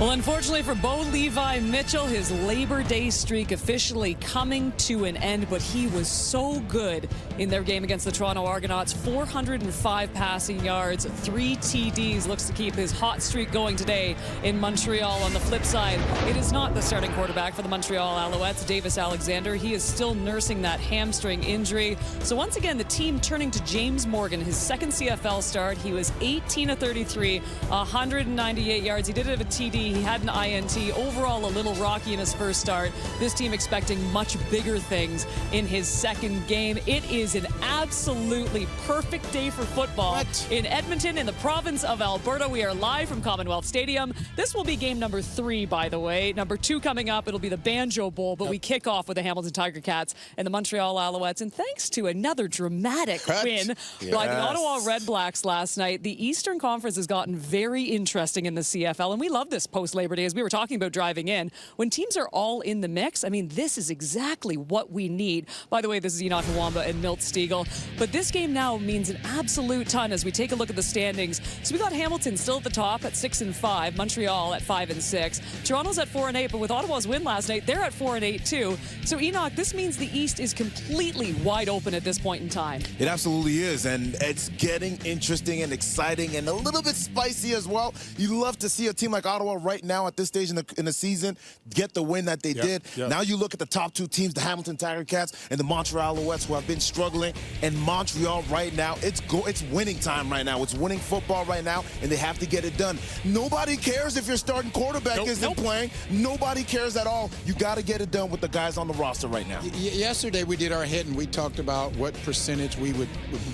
Well, unfortunately for Bo Levi Mitchell, his Labor Day streak officially coming to an end, but he was so good in their game against the Toronto Argonauts. 405 passing yards, 3 TDs. Looks to keep his hot streak going today in Montreal. On the flip side, it is not the starting quarterback for the Montreal Alouettes, Davis Alexander. He is still nursing that hamstring injury. So once again, the team turning to James Morgan, his second CFL start. He was 18 of 33, 198 yards. He did it of a TD. He had an INT. Overall, a little rocky in his first start. This team expecting much bigger things in his second game. It is an absolutely perfect day for football in Edmonton, in the province of Alberta. We are live from Commonwealth Stadium. This will be game number 3, by the way. Number 2 coming up. It'll be the Banjo Bowl, but we kick off with the Hamilton Tiger Cats and the Montreal Alouettes. And thanks to another dramatic win by the Ottawa Red Blacks last night, the Eastern Conference has gotten very interesting in the CFL, and we love this post-Labor Day, as we were talking about driving in. When teams are all in the mix, I mean, this is exactly what we need. By the way, this is Enoch Nwamba and Milt Stiegel. But this game now means an absolute ton as we take a look at the standings. So we got Hamilton still at the top at 6-5, Montreal at 5-6, Toronto's at 4-8, but with Ottawa's win last night, they're at 4-8 too. So Enoch, this means the East is completely wide open at this point in time. It absolutely is, and it's getting interesting and exciting and a little bit spicy as well. You love to see a team like Ottawa right now at this stage in the season get the win that they did. Now you look at the top 2 teams, the Hamilton Tiger Cats and the Montreal Alouettes, who have been struggling. And Montreal right now, it's winning time right now. It's winning football right now, and they have to get it done. Nobody cares if your starting quarterback isn't playing. Nobody cares at all. You got to get it done with the guys on the roster right now. Yesterday we did our hit, and we talked about what percentage we would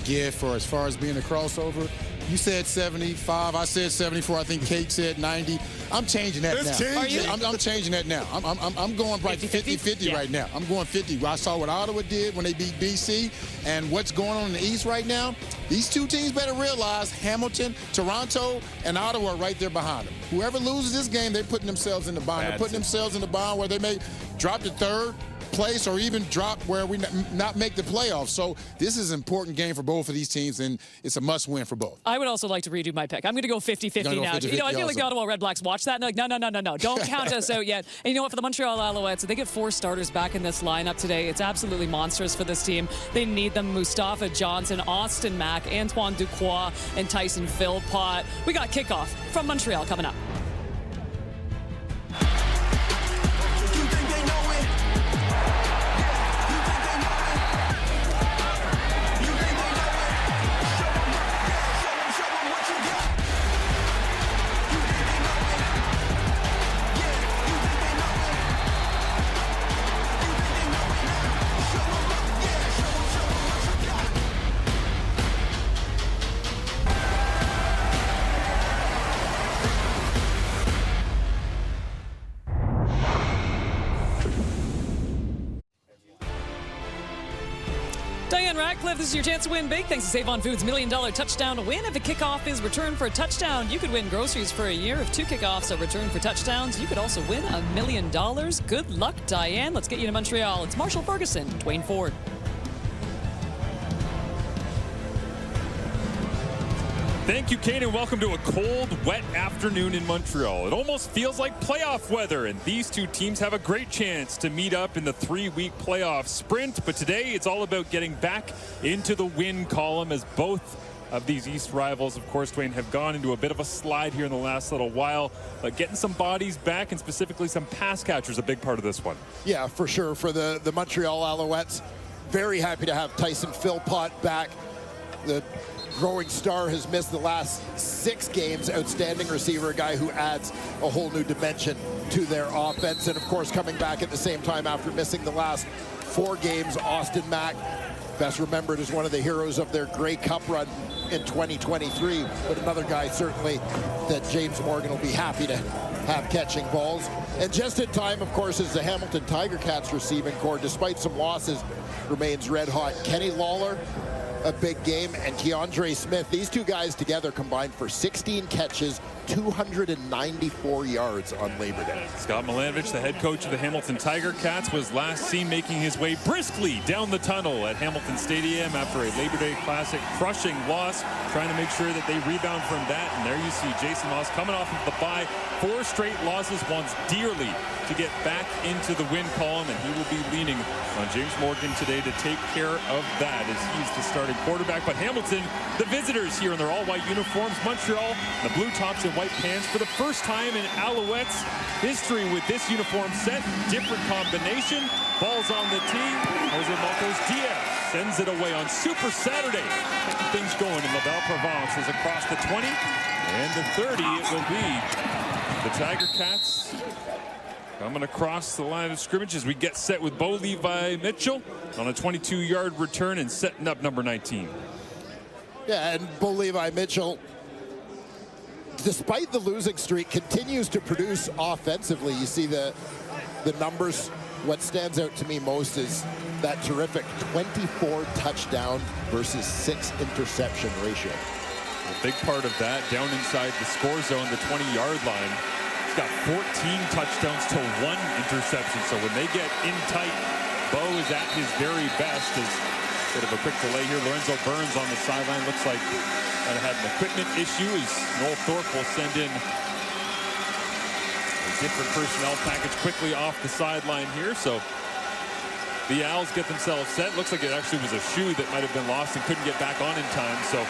give for as far as being a crossover. You said 75. I said 74. I think Kate said 90. I'm changing that now. Are you? I'm changing that now. I'm going like 50-50 right now. I'm going 50. I saw what Ottawa did when they beat BC, and what's going on in the East right now. These 2 teams better realize Hamilton, Toronto, and Ottawa are right there behind them. Whoever loses this game, they're putting themselves in the bind. They're putting themselves in the bind where they may drop to 3rd place or even drop where we not make the playoffs. So this is an important game for both of these teams, and it's a must-win for both. I would also like to redo my pick. I'm going to go 50-50 now. 50-50 I feel like the Ottawa Red Blacks watch that and like, no. Don't count us out yet. And you know what? For the Montreal Alouettes, they get 4 starters back in this lineup today. It's absolutely monstrous for this team. They need them. Mustafa Johnson, Austin Mack, Antoine Ducroix, and Tyson Philpott. We got kickoff from Montreal coming up. Diane Ratcliffe, this is your chance to win big thanks to Save On Foods' $1 Million Touchdown to Win. If a kickoff is returned for a touchdown, you could win groceries for a year. If 2 kickoffs are returned for touchdowns, you could also win $1 million. Good luck, Diane. Let's get you to Montreal. It's Marshall Ferguson, Dwayne Ford. Thank you, Kate, and welcome to a cold, wet afternoon in Montreal. It almost feels like playoff weather, and these 2 teams have a great chance to meet up in the 3-week playoff sprint. But today, it's all about getting back into the win column, as both of these East rivals, of course, Dwayne, have gone into a bit of a slide here in the last little while. But getting some bodies back, and specifically some pass catchers, a big part of this one. Yeah, for sure. For the Montreal Alouettes, very happy to have Tyson Philpott back. The growing star has missed the last 6 games. Outstanding receiver, a guy who adds a whole new dimension to their offense. And of course, coming back at the same time after missing the last 4 games, Austin Mack, best remembered as one of the heroes of their Grey Cup run in 2023. But another guy certainly that James Morgan will be happy to have catching balls. And just in time, of course, is the Hamilton Tiger Cats receiving corps, despite some losses, remains red hot. Kenny Lawler, a big game, and Keandre Smith. These 2 guys together combined for 16 catches, 294 yards on Labor Day. Scott Milanovich, the head coach of the Hamilton Tiger Cats, was last seen making his way briskly down the tunnel at Hamilton Stadium after a Labor Day Classic crushing loss, trying to make sure that they rebound from that. And there you see Jason Moss coming off of the bye. 4 straight losses, wants dearly to get back into the win column, and he will be leaning on James Morgan today to take care of that as he's the starting quarterback. But Hamilton, the visitors here in their all-white uniforms. Montreal, the blue tops and white pants for the first time in Alouettes history with this uniform set. Different combination. Ball's on the tee. Jose Marcos Diaz sends it away on Super Saturday. Things going in La Belle Provence is across the 20 and the 30. It will be the Tiger Cats coming across the line of scrimmage as we get set with Bo Levi Mitchell on a 22-yard return and setting up number 19. Yeah, and Bo Levi Mitchell, despite the losing streak, continues to produce offensively. You see the numbers. What stands out to me most is that terrific 24 touchdown versus 6 interception ratio. A big part of that down inside the score zone, the 20-yard line. He's got 14 touchdowns to 1 interception. So when they get in tight, Bo is at his very best. As bit of a quick delay here. Lorenzo Burns on the sideline. Looks like might have had an equipment issue as Noel Thorpe will send in a different personnel package quickly off the sideline here. So the Owls get themselves set. Looks like it actually was a shoe that might have been lost and couldn't get back on in time. So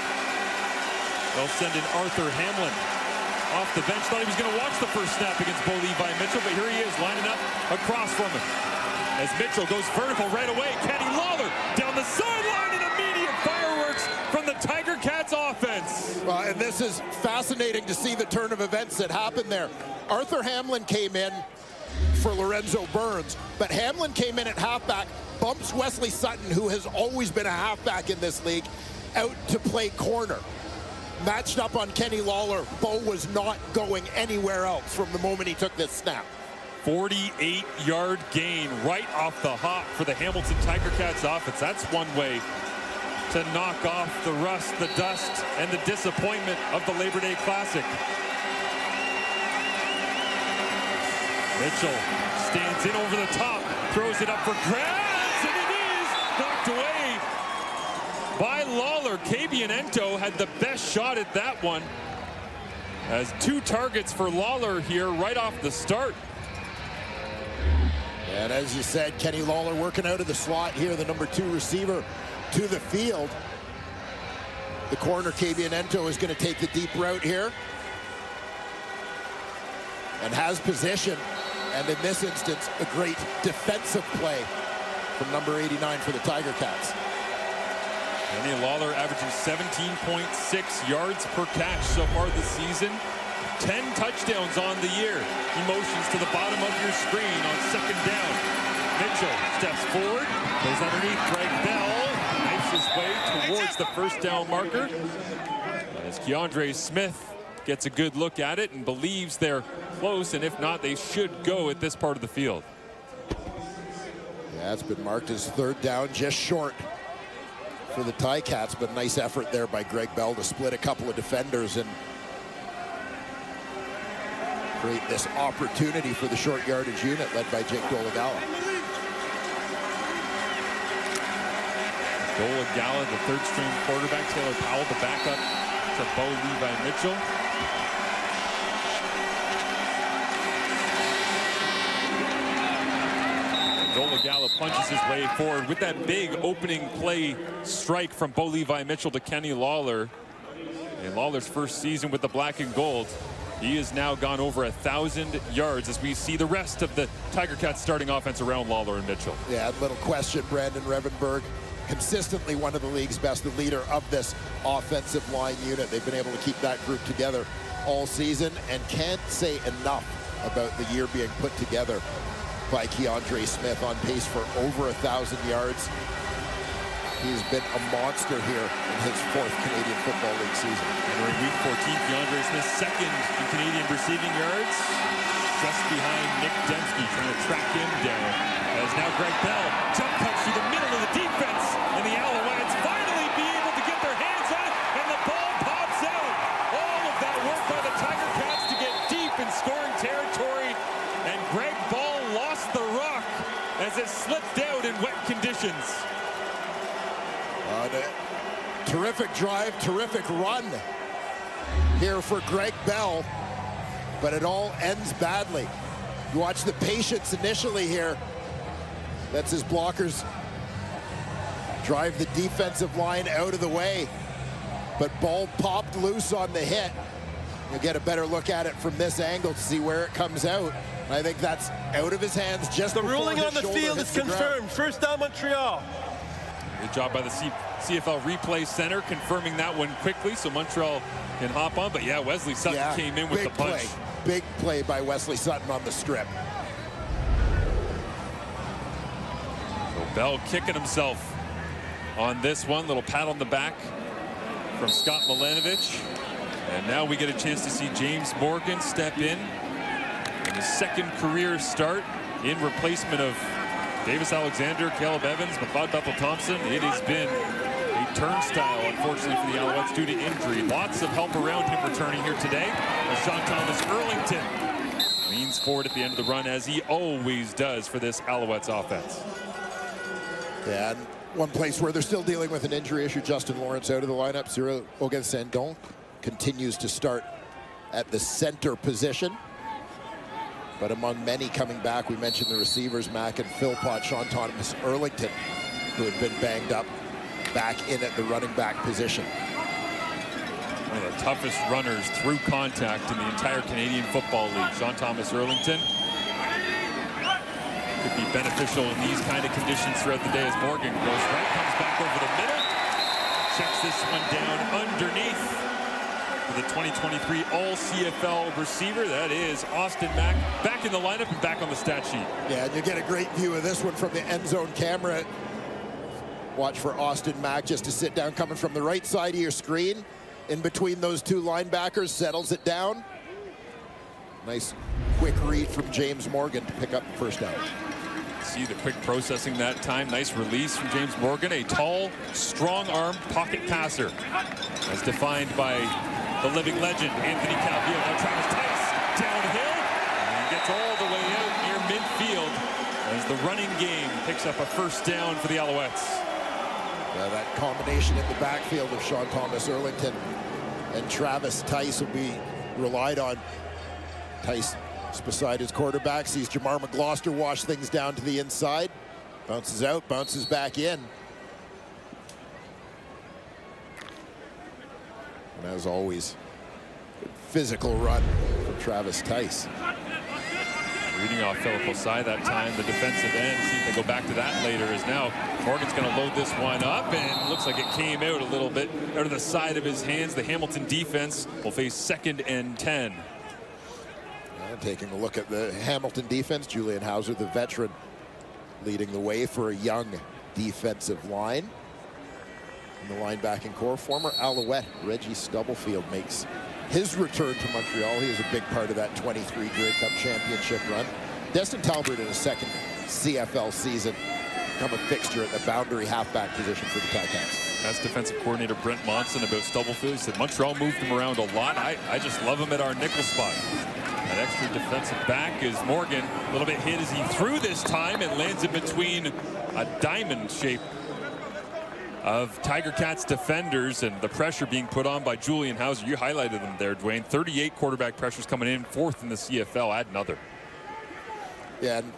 they'll send in Arthur Hamlin off the bench. Thought he was going to watch the first snap against Bo Levi Mitchell, but here he is lining up across from him. As Mitchell goes vertical right away, Kenny Lawler down the sideline and immediate fireworks from the Tiger Cats offense. And this is fascinating to see the turn of events that happened there. Arthur Hamlin came in for Lorenzo Burns, but Hamlin came in at halfback, bumps Wesley Sutton, who has always been a halfback in this league, out to play corner. Matched up on Kenny Lawler. Bo was not going anywhere else from the moment he took this snap. 48-yard gain right off the hop for the Hamilton Tiger Cats offense. That's one way to knock off the rust, the dust, and the disappointment of the Labor Day Classic. Mitchell stands in over the top, throws it up for grabs, and it is knocked away by Lawler. Cabianento had the best shot at that one. As 2 targets for Lawler here right off the start. And as you said, Kenny Lawler working out of the slot here, the number 2 receiver to the field. The corner, Cabianento, is going to take the deep route here. And has position. And in this instance, a great defensive play from number 89 for the Tiger Cats. Kenny Lawler averaging 17.6 yards per catch so far this season. 10 touchdowns on the year. He motions to the bottom of your screen on second down. Mitchell steps forward, goes underneath Greg Bell, knifes his way towards the first down marker. As Keandre Smith gets a good look at it and believes they're close, and if not, they should go at this part of the field. Yeah, it's been marked as third down, just short for the Ticats, but nice effort there by Greg Bell to split a couple of defenders and create this opportunity for the short yardage unit led by Jake Dolegala. Dolegala, the third string quarterback. Taylor Powell, the backup to Bo Levi Mitchell. Dolegala punches his way forward with that big opening play strike from Bo Levi Mitchell to Kenny Lawler. In Lawler's first season with the black and gold, he has now gone over 1,000 yards as we see the rest of the Tiger Cats starting offense around Lawler and Mitchell. Yeah, little question, Brandon Revenberg, consistently one of the league's best, the leader of this offensive line unit. They've been able to keep that group together all season and can't say enough about the year being put together by Keandre Smith, on pace for over 1,000 yards. He's been a monster here in his 4th Canadian Football League season. Entering week 14, Keandre Smith second in Canadian receiving yards, just behind Nick Dembski, trying to track him down. As now Greg Bell jump cuts through the middle of the defense, and the Alouettes finally be able to get their hands on it, and the ball pops out. All of that work by the Tiger Cats rock as it slipped out in wet conditions. Terrific drive, terrific run here for Greg Bell, but it all ends badly. You watch the patience initially here. That's his blockers drive the defensive line out of the way, but ball popped loose on the hit. You'll get a better look at it from this angle to see where it comes out. I think that's out of his hands just the before ruling his on the shoulder field hits is the ground. confirmed. First down, Montreal. Good job by the CFL Replay Center confirming that one quickly so Montreal can hop on. But yeah, Wesley Sutton came in with the punch. Big play by Wesley Sutton on the strip. So Bell kicking himself on this one. Little pat on the back from Scott Milanovich. And now we get a chance to see James Morgan step in his second career start in replacement of Davis Alexander, Caleb Evans, McLeod Bethel-Thompson. It has been a turnstile, unfortunately, for the Alouettes due to injury. Lots of help around him returning here today. As Sean Thomas Erlington leans forward at the end of the run, as he always does for this Alouettes offense. Yeah, and one place where they're still dealing with an injury issue, Justin Lawrence out of the lineup. Cyril Ogunsandon continues to start at the center position. But among many coming back, we mentioned the receivers, Mack and Philpott, Sean Thomas Erlington, who had been banged up, back in at the running back position. One of the toughest runners through contact in the entire Canadian Football League. Sean Thomas Erlington could be beneficial in these kind of conditions throughout the day as Morgan goes right, comes back over the middle, checks this one down underneath. The 2023 All-CFL receiver, that is Austin Mack, back in the lineup and back on the stat sheet. Yeah, and you get a great view of this one from the end zone camera. Watch for Austin Mack just to sit down, coming from the right side of your screen, in between those two linebackers, settles it down. Nice quick read from James Morgan to pick up the first down. See the quick processing that time. Nice release from James Morgan, a tall, strong-armed pocket passer, as defined by the living legend, Anthony Calvillo. Now Travis Tice downhill and gets all the way out near midfield as the running game picks up a first down for the Alouettes. That combination in the backfield of Sean Thomas Erlington and Travis Tice will be relied on. Tice is beside his quarterback, sees Jamar McGloster wash things down to the inside, bounces out, bounces back in. And as always, good physical run from Travis Tice. Reading off Philip Osai that time, the defensive end. See if they go back to that later, as now Morgan's going to load this one up, and looks like it came out a little bit out of the side of his hands. The Hamilton defense will face 2nd and 10. Taking a look at the Hamilton defense, Julian Hauser, the veteran, leading the way for a young defensive line. In the linebacking core, former Alouette Reggie Stubblefield makes his return to Montreal. He was a big part of that 23 Grey Cup championship run. Destin Talbert in his second CFL season, become a fixture at the boundary halfback position for the Ticats. That's defensive coordinator Brent Monson about Stubblefield. He said Montreal moved him around a lot. I just love him at our nickel spot. That extra defensive back is Morgan. A little bit hit as he threw this time and lands in between a diamond shape of Tiger Cats defenders, and the pressure being put on by Julian Hauser. You highlighted them there, Dwayne. 38 quarterback pressures coming in, 4th in the CFL. Add another. Yeah, and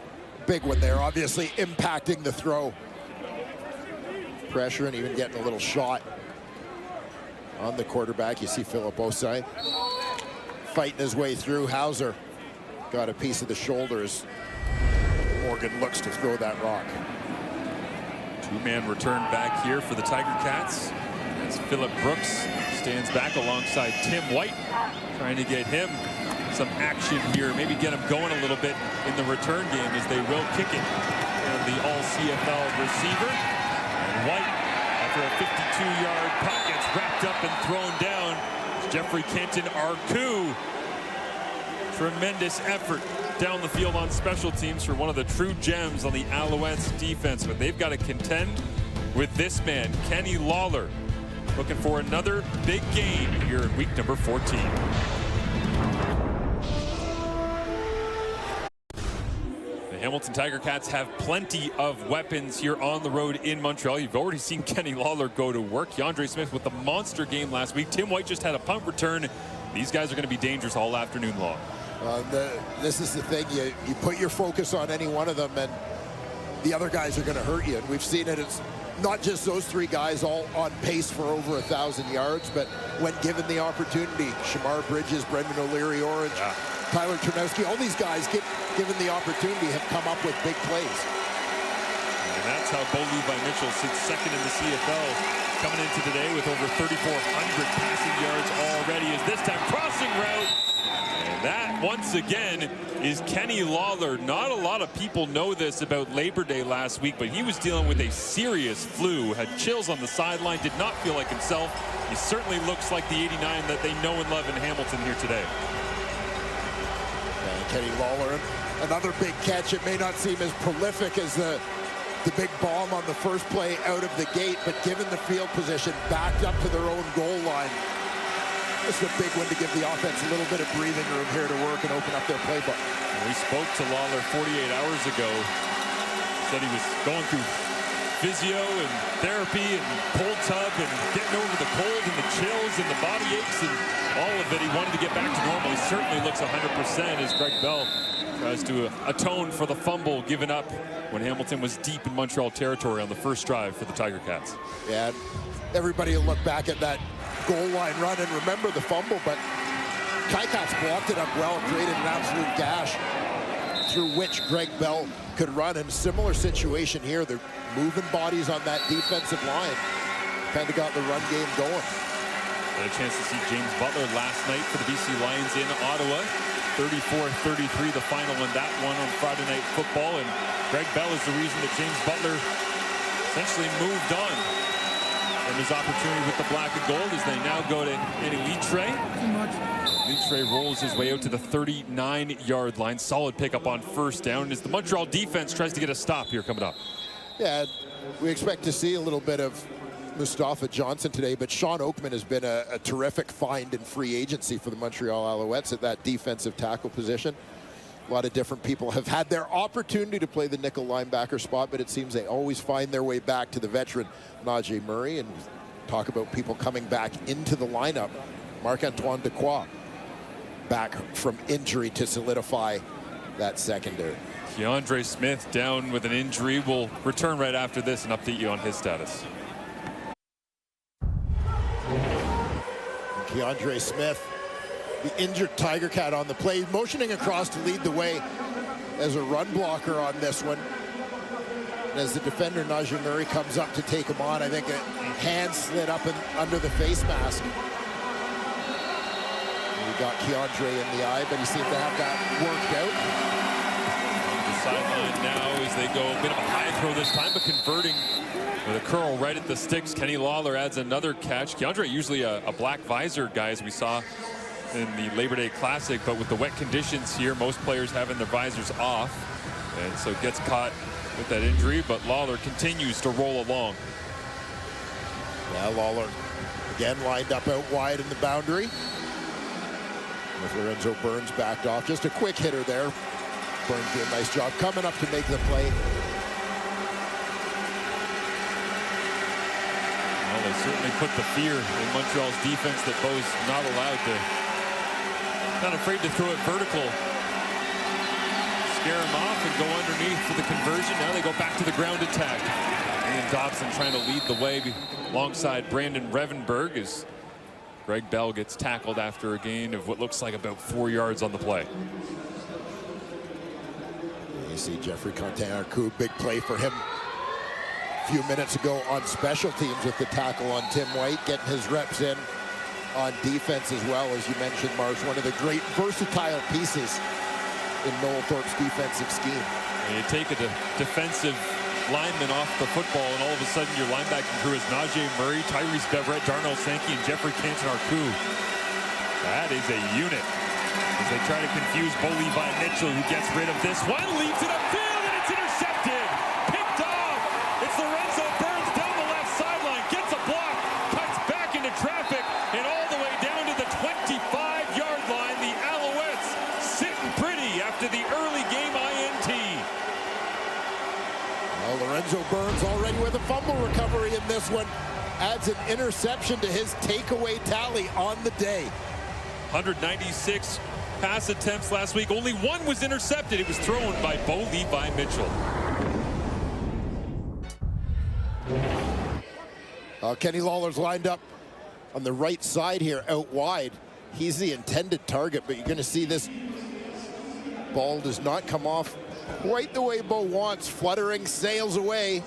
big one there, obviously impacting the throw. Pressure and even getting a little shot on the quarterback. You see Philip Osai fighting his way through. Hauser got a piece of the shoulders. Morgan looks to throw that rock. Two-man return back here for the Tiger Cats as Phillip Brooks stands back alongside Tim White, trying to get him some action here, maybe get him going a little bit in the return game, as they will kick it. And the All-CFL receiver, and White, after a 52-yard punt, gets wrapped up and thrown down. Jeffrey Kenton Arku. Tremendous effort down the field on special teams for one of the true gems on the Alouettes defense, but they've got to contend with this man, Kenny Lawler, looking for another big game here in week number 14. The Hamilton Tiger Cats have plenty of weapons here on the road in Montreal. You've already seen Kenny Lawler go to work. Keandre Smith with the monster game last week. Tim White just had a punt return. These guys are going to be dangerous all afternoon long. This is the thing. You put your focus on any one of them, and the other guys are going to hurt you. And we've seen it. It's not just those three guys all on pace for over 1,000 yards, but when given the opportunity, Shamar Bridges, Brendan O'Leary, Orange, Tyler Ternowski, all these guys, given the opportunity, have come up with big plays. And that's how Bo Levi Mitchell sits second in the CFL, coming into today with over 3,400 passing yards already, as this time crossing route. And that, once again, is Kenny Lawler. Not a lot of people know this about Labor Day last week, but he was dealing with a serious flu, had chills on the sideline, did not feel like himself. He certainly looks like the 89 that they know and love in Hamilton here today. Kenny Lawler, another big catch. It may not seem as prolific as the big bomb on the first play out of the gate, but given the field position, backed up to their own goal line. This is a big one to give the offense a little bit of breathing room here to work and open up their playbook. We spoke to Lawler 48 hours ago. Said he was going through physio and therapy and cold tub and getting over the cold and the chills and the body aches and all of it. He wanted to get back to normal. He certainly looks 100% as Greg Bell tries to atone for the fumble given up when Hamilton was deep in Montreal territory on the first drive for the Tiger Cats. Yeah, everybody will look back at that goal line run and remember the fumble, but Ticats blocked it up well, created an absolute gash through which Greg Bell could run. In a similar situation here, they're moving bodies on that defensive line. Kind of got the run game going. Had a chance to see James Butler last night for the BC Lions in Ottawa. 34-33 the final in that one on Friday Night Football, and Greg Bell is the reason that James Butler essentially moved on from his opportunity with the black and gold, as they now go to Eddie Litre. Litre rolls his way out to the 39-yard line. Solid pickup on first down as the Montreal defense tries to get a stop here coming up. Yeah, we expect to see a little bit of Mustafa Johnson today, but Sean Oakman has been a terrific find in free agency for the Montreal Alouettes at that defensive tackle position. A lot of different people have had their opportunity to play the nickel linebacker spot, but it seems they always find their way back to the veteran Najee Murray. And talk about people coming back into the lineup. Marc-Antoine Dequoy back from injury to solidify that secondary. Keandre Smith down with an injury. We'll return right after this and update you on his status. Keandre Smith, the injured Tiger Cat on the play, motioning across to lead the way as a run blocker on this one. And as the defender, Najee Murray, comes up to take him on, I think a hand slid up under the face mask. And we got Keandre in the eye, but he seemed to have that worked out. On the sideline now as they go a bit of a high throw this time, but converting with a curl right at the sticks. Kenny Lawler adds another catch. Keandre usually a black visor guy, as we saw in the Labor Day Classic, but with the wet conditions here, most players having their visors off, and so gets caught with that injury, but Lawler continues to roll along. Yeah, Lawler again lined up out wide in the boundary. With Lorenzo Burns backed off. Just a quick hitter there. Burns did a nice job coming up to make the play. Well, they certainly put the fear in Montreal's defense that Bo's not allowed to, not afraid to throw it vertical. Scare him off and go underneath for the conversion. Now they go back to the ground attack. Ian Dobson trying to lead the way alongside Brandon Revenberg as Greg Bell gets tackled after a gain of what looks like about 4 yards on the play. You see Jeffrey Contain-Arcou, big play for him a few minutes ago on special teams with the tackle on Tim White, getting his reps in on defense as well. As you mentioned, Marsh, one of the great versatile pieces in Noel Thorpe's defensive scheme. And you take a defensive lineman off the football, and all of a sudden your linebacking crew is Najee Murray, Tyrese Beverett, Darnell Sankey, and Jeffrey Contain-Arcou. That is a unit. As they try to confuse Bo Levi Mitchell, who gets rid of this one, leads it upfield, and it's intercepted. Picked off. It's Lorenzo Burns down the left sideline, gets a block, cuts back into traffic, and all the way down to the 25-yard line. The Alouettes sitting pretty after the early game INT. Well, Lorenzo Burns already with a fumble recovery in this one. Adds an interception to his takeaway tally on the day. 196 pass attempts last week. Only one was intercepted. It was thrown by Bo Levi Mitchell. Kenny Lawler's lined up on the right side here, out wide. He's the intended target, but you're going to see this ball does not come off quite the way Bo wants. Fluttering, sails away.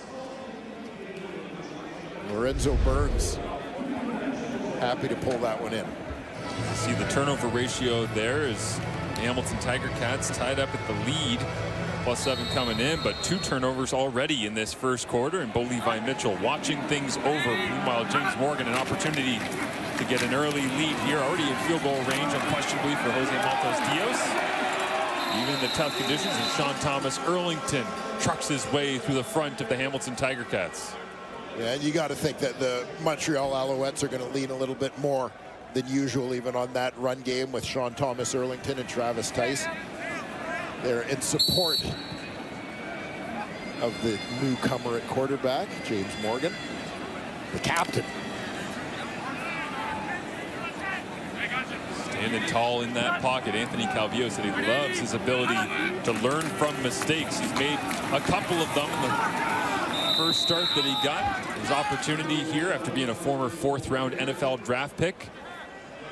Lorenzo Burns happy to pull that one in. See the turnover ratio there is Hamilton Tiger Cats tied up at the lead. +7 coming in, but 2 turnovers already in this first quarter, and Bo Levi Mitchell watching things over. Meanwhile, James Morgan, an opportunity to get an early lead here, already in field goal range, unquestionably, for Jose Maltos Dios. Even in the tough conditions, and Sean Thomas Erlington trucks his way through the front of the Hamilton Tiger Cats. Yeah, and you got to think that the Montreal Alouettes are going to lean a little bit more than usual, even on that run game with Sean Thomas Erlington and Travis Tice. They're in support of the newcomer at quarterback, James Morgan, the captain. Standing tall in that pocket, Anthony Calvillo said he loves his ability to learn from mistakes. He's made a couple of them in the first start that he got. His opportunity here after being a former 4th-round NFL draft pick.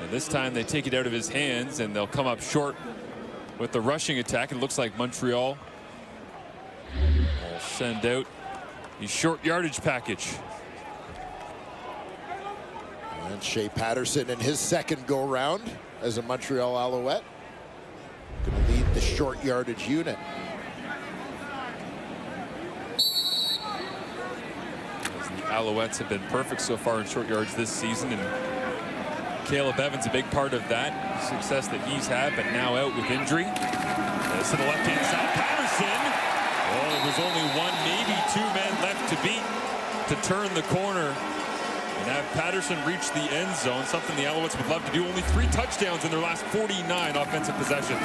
And this time they take it out of his hands, and they'll come up short with the rushing attack. It looks like Montreal will send out the short yardage package. And Shea Patterson in his second go-round as a Montreal Alouette. Going to lead the short yardage unit. The Alouettes have been perfect so far in short yards this season, and Caleb Evans a big part of that success that he's had, but now out with injury. This to the left-hand side, Patterson. Oh, there was only 1, maybe 2 men left to beat to turn the corner and have Patterson reach the end zone, something the Alouettes would love to do. Only 3 touchdowns in their last 49 offensive possessions.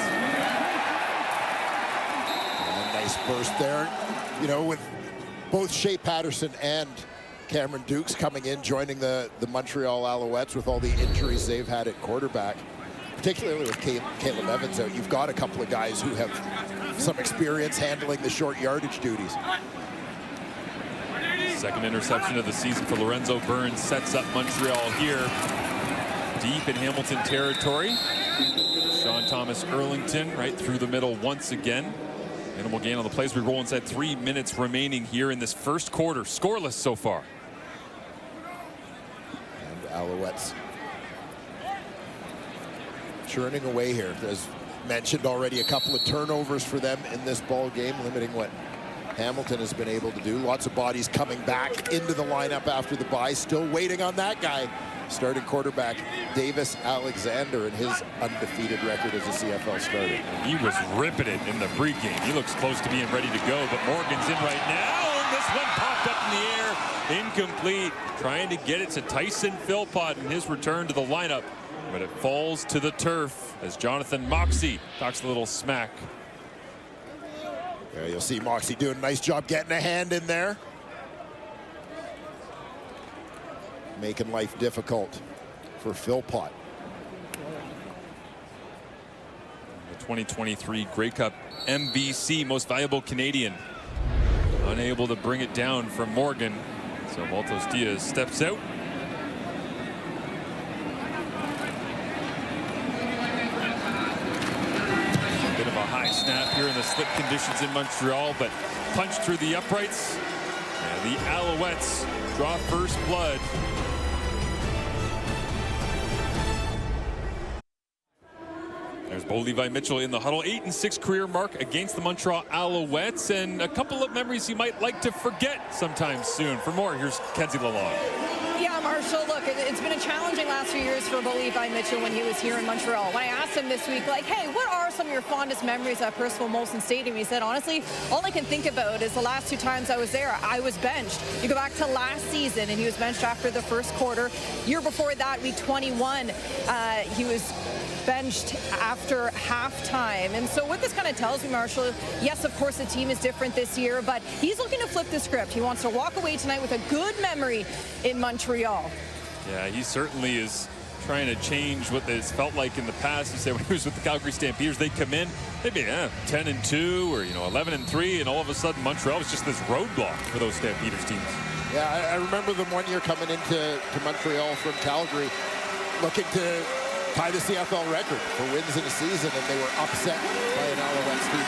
And a nice burst there. You know, with both Shea Patterson and Cameron Dukes coming in, joining the Montreal Alouettes with all the injuries they've had at quarterback, particularly with Caleb Evans out. You've got a couple of guys who have some experience handling the short yardage duties. Second interception of the season for Lorenzo Burns sets up Montreal here deep in Hamilton territory. Sean Thomas Erlington right through the middle once again. Minimal gain on the plays. We roll inside 3 minutes remaining here in this first quarter. Scoreless so far. Alouettes churning away here. As mentioned already, a couple of turnovers for them in this ball game, limiting what Hamilton has been able to do. Lots of bodies coming back into the lineup after the bye. Still waiting on that guy, starting quarterback Davis Alexander, and his undefeated record as a CFL starter. He was ripping it in the pregame. He looks close to being ready to go, but Morgan's in right now, and this one popped up in the air. Incomplete, trying to get it to Tyson Philpott in his return to the lineup, but it falls to the turf as Jonathan Moxey talks a little smack. Yeah, you'll see Moxey doing a nice job getting a hand in there, making life difficult for Philpott. The 2023 Grey Cup MVC, Most Valuable Canadian, unable to bring it down from Morgan. So Maltos Diaz steps out. A bit of a high snap here in the slip conditions in Montreal, but punched through the uprights. And the Alouettes draw first blood. There's Bo Levi Mitchell in the huddle. 8-6 career mark against the Montreal Alouettes, and a couple of memories you might like to forget sometime soon. For more, here's Kenzie Lalonde. Yeah, Marshall, look, it's been a challenging last few years for Bo Levi Mitchell when he was here in Montreal. When I asked him this week, like, hey, what are some of your fondest memories at Percival Molson Stadium? He said, honestly, all I can think about is the last 2 times I was there, I was benched. You go back to last season, and he was benched after the first quarter. Year before that, week 21, he was benched after halftime. And so what this kind of tells me, Marshall, yes, of course, the team is different this year, but he's looking to flip the script. He wants to walk away tonight with a good memory in Montreal. Yeah, he certainly is trying to change what it's felt like in the past. You say when he was with the Calgary Stampeders, they come in, they'd be 10-2 or 11-3, and all of a sudden Montreal was just this roadblock for those Stampeders teams. Yeah, I remember them one year coming into Montreal from Calgary, looking to tie the CFL record for wins in a season, and they were upset by an Alouettes team.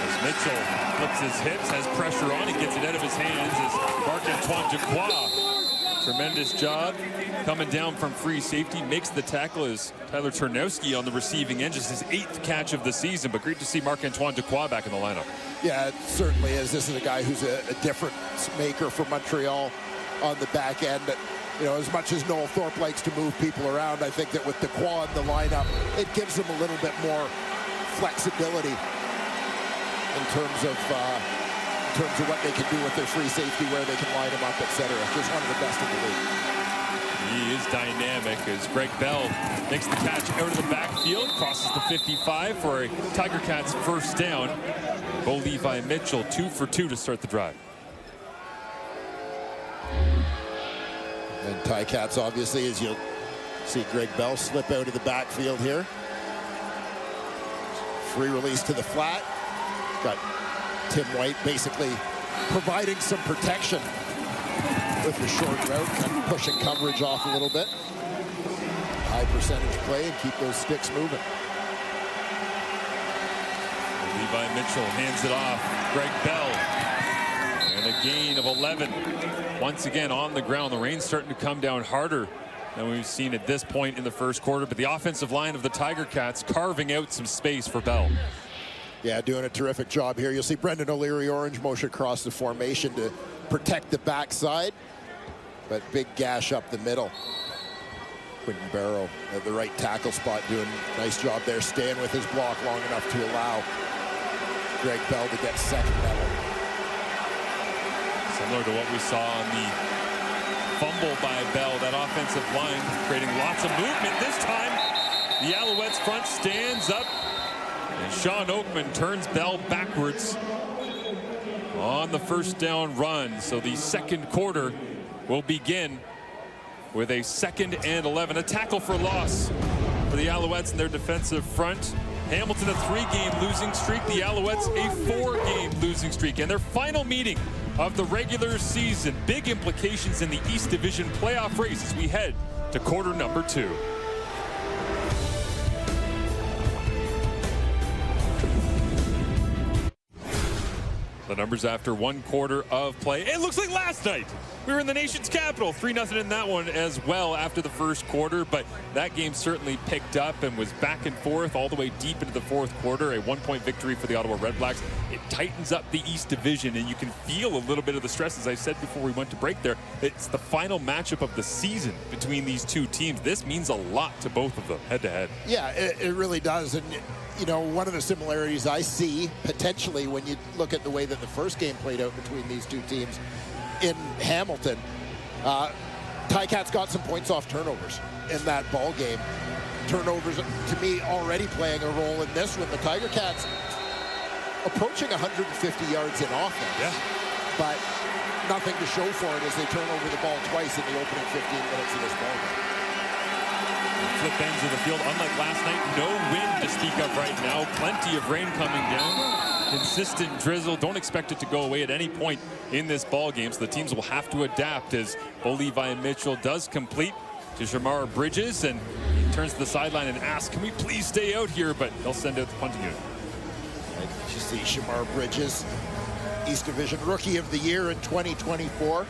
As Mitchell flips his hips, has pressure on, he gets it out of his hands as Marc-Antoine Dequoy. Tremendous job coming down from free safety, makes the tackle as Tyler Ternowski on the receiving end, just his 8th catch of the season, but great to see Marc-Antoine Dequoy back in the lineup. Yeah, it certainly is. This is a guy who's a difference maker for Montreal on the back end. You know, as much as Noel Thorpe likes to move people around, I think that with Dequoy in the lineup, it gives them a little bit more flexibility in terms of what they can do with their free safety, where they can line them up, etc. Just one of the best in the league. He is dynamic as Greg Bell makes the catch out of the backfield, crosses the 55 for a Tiger Cats first down. Bo Levi Mitchell 2 for 2 to start the drive. And Ticats, obviously, as you'll see Greg Bell slip out of the backfield here. Free release to the flat. Got Tim White basically providing some protection with the short route, kind of pushing coverage off a little bit. High percentage play and keep those sticks moving. Levi Mitchell hands it off. Greg Bell. And a gain of 11. Once again on the ground. The rain's starting to come down harder than we've seen at this point in the first quarter. But the offensive line of the Tiger Cats carving out some space for Bell. Yeah, doing a terrific job here. You'll see Brendan O'Leary orange motion across the formation to protect the backside. But big gash up the middle. Quentin Barrow at the right tackle spot, doing a nice job there, staying with his block long enough to allow Greg Bell to get second level. Similar to what we saw on the fumble by Bell, that offensive line creating lots of movement. This time, the Alouettes front stands up, and Sean Oakman turns Bell backwards on the first down run. So the second quarter will begin with a 2nd and 11. A tackle for loss for the Alouettes in their defensive front. Hamilton a 3-game losing streak. The Alouettes a 4-game losing streak. And their final meeting of the regular season. Big implications in the East Division playoff race as we head to quarter number 2. The numbers after 1 quarter of play. It looks like last night we were in the nation's capital. 3-0 in that one as well after the first quarter. But that game certainly picked up and was back and forth all the way deep into the fourth quarter. A 1-point victory for the Ottawa Redblacks. It tightens up the East Division, and you can feel a little bit of the stress. As I said before we went to break there, it's the final matchup of the season between these two teams. This means a lot to both of them head-to-head. Yeah, it really does. And you know, one of the similarities I see potentially when you look at the way that the first game played out between these two teams in Hamilton, Ticats got some points off turnovers in that ball game. Turnovers, to me, already playing a role in this one. The Tiger Cats approaching 150 yards in offense, yeah, but nothing to show for it as they turn over the ball twice in the opening 15 minutes of this ball game. Flip ends of the field. Unlike last night, no wind to speak of right now. Plenty of rain coming down. Consistent drizzle. Don't expect it to go away at any point in this ball game. So the teams will have to adapt as Bo Levi Mitchell does complete to Shamar Bridges, and he turns to the sideline and asks, "Can we please stay out here?" But they'll send out the punting unit. And you see Shamar Bridges, East Division Rookie of the Year in 2024.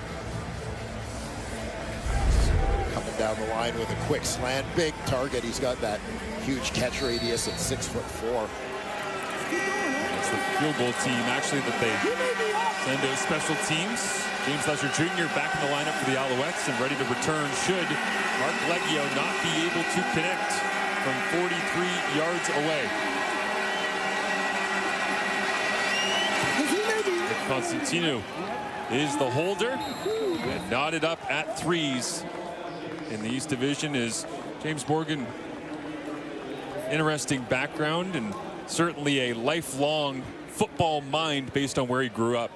Down the line with a quick slant, big target. He's got that huge catch radius at 6'4". It's the field goal team actually that they send out special teams. James Lesher Jr. back in the lineup for the Alouettes and ready to return should Mark Leggio not be able to connect from 43 yards away. Constantino is the holder and knotted up at 3s. In the East Division is James Morgan interesting background and certainly a lifelong football mind based on where he grew up.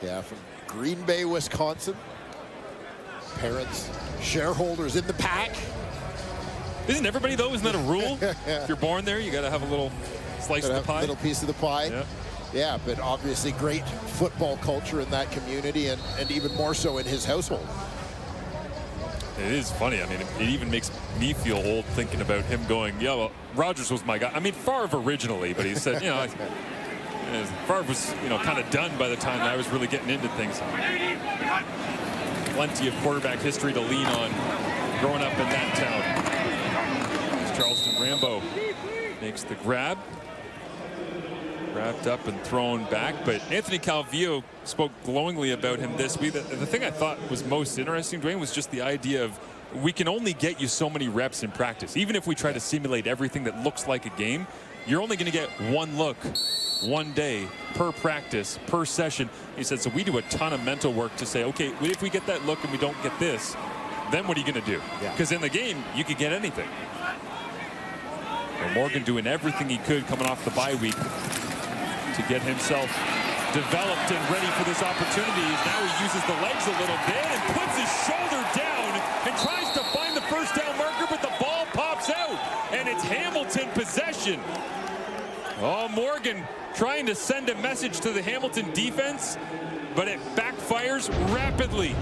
Yeah, from Green Bay, Wisconsin. Parents, shareholders in the pack. Isn't everybody, though? Isn't that a rule? If you're born there, you got to have a little slice of the pie. A little piece of the pie. Yeah. Yeah, but obviously great football culture in that community, and even more so in his household. It is funny. I mean, it even makes me feel old thinking about him going, yeah, well, Rodgers was my guy. I mean, Favre originally, but he said, you know, Favre was, you know, kind of done by the time I was really getting into things. Plenty of quarterback history to lean on growing up in that town. As Charleston Rambo makes the grab. Wrapped up and thrown back, but Anthony Calvillo spoke glowingly about him this week. The thing I thought was most interesting, Dwayne, was just the idea of we can only get you so many reps in practice. Even if we try to simulate everything that looks like a game, you're only going to get one look, one day, per practice, per session. He said, so we do a ton of mental work to say, okay, if we get that look and we don't get this, then what are you going to do? Because in the game, you could get anything. And Morgan doing everything he could coming off the bye week to get himself developed and ready for this opportunity. Now he uses the legs a little bit and puts his shoulder down and tries to find the first down marker, but the ball pops out, and it's Hamilton possession. Oh, Morgan trying to send a message to the Hamilton defense, but it backfires rapidly.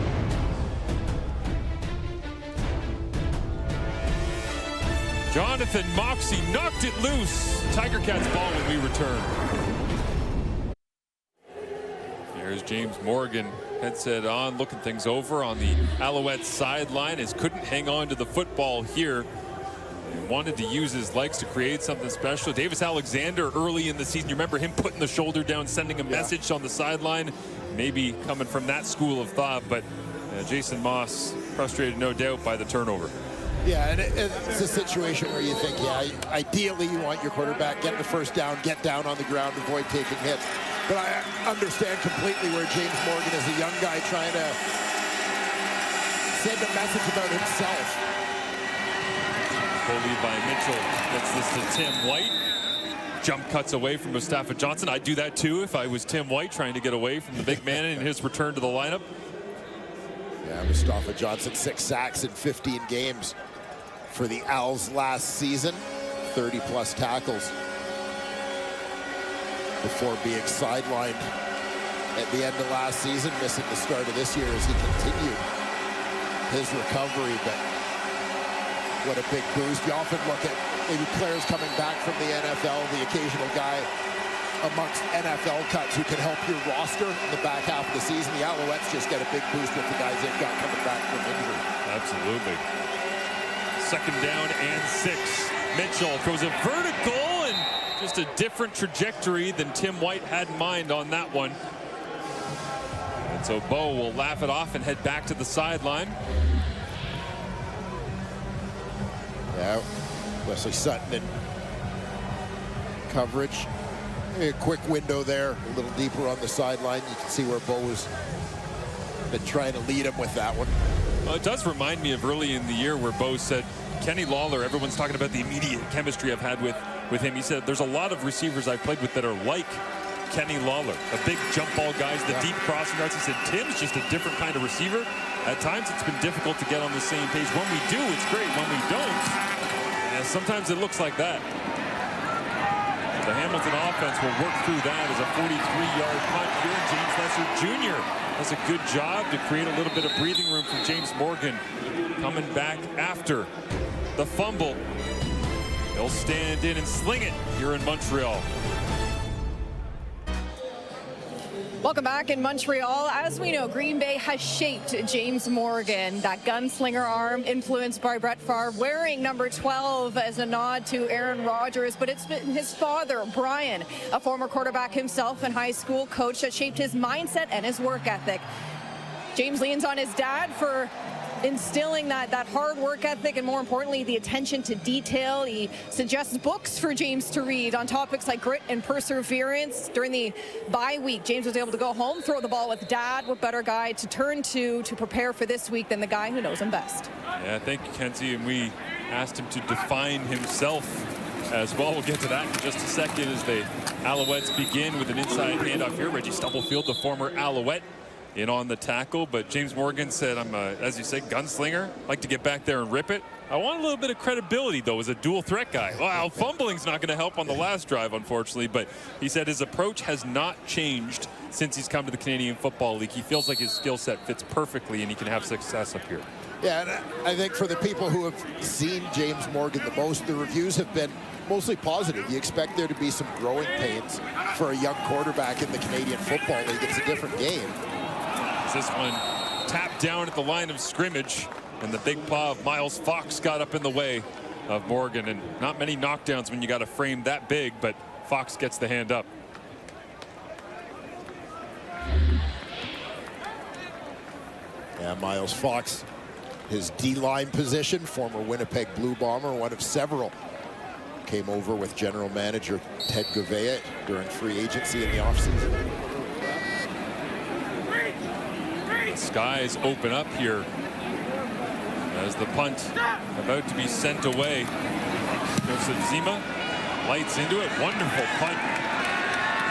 Jonathan Moxey knocked it loose. Tiger Cats ball when we return. There's James Morgan, headset on, looking things over on the Alouettes sideline, as couldn't hang on to the football here and wanted to use his legs to create something special. Davis Alexander early in the season, you remember him putting the shoulder down, sending a message on the sideline, maybe coming from that school of thought, but Jason Moss frustrated no doubt by the turnover. Yeah, and it's a situation where you think, ideally you want your quarterback get the first down, get down on the ground, avoid taking hits. But I understand completely where James Morgan is a young guy trying to send a message about himself. Levi Mitchell gets this to Tim White. Jump cuts away from Mustafa Johnson. I'd do that too if I was Tim White trying to get away from the big man in his return to the lineup. Yeah, Mustafa Johnson, 6 sacks in 15 games for the Owls last season. 30-plus tackles before being sidelined at the end of last season, missing the start of this year as he continued his recovery. But what a big boost. You often look at maybe players coming back from the NFL, the occasional guy amongst NFL cuts who can help your roster in the back half of the season. The Alouettes just get a big boost with the guys they've got coming back from injury. Absolutely. Second down and 6. Mitchell throws a vertical, and just a different trajectory than Tim White had in mind on that one. And so Bo will laugh it off and head back to the sideline. Yeah, Wesley Sutton in coverage. A quick window there, a little deeper on the sideline. You can see where Bo has been trying to lead him with that one. Well, it does remind me of early in the year where Bo said, Kenny Lawler, everyone's talking about the immediate chemistry I've had with him. He said, there's a lot of receivers I've played with that are like Kenny Lawler, the big jump ball guys, the deep crossing routes. He said, Tim's just a different kind of receiver. At times, it's been difficult to get on the same page. When we do, it's great. When we don't, sometimes it looks like that. The Hamilton offense will work through that as a 43-yard punt here. James Lesser Jr. does a good job to create a little bit of breathing room for James Morgan coming back after the fumble. He'll stand in and sling it here in Montreal. Welcome back in Montreal. As we know, Green Bay has shaped James Morgan, that gunslinger arm influenced by Brett Favre, wearing number 12 as a nod to Aaron Rodgers. But it's been his father, Brian, a former quarterback himself and high school coach, that shaped his mindset and his work ethic. James leans on his dad for instilling that hard work ethic and, more importantly, the attention to detail. He suggests books for James to read on topics like grit and perseverance. During the bye week, James was able to go home, throw the ball with dad. What better guy to turn to prepare for this week than the guy who knows him best? Yeah, thank you, Kenzie. And we asked him to define himself as well. We'll get to that in just a second as the Alouettes begin with an inside handoff here. Reggie Stubblefield, the former Alouette, in on the tackle, but James Morgan said, I'm as you say, gunslinger, like to get back there and rip it. I want a little bit of credibility though as a dual threat guy. Wow, fumbling's not going to help on the last drive, unfortunately, but he said his approach has not changed since he's come to the Canadian Football League. He feels like his skill set fits perfectly and he can have success up here. Yeah, and I think for the people who have seen James Morgan the most, the reviews have been mostly positive. You expect there to be some growing pains for a young quarterback in the Canadian Football League. It's a different game. This one tapped down at the line of scrimmage, and the big paw of Miles Fox got up in the way of Morgan, and not many knockdowns when you got a frame that big, but Fox gets the hand up. Yeah, Miles Fox, his D-line position, former Winnipeg Blue Bomber, one of several. Came over with general manager Ted Gouveia during free agency in the offseason. Skies open up here as the punt about to be sent away. Joseph Zima lights into it. Wonderful punt.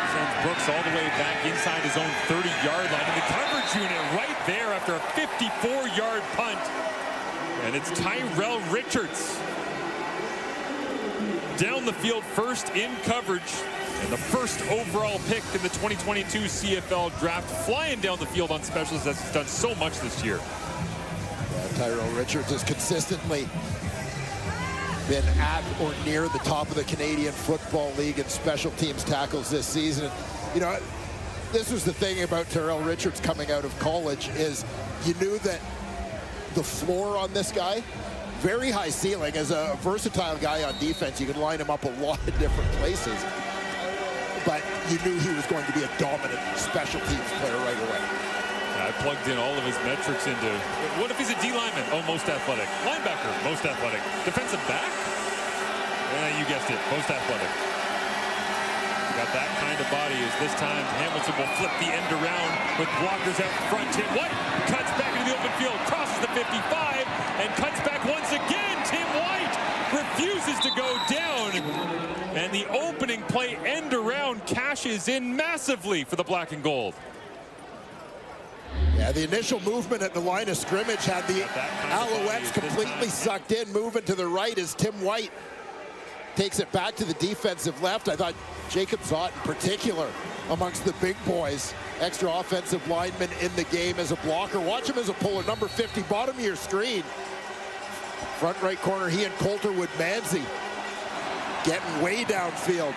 Sends Brooks all the way back inside his own 30-yard line. And the coverage unit right there after a 54-yard punt. And it's Tyrell Richards down the field first in coverage. And the first overall pick in the 2022 CFL draft, flying down the field on specials as he's done so much this year. Yeah, Tyrell Richards has consistently been at or near the top of the Canadian Football League in special teams tackles this season. You know, this was the thing about Tyrell Richards coming out of college is you knew that the floor on this guy, very high ceiling. As a versatile guy on defense, you can line him up a lot of different places. But you knew he was going to be a dominant special teams player right away. I plugged in all of his metrics into, what if he's a D lineman? Oh, most athletic. Linebacker, most athletic. Defensive back? You guessed it, most athletic. Got that kind of body as this time Hamilton will flip the end around with blockers out front. Tim White cuts back into the open field, crosses the 55, and cuts back once again. Tim White refuses to go down. And the opening play end around cashes in massively for the black and gold. Yeah, the initial movement at the line of scrimmage had the Alouettes completely sucked in, moving to the right as Tim White takes it back to the defensive left. I thought Jacob Zott in particular amongst the big boys, extra offensive lineman in the game as a blocker. Watch him as a puller, number 50, bottom of your screen. Front right corner, he and Coulterwood Manzi getting way downfield,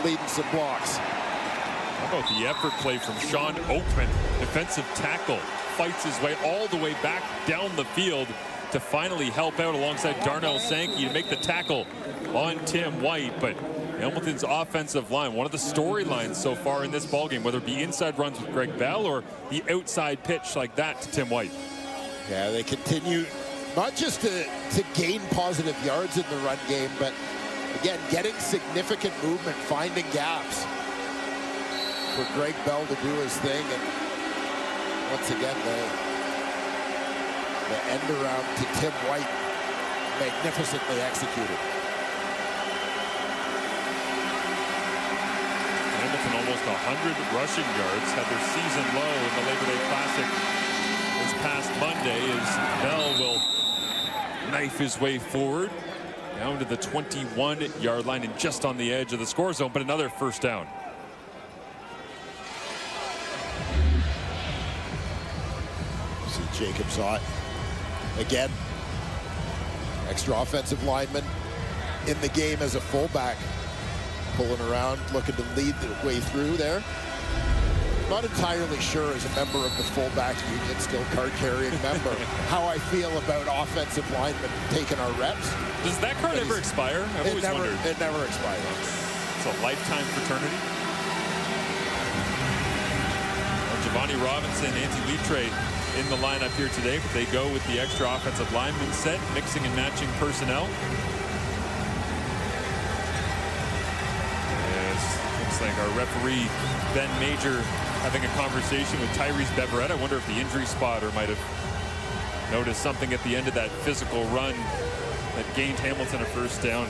leading some blocks. How about the effort play from Sean Oakman, defensive tackle, fights his way all the way back down the field to finally help out alongside Darnell Sankey to make the tackle on Tim White. But Hamilton's offensive line, one of the storylines so far in this ballgame, whether it be inside runs with Greg Bell or the outside pitch like that to Tim White. Yeah, they continue not just to gain positive yards in the run game, but again, getting significant movement, finding gaps for Greg Bell to do his thing. And once again, the end around to Tim White, magnificently executed. Hamilton almost 100 rushing yards, had their season low in the Labor Day Classic this past Monday as Bell will knife his way forward down to the 21-yard line and just on the edge of the score zone, but another first down. See Jacob Zott again, extra offensive lineman in the game as a fullback, pulling around, looking to lead the way through there. Not entirely sure as a member of the fullback union, still card-carrying member, how I feel about offensive linemen taking our reps. Does that card ever expire? I've always wondered. It never expires. It's a lifetime fraternity. Well, Giovanni Robinson, Antti Litre in the lineup here today, but they go with the extra offensive lineman set, mixing and matching personnel. Looks like our referee, Ben Major, having a conversation with Tyrese Beverett. I wonder if the injury spotter might have noticed something at the end of that physical run that gained Hamilton a first down.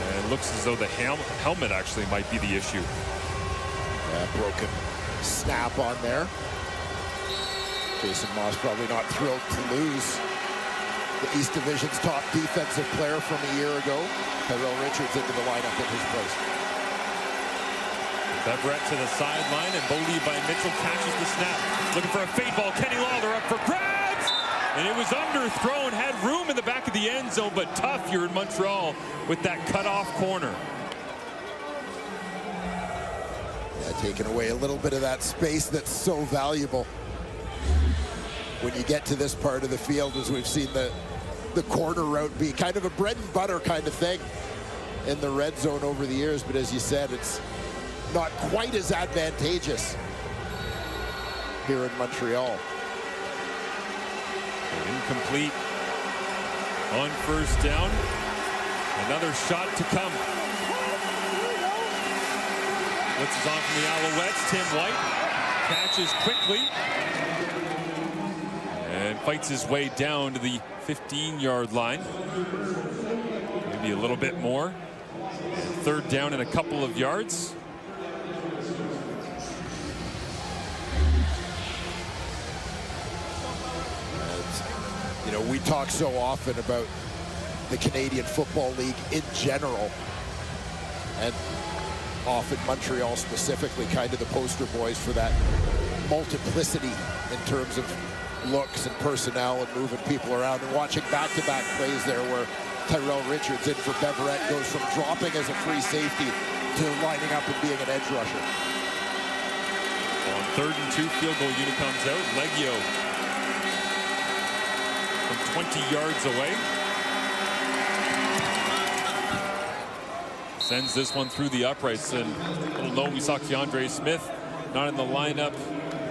And it looks as though the helmet actually might be the issue. Yeah, broken snap on there. Jason Moss probably not thrilled to lose the East Division's top defensive player from a year ago. Tyrell Richards into the lineup in his place. Beverett to the sideline, and Bo Levi Mitchell catches the snap. Looking for a fade ball. Kenny Lawler up for grabs! And it was underthrown, had room in the back of the end zone, but tough here in Montreal with that cutoff corner. Yeah, taking away a little bit of that space that's so valuable when you get to this part of the field, as we've seen the corner route be kind of a bread and butter kind of thing in the red zone over the years. But as you said, it's not quite as advantageous here in Montreal. Incomplete on first down. Another shot to come. Blitzes on from the Alouettes. Tim White catches quickly and fights his way down to the 15-yard line. Maybe a little bit more. Third down and a couple of yards. You know, we talk so often about the Canadian Football League in general, and often Montreal specifically kind of the poster boys for that multiplicity in terms of looks and personnel and moving people around, and watching back-to-back plays there where Tyrell Richards in for Beverett goes from dropping as a free safety to lining up and being an edge rusher. On 3rd and 2, field goal unit comes out. Leggio from 20 yards away. Sends this one through the uprights, and little note, we saw Keandre Smith not in the lineup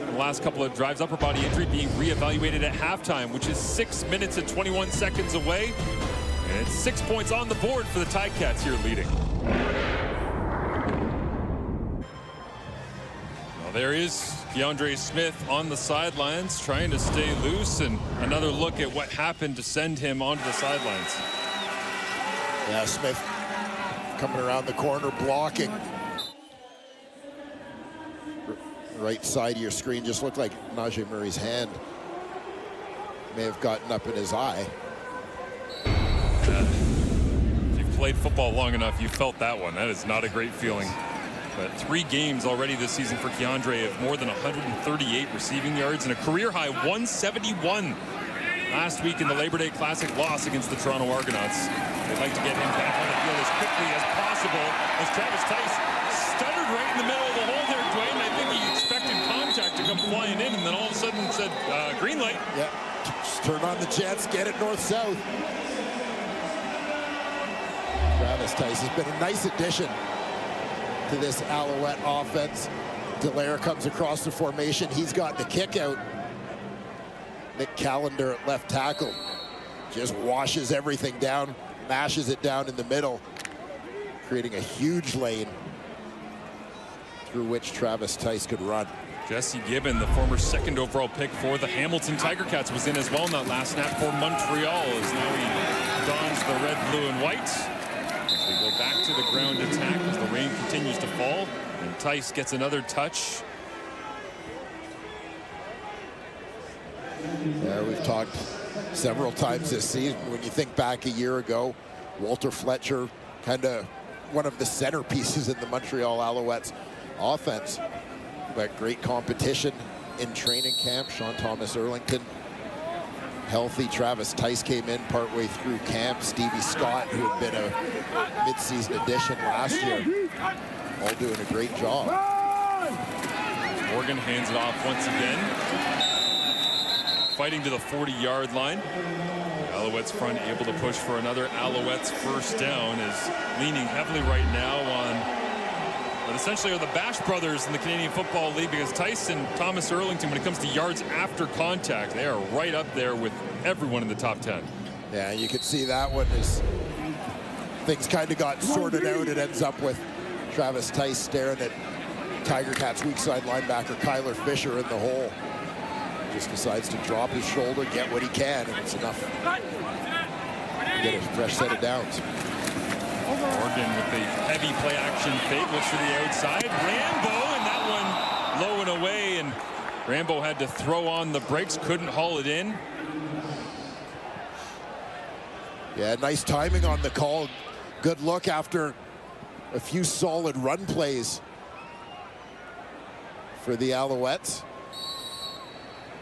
in the last couple of drives. Upper body injury being reevaluated at halftime, which is 6 minutes and 21 seconds away. And it's 6 points on the board for the Ticats here leading. Well, there is Keandre Smith on the sidelines trying to stay loose, and another look at what happened to send him onto the sidelines. Yeah, Smith coming around the corner, blocking. Right side of your screen just looked like Najee Murray's hand may have gotten up in his eye. If you've played football long enough, you felt that one. That is not a great feeling. But 3 games already this season for Keandre of more than 138 receiving yards and a career-high 171 last week in the Labor Day Classic loss against the Toronto Argonauts. They'd like to get him back on the field as quickly as possible as Travis Tice stuttered right in the middle of the hole there, Dwayne. I think he expected contact to come flying in, and then all of a sudden said, green light. Yeah, just turn on the jets, get it north-south. Travis Tice has been a nice addition to this Alouette offense. Dallaire comes across the formation. He's got the kick out. Nick Callender at left tackle just washes everything down, mashes it down in the middle, creating a huge lane through which Travis Tice could run. Jesse Gibbon, the former 2nd overall pick for the Hamilton Tiger Cats, was in as well in that last snap for Montreal, as now he dons the red, blue, and white. As they go back to the ground attack as the rain continues to fall, and Tice gets another touch. Yeah, we've talked several times this season. When you think back a year ago, Walter Fletcher, kind of one of the centerpieces in the Montreal Alouettes offense. But great competition in training camp. Sean Thomas Erlington healthy. Travis Tice came in partway through camp. Stevie Scott, who had been a midseason addition last year, all doing a great job. Morgan hands it off once again. Fighting to the 40-yard line. Alouettes front able to push for another Alouettes first down, is leaning heavily right now on what essentially are the Bash brothers in the Canadian Football League, because Tice and Thomas Erlington, when it comes to yards after contact, they are right up there with everyone in the top 10. Yeah, you can see that one as things kind of got sorted out. It ends up with Travis Tice staring at Tiger Cats weak side linebacker Kyler Fisher in the hole. Just decides to drop his shoulder, get what he can, and it's enough to get a fresh set of downs. Morgan with the heavy play action fake, looks to the outside. Rambo, and that one low and away, and Rambo had to throw on the brakes, couldn't haul it in. Yeah, nice timing on the call. Good look after a few solid run plays for the Alouettes.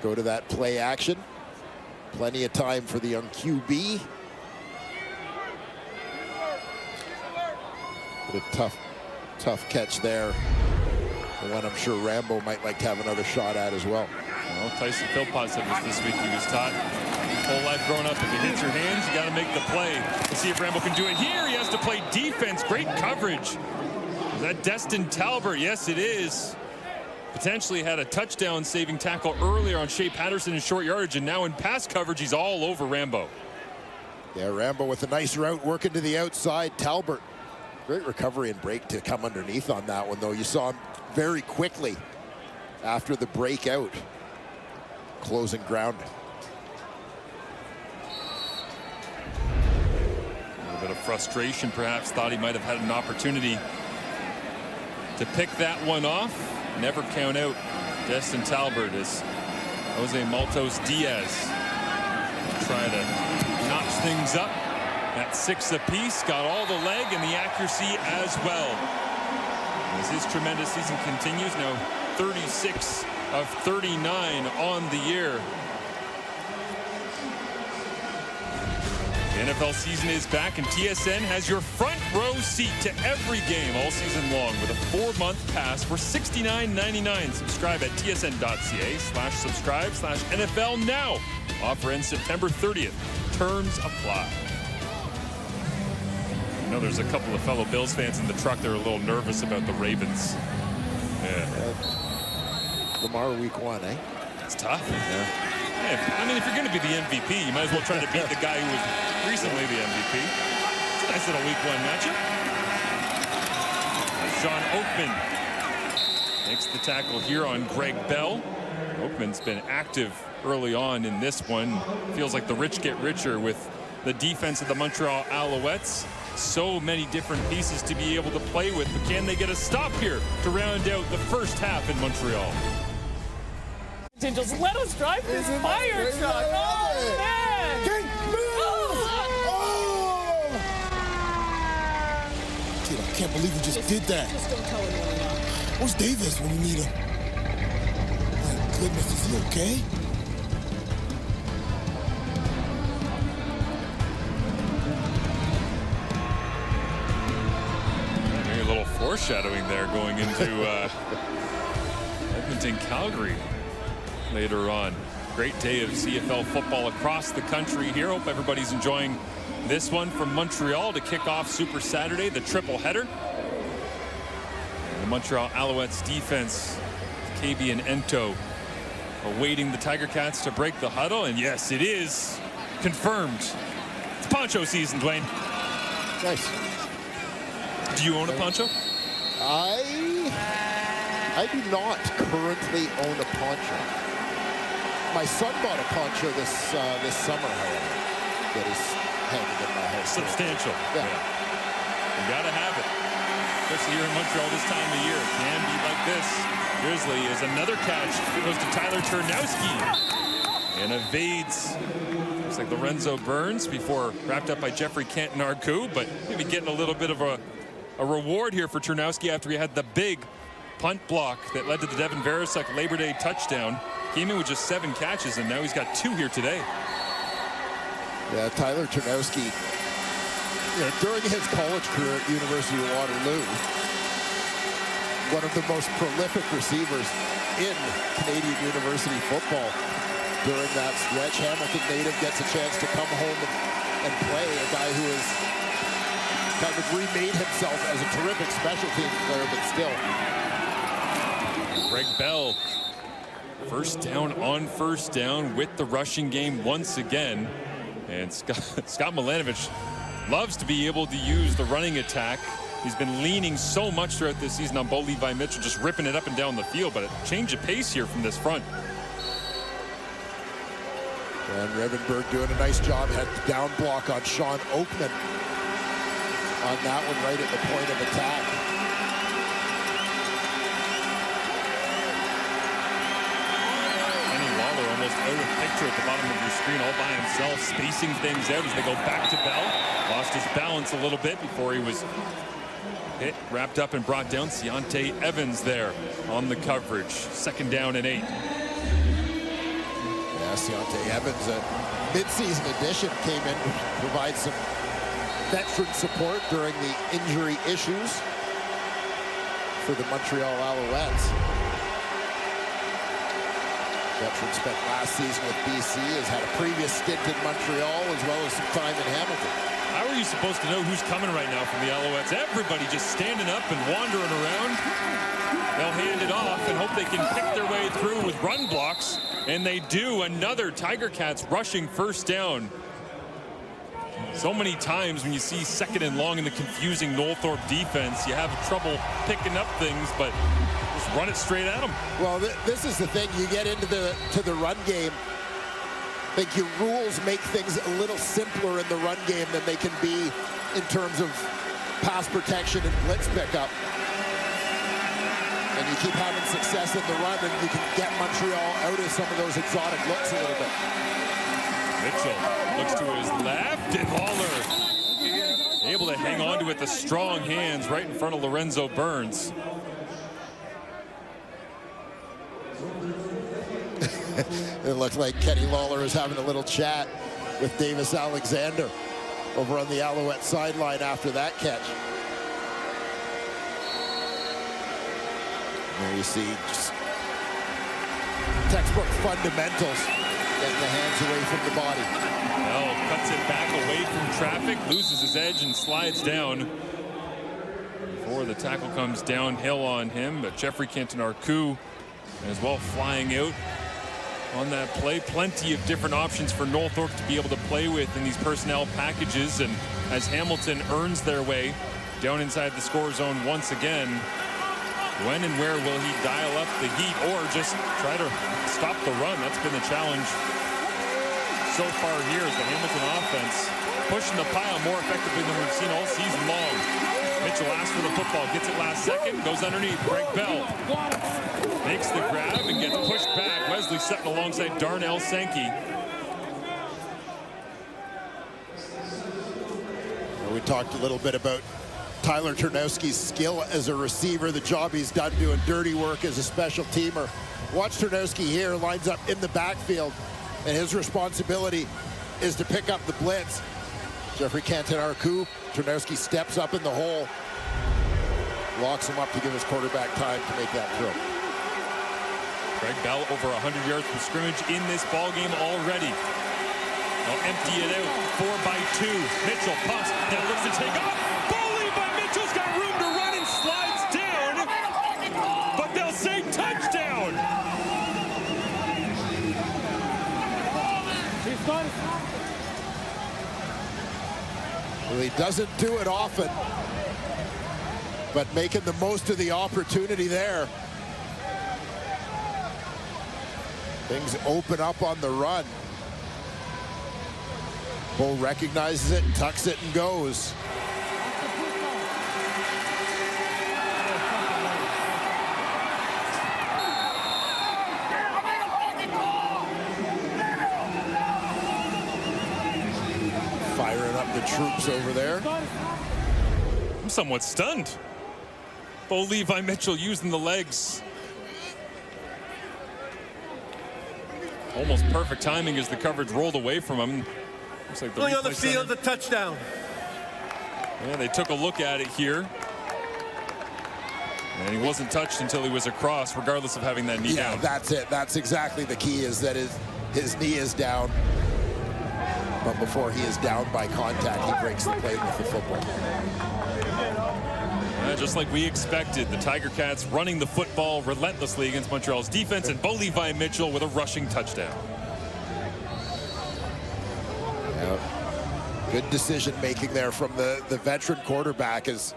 Go to that play action. Plenty of time for the young QB. But a tough catch there. The one I'm sure Rambo might like to have another shot at as well. Well, Tyson Philpott said this week he was taught whole life growing up, if it hits your hands, you got to make the play. Let's see if Rambo can do it here. He has to play defense. Great coverage. Is that Destin Talbert? Yes, it is. Potentially had a touchdown saving tackle earlier on Shea Patterson in short yardage, and now in pass coverage, he's all over Rambo. Yeah, Rambo with a nice route working to the outside. Talbert, great recovery and break to come underneath on that one, though. You saw him very quickly after the breakout, closing ground. A little bit of frustration, perhaps. Thought he might have had an opportunity to pick that one off. Never count out Destin Talbert as Jose Maltos Diaz try to notch things up. At 6 apiece, got all the leg and the accuracy as well. As his tremendous season continues, now 36 of 39 on the year. The NFL season is back, and TSN has your front row seat to every game all season long with a 4-month pass for $69.99. Subscribe at tsn.ca/subscribe/NFL now. Offer ends September 30th. Terms apply. I know there's a couple of fellow Bills fans in the truck that are a little nervous about the Ravens. Yeah. Lamar week 1, eh? It's tough. Yeah. I mean, if you're going to be the MVP, you might as well try to beat the guy who was recently the MVP. It's a nice little week 1 matchup. Sean Oakman makes the tackle here on Greg Bell. Oakman's been active early on in this one. Feels like the rich get richer with the defense of the Montreal Alouettes. So many different pieces to be able to play with, but can they get a stop here to round out the first half in Montreal? Just let us drive this fire truck. Oh, man. Dude, I can't believe we just did that. Just don't tell anyone now. Where's Davis when you need him? My goodness, is he okay? Maybe a little foreshadowing there going into Edmonton, Calgary. Later on. Great day of CFL football across the country here. Hope everybody's enjoying this one from Montreal to kick off Super Saturday, the triple header. And the Montreal Alouettes defense, KB and Ento, awaiting the Tiger Cats to break the huddle. And yes, it is confirmed. It's poncho season, Dwayne. Nice. Do you own a poncho? I do not currently own a poncho. My son bought a poncho this summer, however, that is hanging in my house. Substantial. Yeah. You gotta have it. Especially here in Montreal this time of year. It can be like this. Grizzly is another catch. It goes to Tyler Turnowski. And evades. Looks like Lorenzo Burns before wrapped up by Jeffrey Canton-Arcou, but maybe getting a little bit of a reward here for Turnowski after he had the big punt block that led to the Devin Verisek Labor Day touchdown. Came in with just 7 catches, and now he's got 2 here today. Yeah, Tyler Turnowski, during his college career at University of Waterloo, one of the most prolific receivers in Canadian university football. During that stretch, Hamilton native gets a chance to come home and play. A guy who has kind of remade himself as a terrific special teams player, but still. Greg Bell, first down on first down with the rushing game once again. And Scott Milanovich loves to be able to use the running attack. He's been leaning so much throughout this season on Bo Levi Mitchell, just ripping it up and down the field, but a change of pace here from this front. And Rivenberg doing a nice job. Had the down block on Sean Oakman on that one right at the point of attack. Almost out of picture at the bottom of your screen all by himself, spacing things out as they go back to Bell. Lost his balance a little bit before he was hit, wrapped up and brought down. Ciante Evans there on the coverage. 2nd down and 8. Yeah, Ciante Evans, a mid-season addition, came in to provide some veteran support during the injury issues for the Montreal Alouettes. Veteran spent last season with BC, has had a previous stint in Montreal as well as some time in Hamilton. How are you supposed to know who's coming right now from the Alouettes? Everybody just standing up and wandering around. They'll hand it off and hope they can pick their way through with run blocks, and they do. Another Tiger Cats rushing 1st down. So many times when you see 2nd and long in the confusing Northorpe defense, you have trouble picking up things, but just run it straight at them. Well, this is the thing. You get into the run game. I think your rules make things a little simpler in the run game than they can be in terms of pass protection and blitz pickup. And you keep having success in the run, and you can get Montreal out of some of those exotic looks a little bit. Mitchell looks to his left, and Lawler able to hang on to it with the strong hands right in front of Lorenzo Burns. It looks like Kenny Lawler is having a little chat with Davis Alexander over on the Alouette sideline after that catch. There you see just textbook fundamentals, getting the hands away from the body. Bell cuts it back away from traffic, loses his edge and slides down before the tackle comes downhill on him. But Jeffrey Canton-Arcou as well flying out on that play. Plenty of different options for Northorpe to be able to play with in these personnel packages, and as Hamilton earns their way down inside the score zone once again, when and where will he dial up the heat or just try to stop the run? That's been the challenge so far here, is the Hamilton offense pushing the pile more effectively than we've seen all season long. Mitchell asks for the football, gets it last second, goes underneath. Greg Bell makes the grab and gets pushed back. Wesley Sutton alongside Darnell Sankey. We talked a little bit about Tyler Ternowski's skill as a receiver, the job he's done doing dirty work as a special teamer. Watch Ternowski here, lines up in the backfield, and his responsibility is to pick up the blitz. Jeffrey Canton-Arcou, Ternowski steps up in the hole, locks him up to give his quarterback time to make that throw. Greg Bell over 100 yards from scrimmage in this ball game already. They'll empty it out, 4-by-2. Mitchell pumps, now looks to take off. Bowling by Mitchell's got room to run and slides down, but they'll say touchdown. Well, he doesn't do it often, but making the most of the opportunity there. Things open up on the run. Bull recognizes it, tucks it, and goes. Firing up the troops over there. I'm somewhat stunned. Bo Levi Mitchell using the legs. Almost perfect timing as the coverage rolled away from him. Looks like the on the field, a touchdown. Yeah, they took a look at it here. And he wasn't touched until he was across, regardless of having that knee down. Yeah, that's it. That's exactly the key, is that his knee is down. But before he is down by contact, he breaks the play with the football. Just like we expected, the Tiger Cats running the football relentlessly against Montreal's defense, and Bo Levi Mitchell with a rushing touchdown. Yeah. Good decision making there from the veteran quarterback, as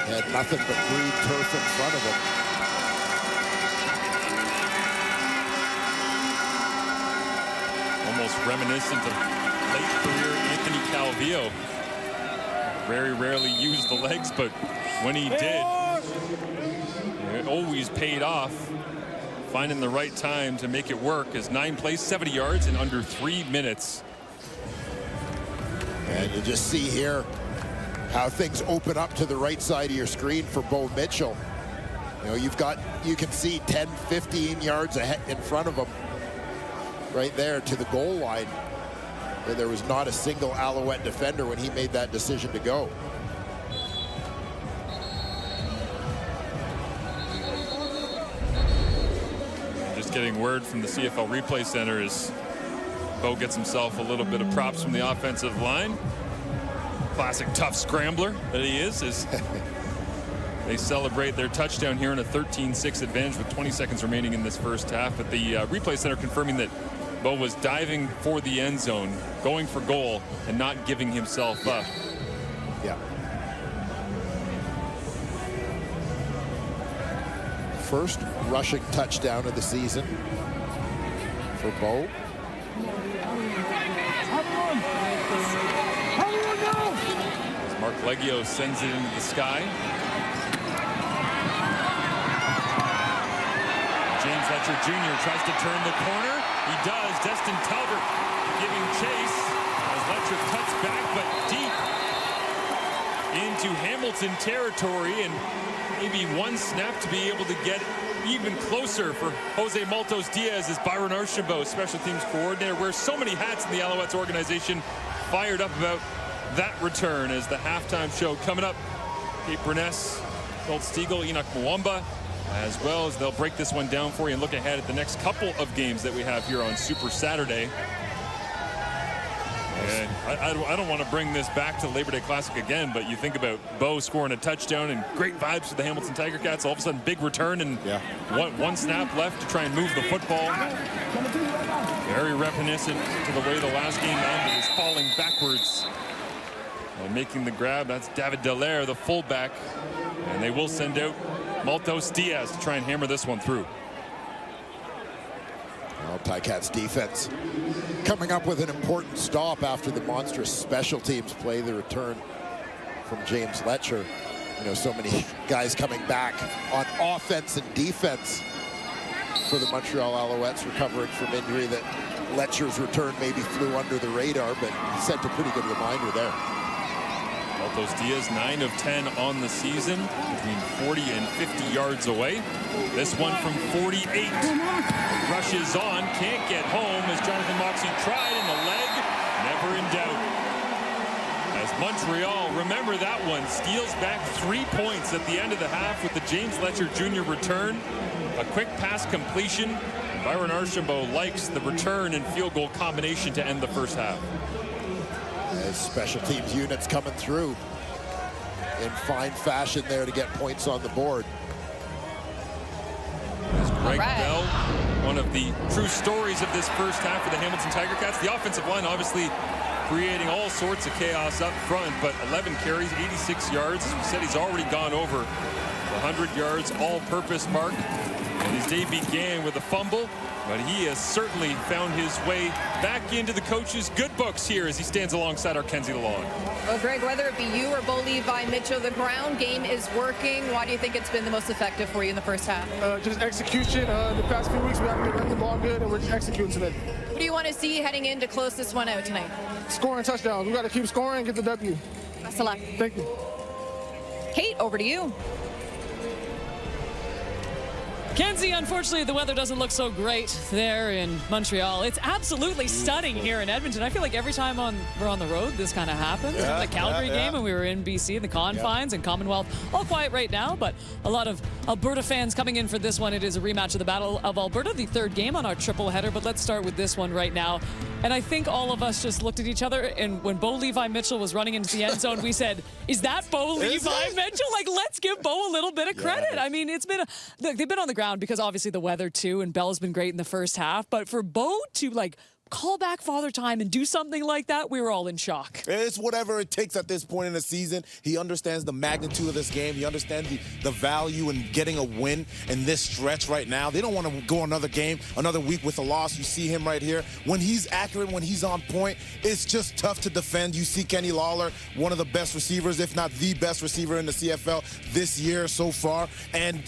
he had nothing but green turf in front of him. reminiscent of late career Anthony Calvillo. Very rarely used the legs, but when he did, it always paid off. Finding the right time to make it work as 9 plays, 70 yards in under 3 minutes. And you just see here how things open up to the right side of your screen for Bo Mitchell. You know, you can see 10, 15 yards ahead in front of him right there to the goal line, where there was not a single Alouette defender when he made that decision to go. Just getting word from the CFL Replay Center as Bo gets himself a little bit of props from the offensive line. Classic tough scrambler that he is as they celebrate their touchdown here in a 13-6 advantage with 20 seconds remaining in this first half. But the Replay Center confirming that Bo was diving for the end zone, going for goal, and not giving himself up. Yeah. First rushing touchdown of the season for Bo. As Mark Leggio sends it into the sky. James Letcher Jr. tries to turn the corner. He does. Destin Talbot giving chase as Letcher cuts back, but deep into Hamilton territory, and maybe one snap to be able to get even closer for Jose Maltos Diaz as Byron Archambault, special teams coordinator, wears so many hats in the Alouettes organization, fired up about that return as the halftime show coming up. Kate Burness, Colt Stiegel, Enoch Mwamba, as well as they'll break this one down for you and look ahead at the next couple of games that we have here on Super Saturday. And I don't want to bring this back to Labor Day Classic again, but you think about Bo scoring a touchdown and great vibes for the Hamilton Tiger Cats. All of a sudden, big return and one snap left to try and move the football. Very reminiscent to the way the last game ended, is falling backwards and making the grab. That's David Dallaire, the fullback, and they will send out Maltos Diaz to try and hammer this one through. Well, Ticats defense coming up with an important stop after the monstrous special teams play. The return from James Letcher. You know, so many guys coming back on offense and defense for the Montreal Alouettes, recovering from injury that Letcher's return maybe flew under the radar, but he sent a pretty good reminder there. Maltos Diaz, 9 of 10 on the season, between 40 and 50 yards away. This one from 48. Rushes on, can't get home as Jonathan Moxey tried, and the leg never in doubt. As Montreal, remember that one, steals back 3 points at the end of the half with the James Letcher Jr. return. A quick pass completion. Byron Archambault likes the return and field goal combination to end the first half. As special teams units coming through in fine fashion there to get points on the board. As Greg Bell, one of the true stories of this first half for the Hamilton Tiger Cats. The offensive line obviously creating all sorts of chaos up front, but 11 carries, 86 yards. As we said, he's already gone over the 100 yards all-purpose mark. And his day began with a fumble, but he has certainly found his way back into the coach's good books here as he stands alongside our Kenzie Lalonde. Well, Greg, whether it be you or Bo Levi Mitchell, the ground game is working. Why do you think it's been the most effective for you in the first half? Just execution. The past few weeks we haven't been running the ball good, and we're just executing today. What do you want to see heading in to close this one out tonight? Scoring touchdowns. We got to keep scoring and get the W. Best of luck. Thank you. Kate, over to you. Kenzie, unfortunately, the weather doesn't look so great there in Montreal. It's absolutely stunning here in Edmonton. I feel like every time we're on the road, this kind of happens. The Calgary game when we were in BC, the Confines and Commonwealth, all quiet right now, but a lot of Alberta fans coming in for this one. It is a rematch of the Battle of Alberta, the third game on our triple header, but let's start with this one right now. And I think all of us just looked at each other, and when Bo Levi Mitchell was running into the end zone, we said, is that Bo Levi Mitchell? Like, let's give Bo a little bit of credit. I mean, it's been they've been on the ground because obviously the weather too, and Bell's been great in the first half, but for Bo to like call back Father Time and do something like that, we were all in shock. It's whatever it takes at this point in the season. He understands the magnitude of this game. He understands the value in getting a win in this stretch right now. They don't want to go another game, another week with a loss. You see him right here. When he's accurate, when he's on point, it's just tough to defend. You see Kenny Lawler, one of the best receivers, if not the best receiver in the CFL this year so far. And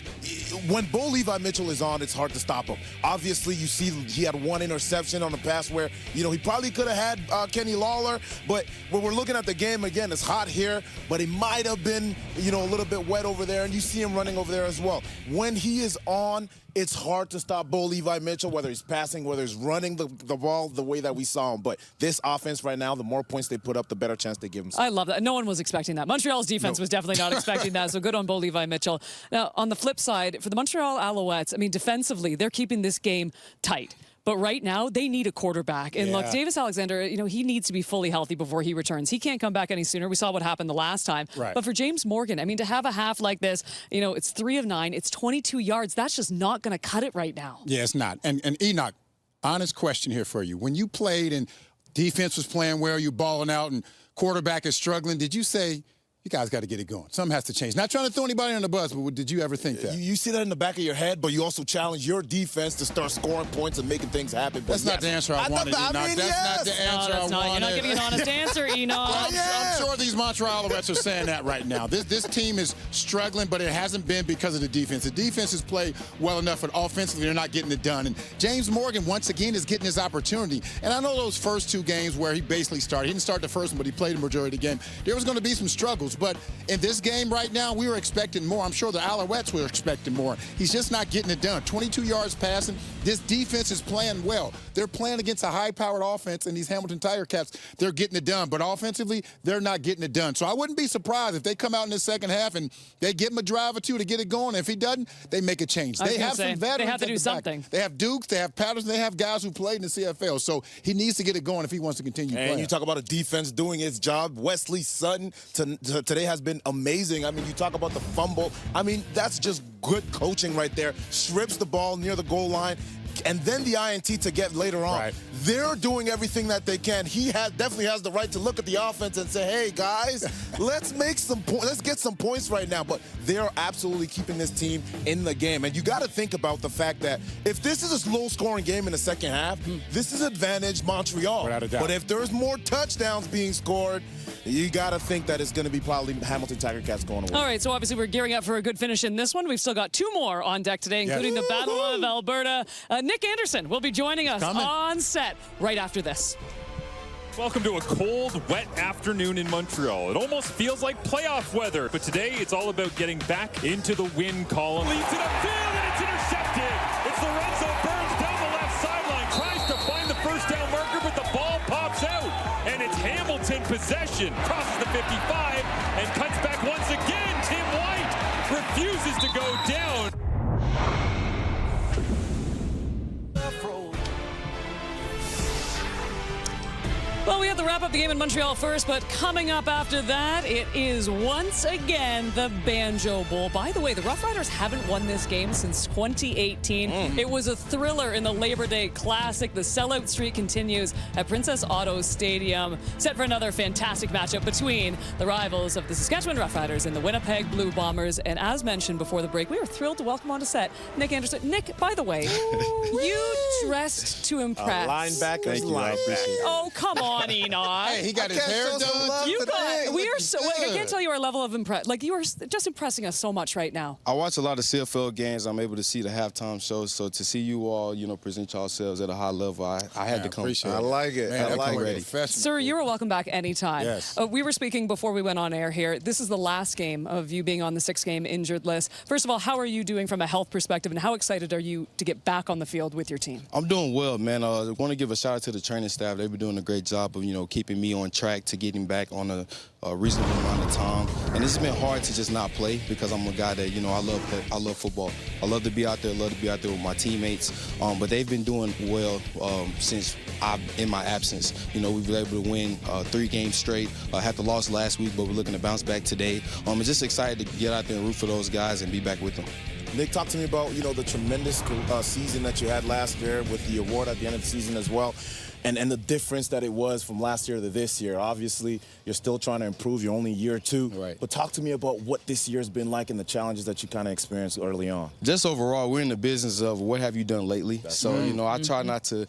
when Bo Levi Mitchell is on, it's hard to stop him. Obviously, you see he had one interception on the pass where, he probably could have had Kenny Lawler. But when we're looking at the game, again, it's hot here, but he might have been, a little bit wet over there. And you see him running over there as well. When he is on, it's hard to stop Bo Levi Mitchell, whether he's passing, whether he's running the ball the way that we saw him. But this offense right now, the more points they put up, the better chance they give him. I love that. No one was expecting that. Montreal's defense was definitely not expecting that, so good on Bo Levi Mitchell. Now, on the flip side, for the Montreal Alouettes, defensively, they're keeping this game tight. But right now, they need a quarterback. And look, Davis Alexander, he needs to be fully healthy before he returns. He can't come back any sooner. We saw what happened the last time. Right. But for James Morgan, to have a half like this, it's 3 of 9, it's 22 yards. That's just not going to cut it right now. Yeah, it's not. And Enoch, honest question here for you. When you played and defense was playing well, you balling out and quarterback is struggling, did you say, you guys got to get it going? Something has to change. Not trying to throw anybody on the bus, but did you ever think that? You see that in the back of your head, but you also challenge your defense to start scoring points and making things happen. But that's not the answer I wanted, Enoch. That's not the answer I wanted. You're not giving an honest answer, Enoch. I'm sure these Montreal Alouettes are saying that right now. This team is struggling, but it hasn't been because of the defense. The defense has played well enough, but offensively they're not getting it done. And James Morgan, once again, is getting his opportunity. And I know those first 2 games where he basically started. He didn't start the first one, but he played the majority of the game. There was going to be some struggles, but in this game right now, we were expecting more. I'm sure the Alouettes were expecting more. He's just not getting it done. 22 yards passing. This defense is playing well. They're playing against a high-powered offense, and these Hamilton Tiger Cats, they're getting it done. But offensively, they're not getting it done. So I wouldn't be surprised if they come out in the second half and they give him a drive or 2 to get it going. If he doesn't, they make a change. They have some veterans. They have to do something. They have Dukes, they have Patterson, they have guys who played in the CFL. So he needs to get it going if he wants to continue playing. And you talk about a defense doing its job. Wesley Sutton today has been amazing. You talk about the fumble. That's just good coaching right there. Strips the ball near the goal line. And then the INT to get later on. Right. They're doing everything that they can. He definitely has the right to look at the offense and say, hey, guys, let's get some points right now. But they're absolutely keeping this team in the game. And you got to think about the fact that if this is a low-scoring game in the second half, this is advantage Montreal. Without a doubt. But if there's more touchdowns being scored, you got to think that it's going to be probably Hamilton Tiger Cats going away. All right, so obviously we're gearing up for a good finish in this one. We've still got 2 more on deck today, including the Battle of Alberta. Nick Anderson will be joining us on set right after this. Welcome to a cold, wet afternoon in Montreal. It almost feels like playoff weather, but today it's all about getting back into the win column. Leads it upfield, and it's intercepted. It's Lorenzo Burns down the left sideline, tries to find the first down marker, but the ball pops out, and it's Hamilton possession. Crosses the 55 and cuts back once again. Tim White refuses to go down. Well, we have to wrap up the game in Montreal first, but coming up after that, it is once again the Banjo Bowl. By the way, the Rough Riders haven't won this game since 2018. It was a thriller in the Labor Day Classic. The sellout streak continues at Princess Auto Stadium, set for another fantastic matchup between the rivals of the Saskatchewan Rough Riders and the Winnipeg Blue Bombers. And as mentioned before the break, we are thrilled to welcome onto set Nick Anderson. Nick, by the way, you dressed to impress. Linebackers, linebacker. Oh, come on. Enoch. Hey, he got his hair done. We are so. I can't tell you our level of impress. Like, you are just impressing us so much right now. I watch a lot of CFL games. I'm able to see the halftime shows. So to see you all, present yourselves at a high level, I had to come. Appreciate it. I like it. Man, I like it. ready. Sir, you're welcome back anytime. Yes. We were speaking before we went on air here. This is the last game of you being on the 6-game injured list. First of all, how are you doing from a health perspective, and how excited are you to get back on the field with your team? I'm doing well, man. I want to give a shout out to the training staff. They've been doing a great job of, keeping me on track to getting back on a reasonable amount of time. And it's been hard to just not play because I'm a guy that, I love football. I love to be out there, with my teammates. But they've been doing well since in my absence. We've been able to win 3 games straight. Had the loss last week, but we're looking to bounce back today. I'm just excited to get out there and root for those guys and be back with them. Nick, talk to me about, the tremendous season that you had last year with the award at the end of the season as well, and the difference that it was from last year to this year. Obviously, you're still trying to improve. You're only year 2. Right. But talk to me about what this year's been like and the challenges that you kind of experienced early on. Just overall, we're in the business of what have you done lately. I try not to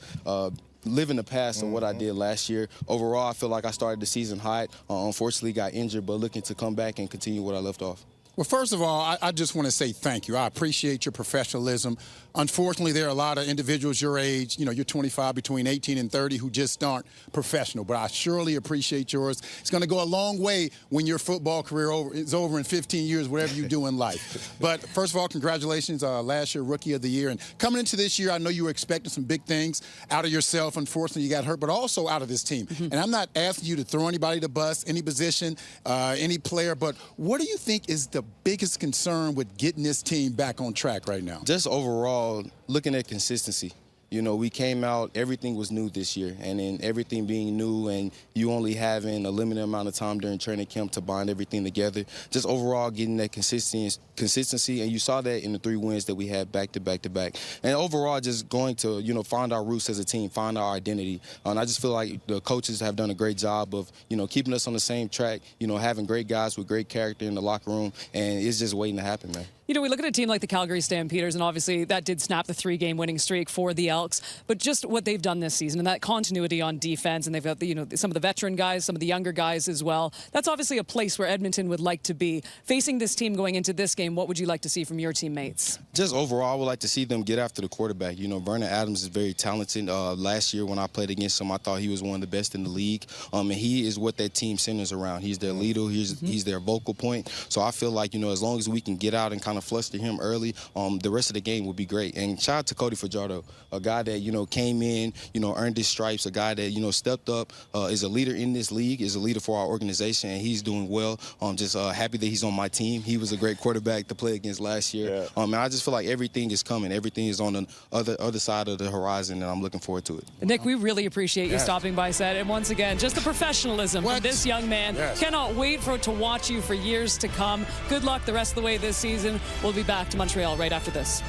live in the past of what I did last year. Overall, I feel like I started the season hot. Unfortunately, got injured, but looking to come back and continue what I left off. Well, first of all, I just want to say thank you. I appreciate your professionalism. Unfortunately, there are a lot of individuals your age, you're 25, between 18 and 30, who just aren't professional. But I surely appreciate yours. It's going to go a long way when your football career is over in 15 years, whatever you do in life. But first of all, congratulations, last year Rookie of the Year. And coming into this year, I know you were expecting some big things out of yourself. Unfortunately, you got hurt, but also out of this team. And I'm not asking you to throw anybody to bus, any position, any player, but what do you think is the biggest concern with getting this team back on track right now? Just overall, looking at consistency. We came out, everything was new this year, and then everything being new and you only having a limited amount of time during training camp to bind everything together, just overall getting that consistency, and you saw that in the 3 wins that we had back to back to back. And overall, just going to, find our roots as a team, find our identity. And I just feel like the coaches have done a great job of, keeping us on the same track, having great guys with great character in the locker room, and it's just waiting to happen, man. We look at a team like the Calgary Stampeders, and obviously that did snap the 3-game winning streak for the Elks. But just what they've done this season and that continuity on defense, and they've got some of the veteran guys, some of the younger guys as well. That's obviously a place where Edmonton would like to be. Facing this team going into this game, what would you like to see from your teammates? Just overall, I would like to see them get after the quarterback. Vernon Adams is very talented. Last year when I played against him, I thought he was one of the best in the league. And he is what that team centers around. He's their leader. He's their vocal point. So I feel like, as long as we can get out and kind of fluster him early, the rest of the game would be great. And shout out to Cody Fajardo, a guy that, came in, earned his stripes, a guy that, stepped up, is a leader in this league, is a leader for our organization, and he's doing well. I'm just happy that he's on my team. He was a great quarterback to play against last year. And I just feel like everything is coming. Everything is on the other side of the horizon, and I'm looking forward to it. Nick, we really appreciate you stopping by set. And once again, just the professionalism from this young man. Cannot wait to watch you for years to come. Good luck the rest of the way this season. We'll be back to Montreal right after this.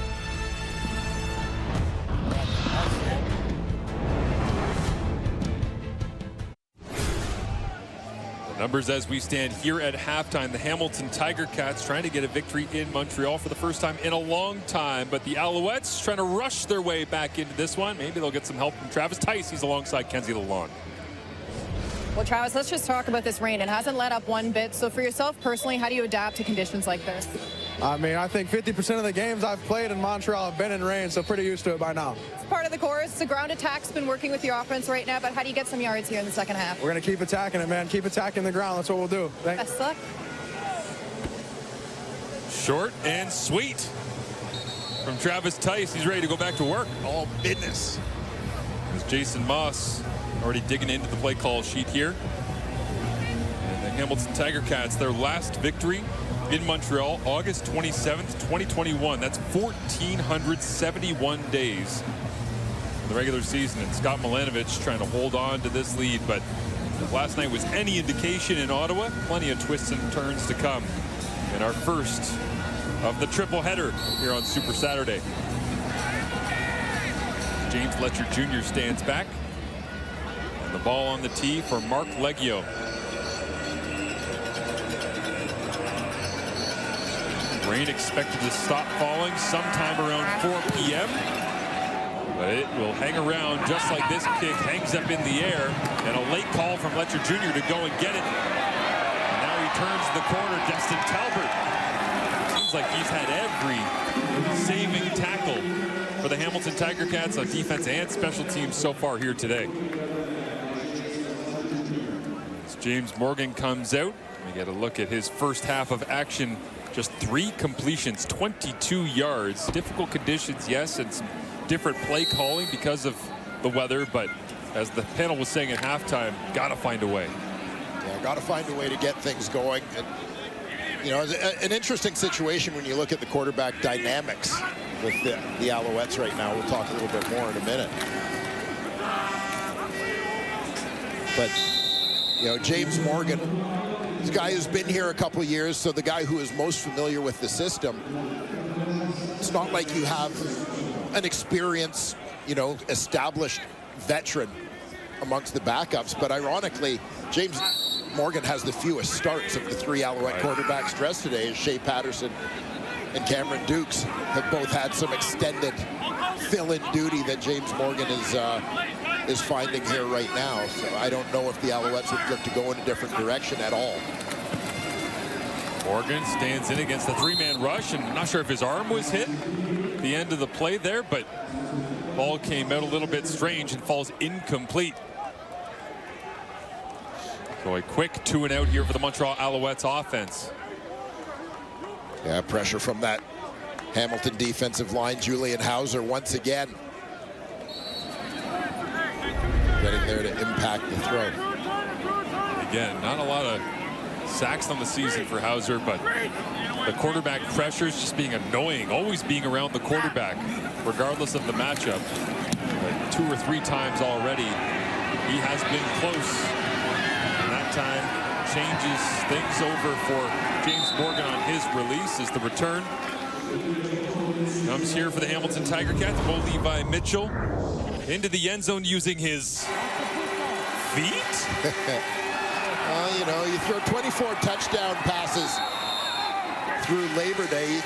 Numbers as we stand here at halftime. The Hamilton Tiger Cats trying to get a victory in Montreal for the first time in a long time, but the Alouettes trying to rush their way back into this one. Maybe they'll get some help from Travis Tice. He's alongside Kenzie Lalonde. Well, Travis, let's just talk about this rain. It hasn't let up one bit. So for yourself personally, how do you adapt to conditions like this? I think 50% of the games I've played in Montreal have been in rain, so pretty used to it by now. It's part of the course. The ground attack's been working with your offense right now, but how do you get some yards here in the second half? We're going to keep attacking it, man. Keep attacking the ground. That's what we'll do. Thanks. Best luck. Short and sweet from Travis Tice. He's ready to go back to work. All business. There's Jason Moss already digging into the play call sheet here. And the Hamilton Tiger Cats, their last victory in Montreal, August 27th, 2021. That's 1,471 days in the regular season. And Scott Milanovich trying to hold on to this lead. But if last night was any indication in Ottawa, plenty of twists and turns to come in our first of the triple header here on Super Saturday. James Letcher Jr. stands back. And the ball on the tee for Mark Leggio. Rain expected to stop falling sometime around 4 p.m. But it will hang around just like this kick hangs up in the air. And a late call from Letcher Jr. to go and get it. And now he turns the corner, Destin Talbert. Seems like he's had every saving tackle for the Hamilton Tiger Cats on defense and special teams so far here today. As James Morgan comes out, we get a look at his first half of action. Just 3 completions, 22 yards. Difficult conditions, yes, and some different play calling because of the weather. But as the panel was saying at halftime, got to find a way. Yeah, got to find a way to get things going. And, it's an interesting situation when you look at the quarterback dynamics with the Alouettes right now. We'll talk a little bit more in a minute. But, James Morgan, this guy who's been here a couple of years, so the guy who is most familiar with the system. It's not like you have an experienced, you know, established veteran amongst the backups. But ironically, James Morgan has the fewest starts of the three Alouette quarterbacks dressed today, as Shea Patterson and Cameron Dukes have both had some extended fill-in duty that James Morgan is finding here right now. So I don't know if the Alouettes would look to go in a different direction at all. Morgan stands in against the three-man rush, and I'm not sure if his arm was hit at the end of the play there, but ball came out a little bit strange and falls incomplete. So a quick 2-and-out here for the Montreal Alouettes offense. Yeah, pressure from that Hamilton defensive line. Julian Hauser once again getting there to impact the throw. Again, not a lot of sacks on the season for Hauser, but the quarterback pressures just being annoying, always being around the quarterback, regardless of the matchup. But 2 or 3 times already, he has been close. And that time changes things over for James Morgan on his release as the return comes here for the Hamilton Tiger Cats. Bo Levi Mitchell into the end zone using his feet. You know, you throw 24 touchdown passes through Labor Day.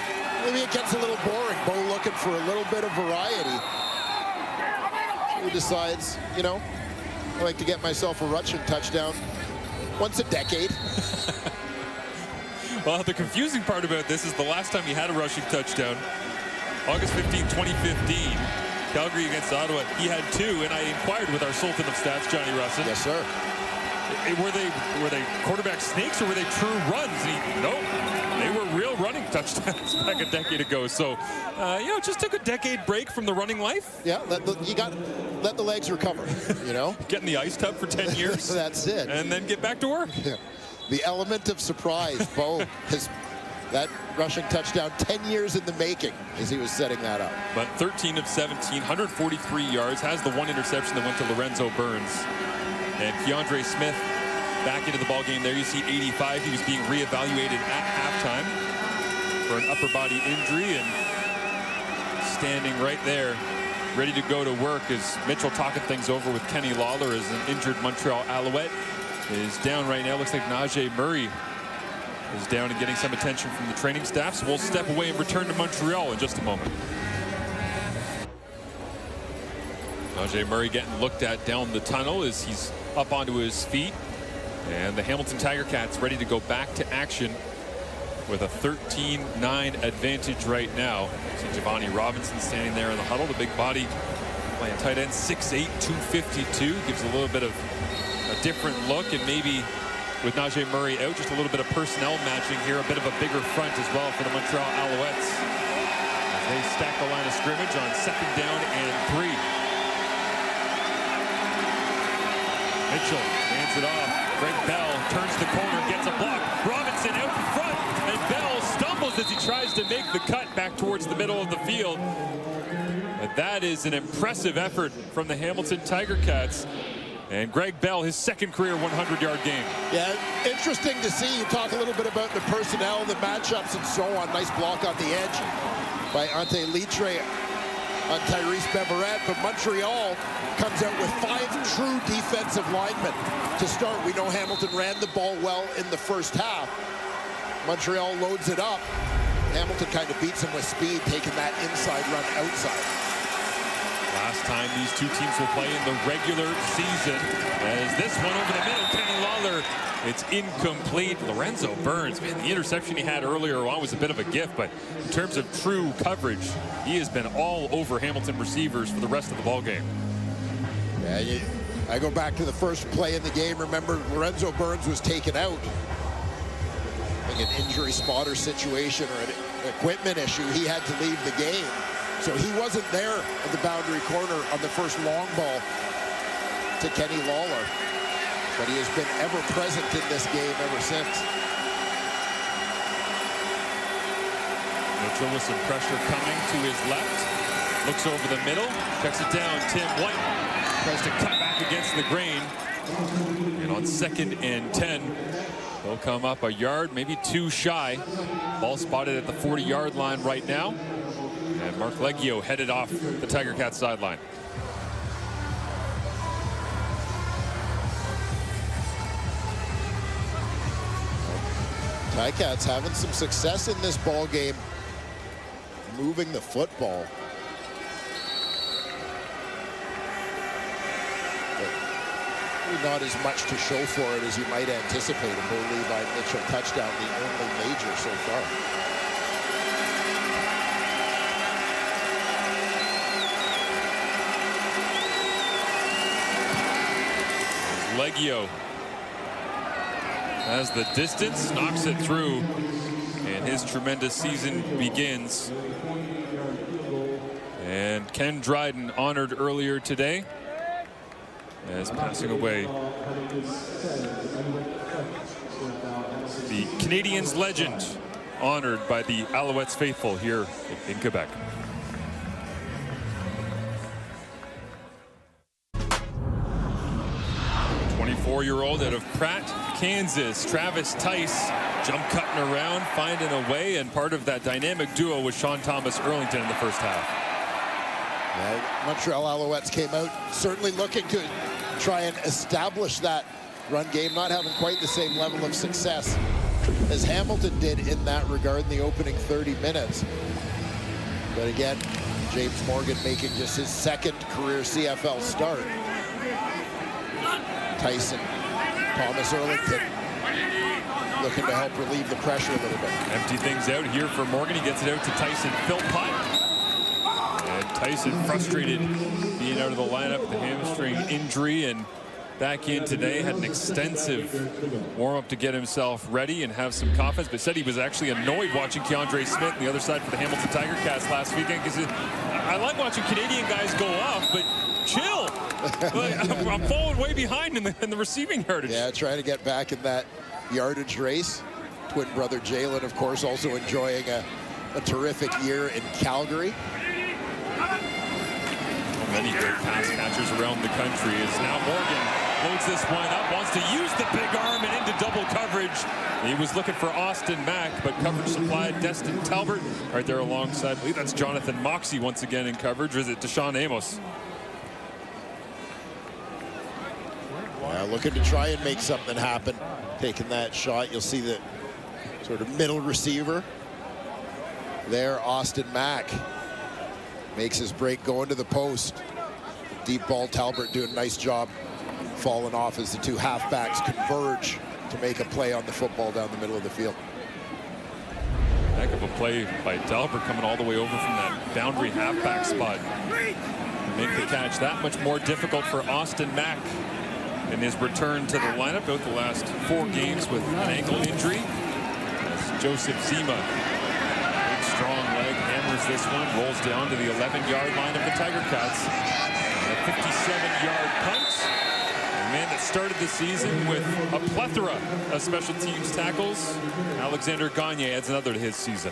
Maybe it gets a little boring. Bo looking for a little bit of variety. He decides, you know, I like to get myself a rushing touchdown once a decade. Well, the confusing part about this is the last time he had a rushing touchdown, August 15, 2015, Calgary against Ottawa. He had 2, and I inquired with our Sultan of Stats, Johnny Russin. Yes, sir. Were they quarterback snakes or were they true runs? And nope, they were real running touchdowns back a decade ago. So, you know, just took a decade break from the running life. Yeah, let the legs recover, you know. Get in the ice tub for 10 years. That's it. And then get back to work. Yeah. The element of surprise. Bo has that rushing touchdown 10 years in the making as he was setting that up. But 13 of 17, 143 yards, has the 1 interception that went to Lorenzo Burns. And Keandre Smith back into the ball game there. You see 85. He was being reevaluated at halftime for an upper body injury, and standing right there, ready to go to work as Mitchell talking things over with Kenny Lawler as an injured Montreal Alouette is down right now. Looks like Najee Murray is down and getting some attention from the training staff. So we'll step away and return to Montreal in just a moment. Najee Murray getting looked at down the tunnel as he's up onto his feet. And the Hamilton Tiger Cats ready to go back to action with a 13-9 advantage right now. See Giovanni Robinson standing there in the huddle, the big body playing tight end, 6'8", 252. Gives a little bit of a different look, and maybe with Najee Murray out, just a little bit of personnel matching here, a bit of a bigger front as well for the Montreal Alouettes. As they stack the line of scrimmage on 2nd down and 3. Mitchell hands it off. Greg Bell turns the corner, gets a block. Robinson out in front, and Bell stumbles as he tries to make the cut back towards the middle of the field. But that is an impressive effort from the Hamilton Tiger Cats. And Greg Bell, his 2nd career 100-yard game. Yeah, interesting to see. You talk a little bit about the personnel, the matchups, and so on. Nice block on the edge by Ante Litre on Tyrese Beverette, but Montreal comes out with 5 true defensive linemen to start. We know Hamilton ran the ball well in the first half. Montreal loads it up. Hamilton kind of beats him with speed, taking that inside run outside. Last time these two teams will play in the regular season. As this one over the middle, Kenny Lawler, it's incomplete. Lorenzo Burns, man, the interception he had earlier on was a bit of a gift, but in terms of true coverage, he has been all over Hamilton receivers for the rest of the ball game. Yeah, I go back to the first play in the game. Remember, Lorenzo Burns was taken out. I think an injury spotter situation or an equipment issue. He had to leave the game. So he wasn't there at the boundary corner on the first long ball to Kenny Lawler. But he has been ever present in this game ever since. Mitchell with some pressure coming to his left. Looks over the middle, checks it down. Tim White tries to cut back against the grain. And on 2nd and 10, they'll come up a yard, maybe 2 shy. Ball spotted at the 40-yard line right now. And Mark Leggio headed off the Tiger Cats sideline. Ticats having some success in this ball game, moving the football. But not as much to show for it as you might anticipate. A Bo Levi Mitchell touchdown, the only major so far. Leggio has the distance, knocks it through, and his tremendous season begins. And Ken Dryden honored earlier today as passing away. The Canadiens legend honored by the Alouettes faithful here in Quebec. Four-year-old out of Pratt, Kansas, Travis Tice, jump cutting around, finding a way, and part of that dynamic duo was Sean Thomas-Erlington in the first half. Yeah, Montreal Alouettes came out certainly looking to try and establish that run game, not having quite the same level of success as Hamilton did in that regard in the opening 30 minutes. But again, James Morgan making just his second career CFL start. Tyson, Thomas-Erlington looking to help relieve the pressure a little bit. Empty things out here for Morgan. He gets it out to Tyson Philpott. And Tyson frustrated being out of the lineup, the hamstring injury, and back in today. Had an extensive warm-up to get himself ready and have some confidence, but said he was actually annoyed watching Keandre Smith on the other side for the Hamilton Tiger Cats last weekend, because I like watching Canadian guys go off, but chill. I'm falling way behind in the receiving yardage. Yeah, trying to get back in that yardage race. Twin brother Jalen, of course, also enjoying a terrific year in Calgary. Many great pass catchers around the country. Is now Morgan loads this one up, wants to use the big arm and into double coverage. He was looking for Austin Mack, but coverage supplied Destin Talbert right there alongside. I believe that's Jonathan Moxey once again in coverage. Or is it Deshaun Amos? Looking to try and make something happen. Taking that shot, you'll see the sort of middle receiver there, Austin Mack. Makes his break going to the post. Deep ball, Talbert doing a nice job falling off as the two halfbacks converge to make a play on the football down the middle of the field. Heck of a play by Talbert coming all the way over from that boundary halfback spot. Make the catch that much more difficult for Austin Mack in his return to the lineup. Out the last 4 games with an ankle injury. As Joseph Zima, big strong leg, hammers this one, rolls down to the 11-yard line of the Tiger Cats. A 57-yard punt. A man that started the season with a plethora of special teams tackles. Alexander Gagne adds another to his season.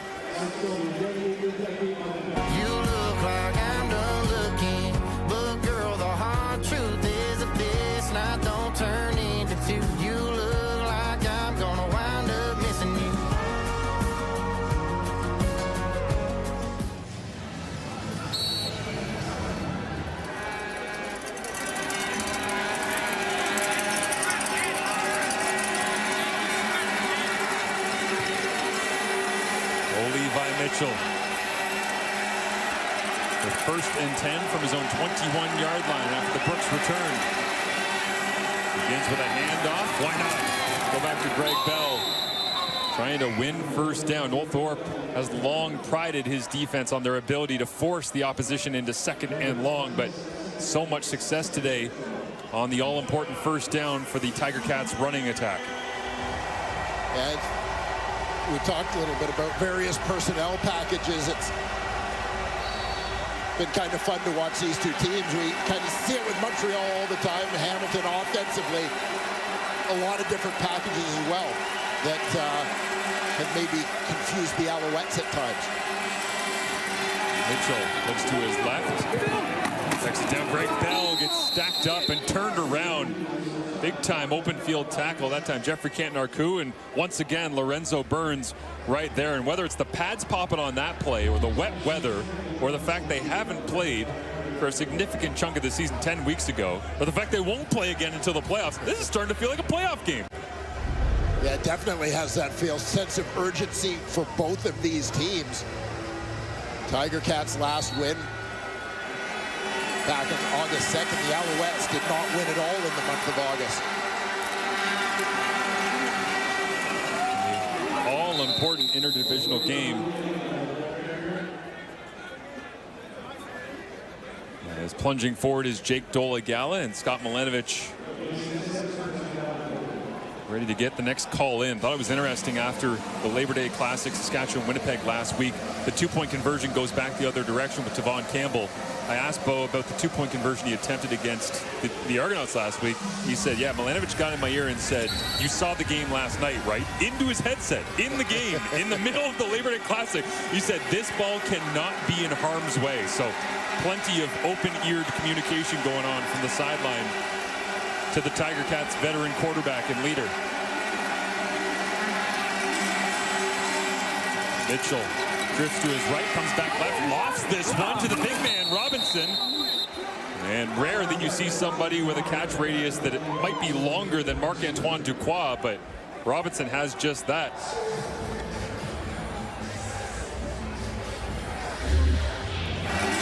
You look like I'm done looking, but girl, the hard truth is that this night don't turn into 2. You look like I'm gonna wind up missing you. Levi Mitchell with 1st and 10 from his own 21-yard line after the Brooks return. Begins with a handoff. Why not? Go back to Greg Bell. Trying to win first down. Noel Thorpe has long prided his defense on their ability to force the opposition into 2nd and long, but so much success today on the all-important first down for the Tiger Cats running attack. And we talked a little bit about various personnel packages. It's been kind of fun to watch these two teams. We kind of see it with Montreal all the time. Hamilton offensively, a lot of different packages as well that have maybe confused the Alouettes at times. Mitchell looks to his left, Checks it down. Greg Bell gets stacked up and turned around. Big time open field tackle. That time Jeffrey Canton-Arcou, and once again Lorenzo Burns right there. And whether it's the pads popping on that play or the wet weather or the fact they haven't played for a significant chunk of the season 10 weeks ago, or the fact they won't play again until the playoffs, this is starting to feel like a playoff game. Yeah, it definitely has that sense of urgency for both of these teams. Tiger Cats' last win back on August 2nd. The Alouettes did not win at all in the month of August. All-important interdivisional game. As plunging forward is Jake Dolegala, and Scott Milanovich ready to get the next call in. Thought it was interesting after the Labor Day Classic, Saskatchewan-Winnipeg last week. The two-point conversion goes back the other direction with Tavon Campbell. I asked Bo about the two-point conversion he attempted against the Argonauts last week. He said, yeah, Milanovich got in my ear and said, you saw the game last night, right? Into his headset, in the game, in the middle of the Labor Day Classic. He said, this ball cannot be in harm's way. So plenty of open-eared communication going on from the sideline to the Tiger Cats veteran quarterback and leader. Mitchell drifts to his right, comes back left, lofts this one to the big man, Robinson. And rare that you see somebody with a catch radius that it might be longer than Marc-Antoine Duquois, but Robinson has just that.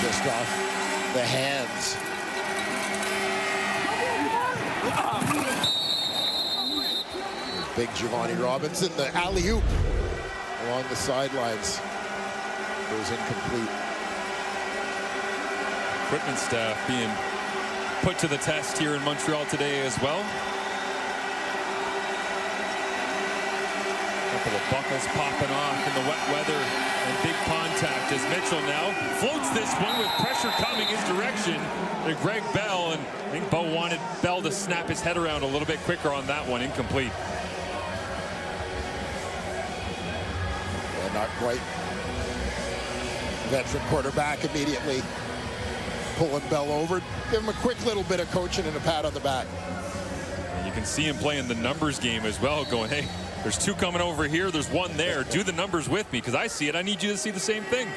Just off the hands. Big Giovanni Robinson, the alley-oop along the sidelines goes incomplete. Equipment staff being put to the test here in Montreal today as well. Couple of buckles popping off in the wet weather and big contact as Mitchell now floats this one with pressure coming his direction to Greg Bell, and I think Bo wanted Bell to snap his head around a little bit quicker on that one. Incomplete. Yeah, not quite. Veteran quarterback immediately pulling Bell over. Give him a quick little bit of coaching and a pat on the back. And you can see him playing the numbers game as well, going, hey, there's two coming over here, there's one there. Do the numbers with me, because I see it. I need you to see the same thing.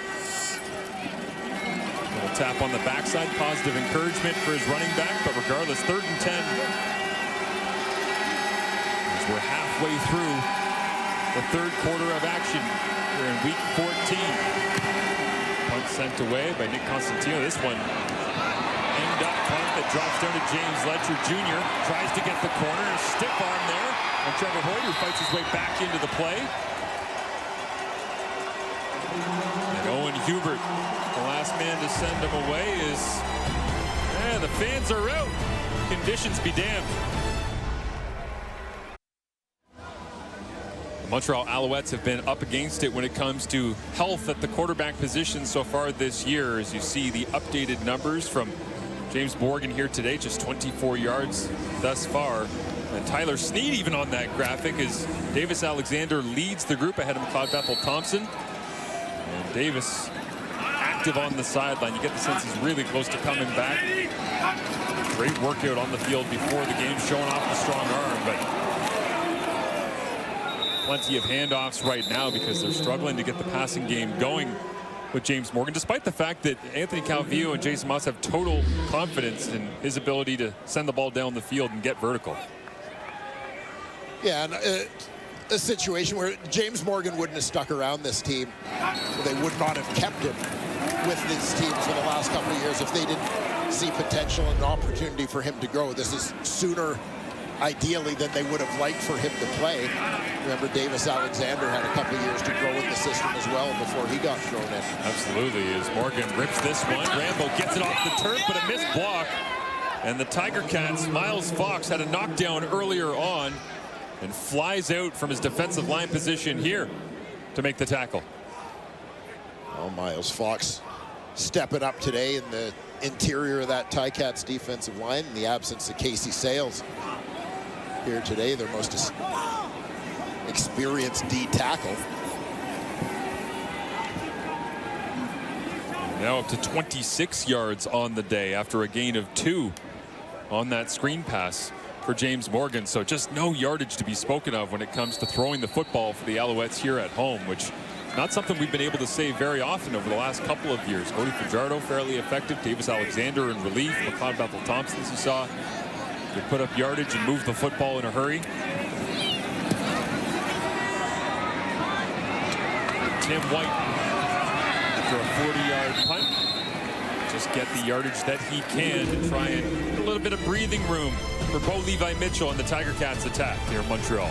Little tap on the backside, positive encouragement for his running back, but regardless, 3rd and 10. As we're halfway through the 3rd quarter of action here in week 14. Punt sent away by Nick Constantino. This one aimed up punt that drops down to James Letcher Jr. Tries to get the corner, a stiff arm there. And Trevor Hoyt, who fights his way back into the play. And Owen Hubert, the last man to send him away, is, yeah, the fans are out. Conditions be damned. The Montreal Alouettes have been up against it when it comes to health at the quarterback position so far this year. As you see the updated numbers from James Morgan here today, just 24 yards thus far. And Tyler Sneed even on that graphic as Davis Alexander leads the group ahead of McLeod Bethel Thompson. And Davis active on the sideline. You get the sense he's really close to coming back. Great workout on the field before the game, showing off the strong arm, but plenty of handoffs right now because they're struggling to get the passing game going with James Morgan, despite the fact that Anthony Calvillo and Jason Moss have total confidence in his ability to send the ball down the field and get vertical. Yeah, and a situation where James Morgan wouldn't have stuck around this team. They would not have kept him with these teams for the last couple of years if they didn't see potential and an opportunity for him to grow. This is sooner, ideally, than they would have liked for him to play. Remember, Davis Alexander had a couple of years to grow in the system as well before he got thrown in. Absolutely, as Morgan rips this one. Rambo gets it off the turf, but a missed block. And the Tiger Cats, Miles Fox, had a knockdown earlier on and flies out from his defensive line position here to make the tackle. Oh, Miles Fox stepping up today in the interior of that Ticats defensive line in the absence of Casey Sales here today, their most experienced D tackle. Now up to 26 yards on the day after a gain of 2 on that screen pass for James Morgan. So just no yardage to be spoken of when it comes to throwing the football for the Alouettes here at home, which not something we've been able to say very often over the last couple of years. Cody Fajardo fairly effective. Davis Alexander in relief. McLeod Bethel-Thompson, as you saw, could put up yardage and move the football in a hurry. Tim White, after a 40-yard punt, just get the yardage that he can to try and get a little bit of breathing room for Bo Levi Mitchell and the Tiger Cats attack here in Montreal.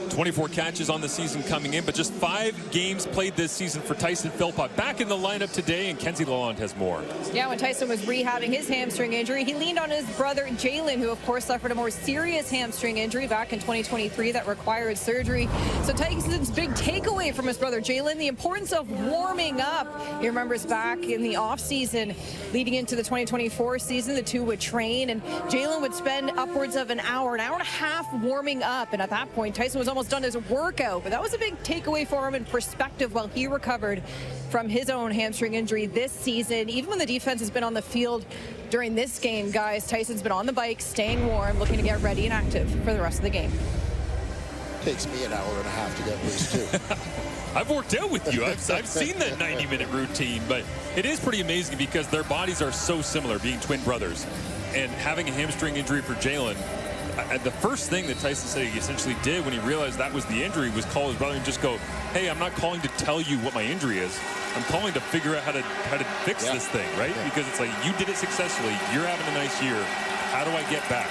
24 catches on the season coming in, but just 5 games played this season for Tyson Philpott. Back in the lineup today, and Kenzie Lalonde has more. Yeah, when Tyson was rehabbing his hamstring injury, he leaned on his brother Jalen, who of course suffered a more serious hamstring injury back in 2023 that required surgery. So Tyson's big takeaway from his brother Jalen, the importance of warming up. He remembers back in the offseason leading into the 2024 season, the two would train, and Jalen would spend upwards of an hour and a half warming up. And at that point, Tyson was almost done his workout, but that was a big takeaway for him in perspective while he recovered from his own hamstring injury this season. Even when the defense has been on the field during this game, guys, Tyson's been on the bike, staying warm, looking to get ready and active for the rest of the game. Takes me an hour and a half to get loose too. I've worked out with you. I've seen that 90-minute routine, but it is pretty amazing because their bodies are so similar, being twin brothers, and having a hamstring injury for Jalen. The first thing that Tyson said he essentially did when he realized that was the injury was call his brother and just go, hey, I'm not calling to tell you what my injury is. I'm calling to figure out how to fix this thing, right? Yeah. Because it's like, you did it successfully. You're having a nice year. How do I get back?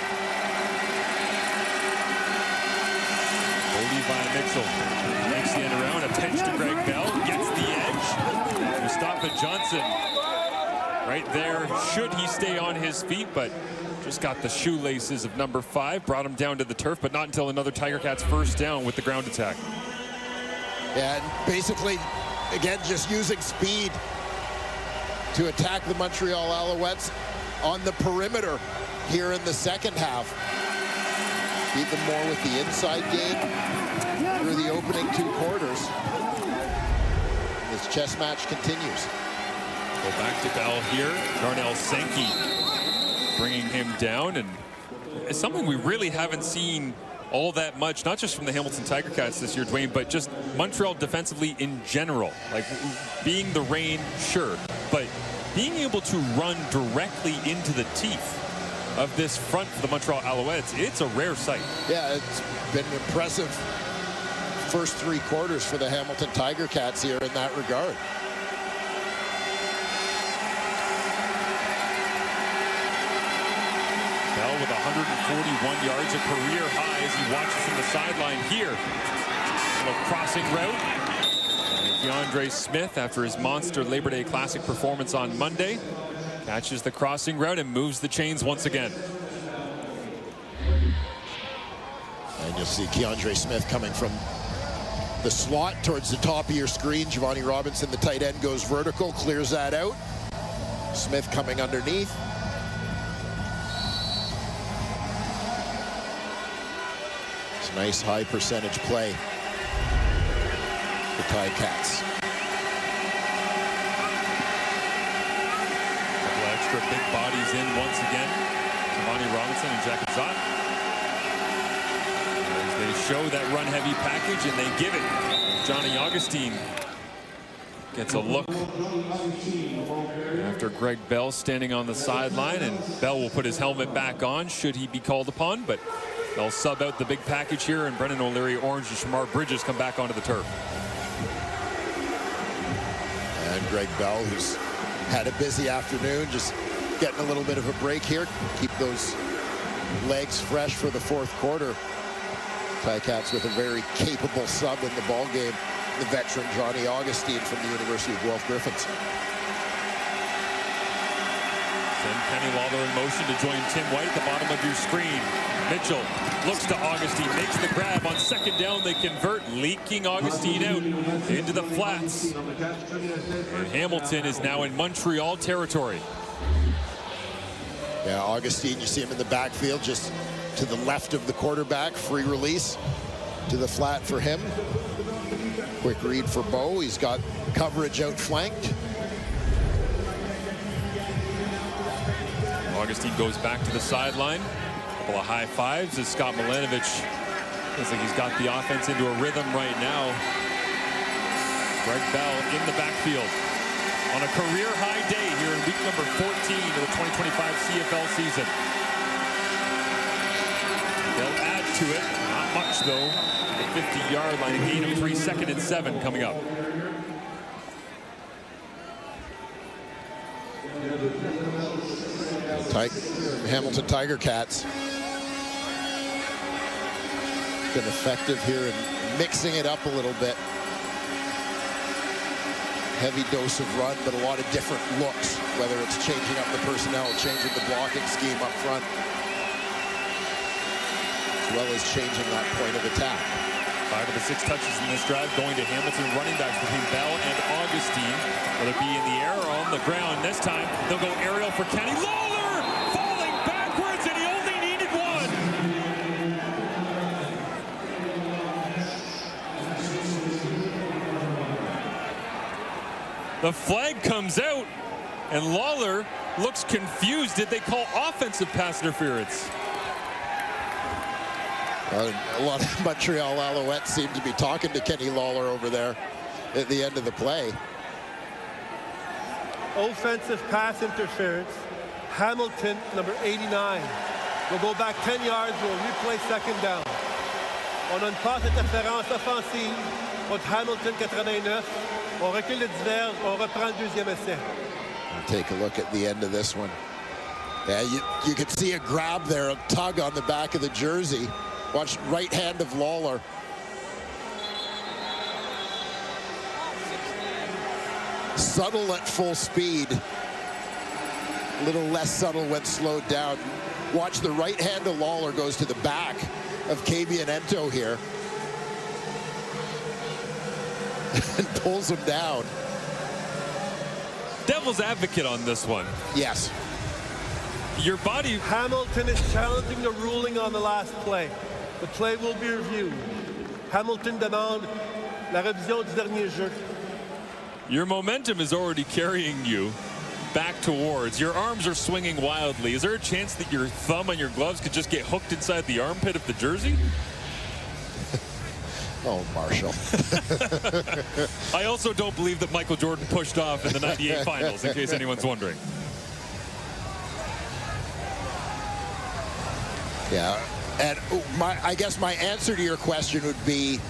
Levi Mitchell makes the end around. A pitch to Greg Bell. Gets the edge. Mustafa Johnson right there. Should he stay on his feet, but just got the shoelaces of number 5, brought him down to the turf, but not until another Tiger Cats first down with the ground attack. Yeah, and basically, again, just using speed to attack the Montreal Alouettes on the perimeter here in the second half. Beat them more with the inside game through the opening 2 quarters. This chess match continues. Go back to Bell here. Darnell Sankey bringing him down, and it's something we really haven't seen all that much, not just from the Hamilton Tiger Cats this year, Dwayne, but just Montreal defensively in general. Like, being the rain, sure, but being able to run directly into the teeth of this front for the Montreal Alouettes, it's a rare sight. Yeah, it's been impressive first 3 quarters for the Hamilton Tiger Cats here in that regard. Bell with 141 yards, a career high as he watches from the sideline here. A little crossing route. And DeAndre Smith, after his monster Labor Day Classic performance on Monday, catches the crossing route and moves the chains once again. And you'll see DeAndre Smith coming from the slot towards the top of your screen. Giovanni Robinson, the tight end, goes vertical, clears that out. Smith coming underneath. It's a nice high percentage play for Tiger Cats. Extra big bodies in once again. Giovanni Robinson and Jack Azat. As they show that run-heavy package, and they give it. Johnny Augustine gets a look after Greg Bell standing on the sideline, and Bell will put his helmet back on should he be called upon, but they'll sub out the big package here, and Brendan O'Leary Orange and Shamar Bridges come back onto the turf. And Greg Bell, who's had a busy afternoon, just getting a little bit of a break here. Keep those legs fresh for the 4th quarter. Ticats with a very capable sub in the ball game, the veteran Johnny Augustine from the University of Guelph Griffins. Send Kenny Lawler in motion to join Tim White at the bottom of your screen. Mitchell looks to Augustine, makes the grab. On 2nd down, they convert, leaking Augustine out into the flats. And Hamilton is now in Montreal territory. Yeah, Augustine, you see him in the backfield, just to the left of the quarterback. Free release to the flat for him. Quick read for Bo. He's got coverage outflanked. Augustine goes back to the sideline. A couple of high fives as Scott Milanovich looks like he's got the offense into a rhythm right now. Greg Bell in the backfield on a career high day here in week number 14 of the 2025 CFL season. They'll add to it. Not much, though. The 50-yard line, a gain of 3, 2nd and 7 coming up. Hamilton Tiger Cats been effective here in mixing it up a little bit. Heavy dose of run, but a lot of different looks, whether it's changing up the personnel, changing the blocking scheme up front, as well as changing that point of attack. 5 of the 6 touches in this drive going to Hamilton running backs between Bell and Augustine. Will it be in the air or on the ground? This time, they'll go aerial for Kenny Lawler, falling backwards, and he only needed 1. The flag comes out, and Lawler looks confused. Did they call offensive pass interference? A lot of Montreal Alouettes seem to be talking to Kenny Lawler over there at the end of the play. Offensive pass interference. Hamilton, number 89. We'll go back 10 yards. We'll replay 2nd down. On a une passe interférence offensive contre Hamilton 89. On recule le divers. On reprend le 2e essai. Take a look at the end of this one. Yeah, you could see a grab there, a tug on the back of the jersey. Watch right hand of Lawler. Subtle at full speed. A little less subtle when slowed down. Watch the right hand of Lawler goes to the back of Ento here. And pulls him down. Devil's advocate on this one. Yes. Your body. Hamilton is challenging the ruling on the last play. The play will be reviewed. Hamilton demande la révision du dernier jeu. Your momentum is already carrying you back towards. Your arms are swinging wildly. Is there a chance that your thumb on your gloves could just get hooked inside the armpit of the jersey? Oh, Marshall. I also don't believe that Michael Jordan pushed off in the 98 finals, in case anyone's wondering. Yeah. And I guess my answer to your question would be,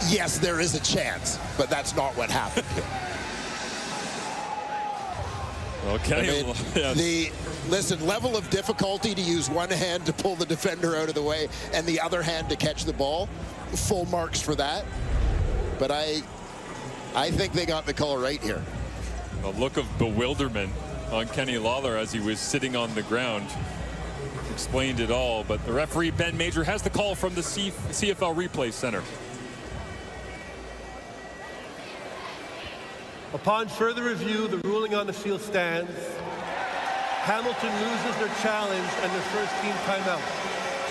yes, there is a chance, but that's not what happened here. Okay. I mean, listen, level of difficulty to use one hand to pull the defender out of the way and the other hand to catch the ball, full marks for that. But I think they got the call right here. A look of bewilderment on Kenny Lawler as he was sitting on the ground. Explained it all, but the referee, Ben Major, has the call from the CFL Replay Center. Upon further review, the ruling on the field stands. Hamilton loses their challenge and their first team timeout.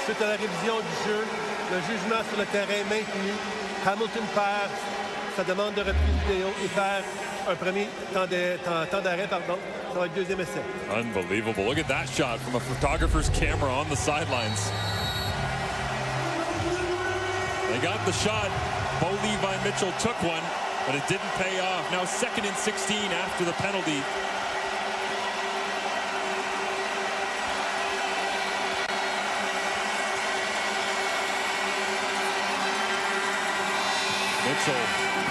Suite à la révision du jeu, le jugement sur le terrain maintenu. Hamilton perd sa demande de reprise vidéo et perd un premier temps d'arrêt, pardon. Ça va être 2e essai. Unbelievable. Look at that shot from a photographer's camera on the sidelines. They got the shot. Bo Levi Mitchell took one, but it didn't pay off. Now 2nd and 16 after the penalty. Mitchell,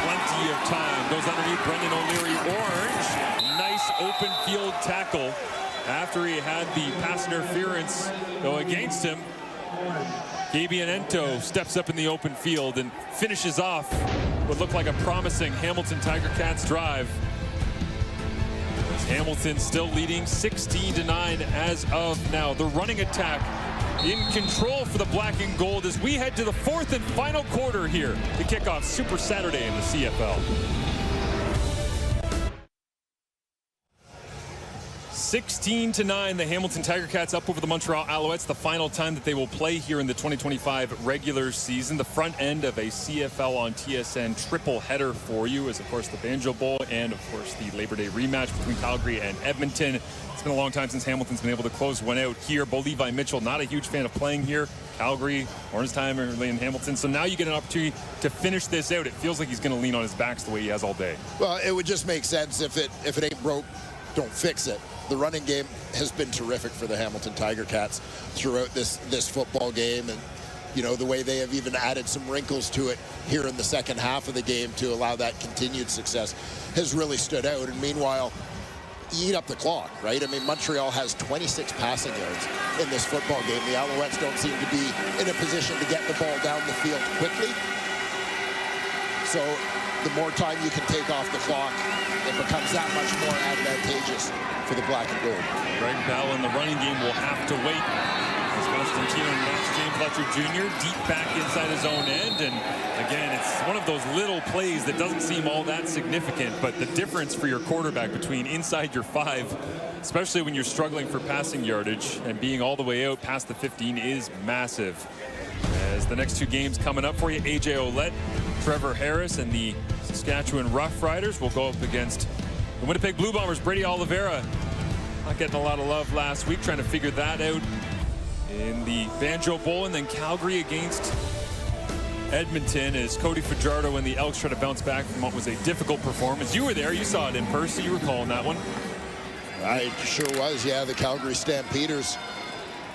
plenty of time, goes underneath Brendan O'Leary. Orange, nice open field tackle after he had the pass interference go against him. Ento steps up in the open field and finishes off what looked like a promising Hamilton Tiger Cats drive. Hamilton still leading 16-9 as of now. The running attack in control for the black and gold as we head to the 4th and final quarter here to kick off Super Saturday in the CFL. 16-9, the Hamilton Tiger Cats up over the Montreal Alouettes. The final time that they will play here in the 2025 regular season. The front end of a CFL on TSN triple header for you is, of course, the Banjo Bowl and, of course, the Labor Day rematch between Calgary and Edmonton. It's been a long time since Hamilton's been able to close one out here. Bo Levi Mitchell, not a huge fan of playing here. Calgary, or his time early in Hamilton. So now you get an opportunity to finish this out. It feels like he's going to lean on his backs the way he has all day. Well, it would just make sense if it ain't broke, don't fix it. The running game has been terrific for the Hamilton Tiger Cats throughout this football game, and you know the way they have even added some wrinkles to it here in the second half of the game to allow that continued success has really stood out. And meanwhile, eat up the clock, right? I mean, Montreal has 26 passing yards in this football game. The Alouettes don't seem to be in a position to get the ball down the field quickly. So the more time you can take off the clock, it becomes that much more advantageous for the black and gold. Greg Bell in the running game will have to wait. As Constantino and Max James Fletcher Jr. deep back inside his own end. And again, it's one of those little plays that doesn't seem all that significant, but the difference for your quarterback between inside your 5, especially when you're struggling for passing yardage, and being all the way out past the 15 is massive. As the next 2 games coming up for you, AJ Ouellette, Trevor Harris, and the Saskatchewan Roughriders will go up against the Winnipeg Blue Bombers. Brady Oliveira not getting a lot of love last week, trying to figure that out in the Banjo Bowl. And then Calgary against Edmonton as Cody Fajardo and the Elks try to bounce back from what was a difficult performance. You were there, you saw it in person, you were calling that one. I sure was, yeah. The Calgary Stampeders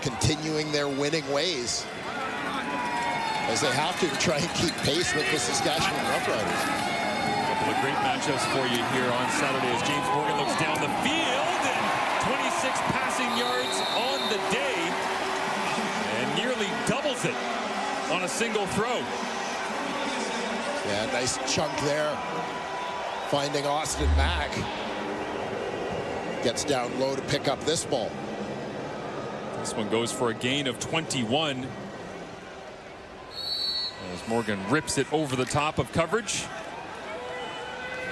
continuing their winning ways, as they have to try and keep pace with the Saskatchewan Roughriders. A couple of great matchups for you here on Saturday as James Morgan looks down the field, and 26 passing yards on the day and nearly doubles it on a single throw. Yeah, nice chunk there. Finding Austin Mack. Gets down low to pick up this ball. This one goes for a gain of 21. As Morgan rips it over the top of coverage.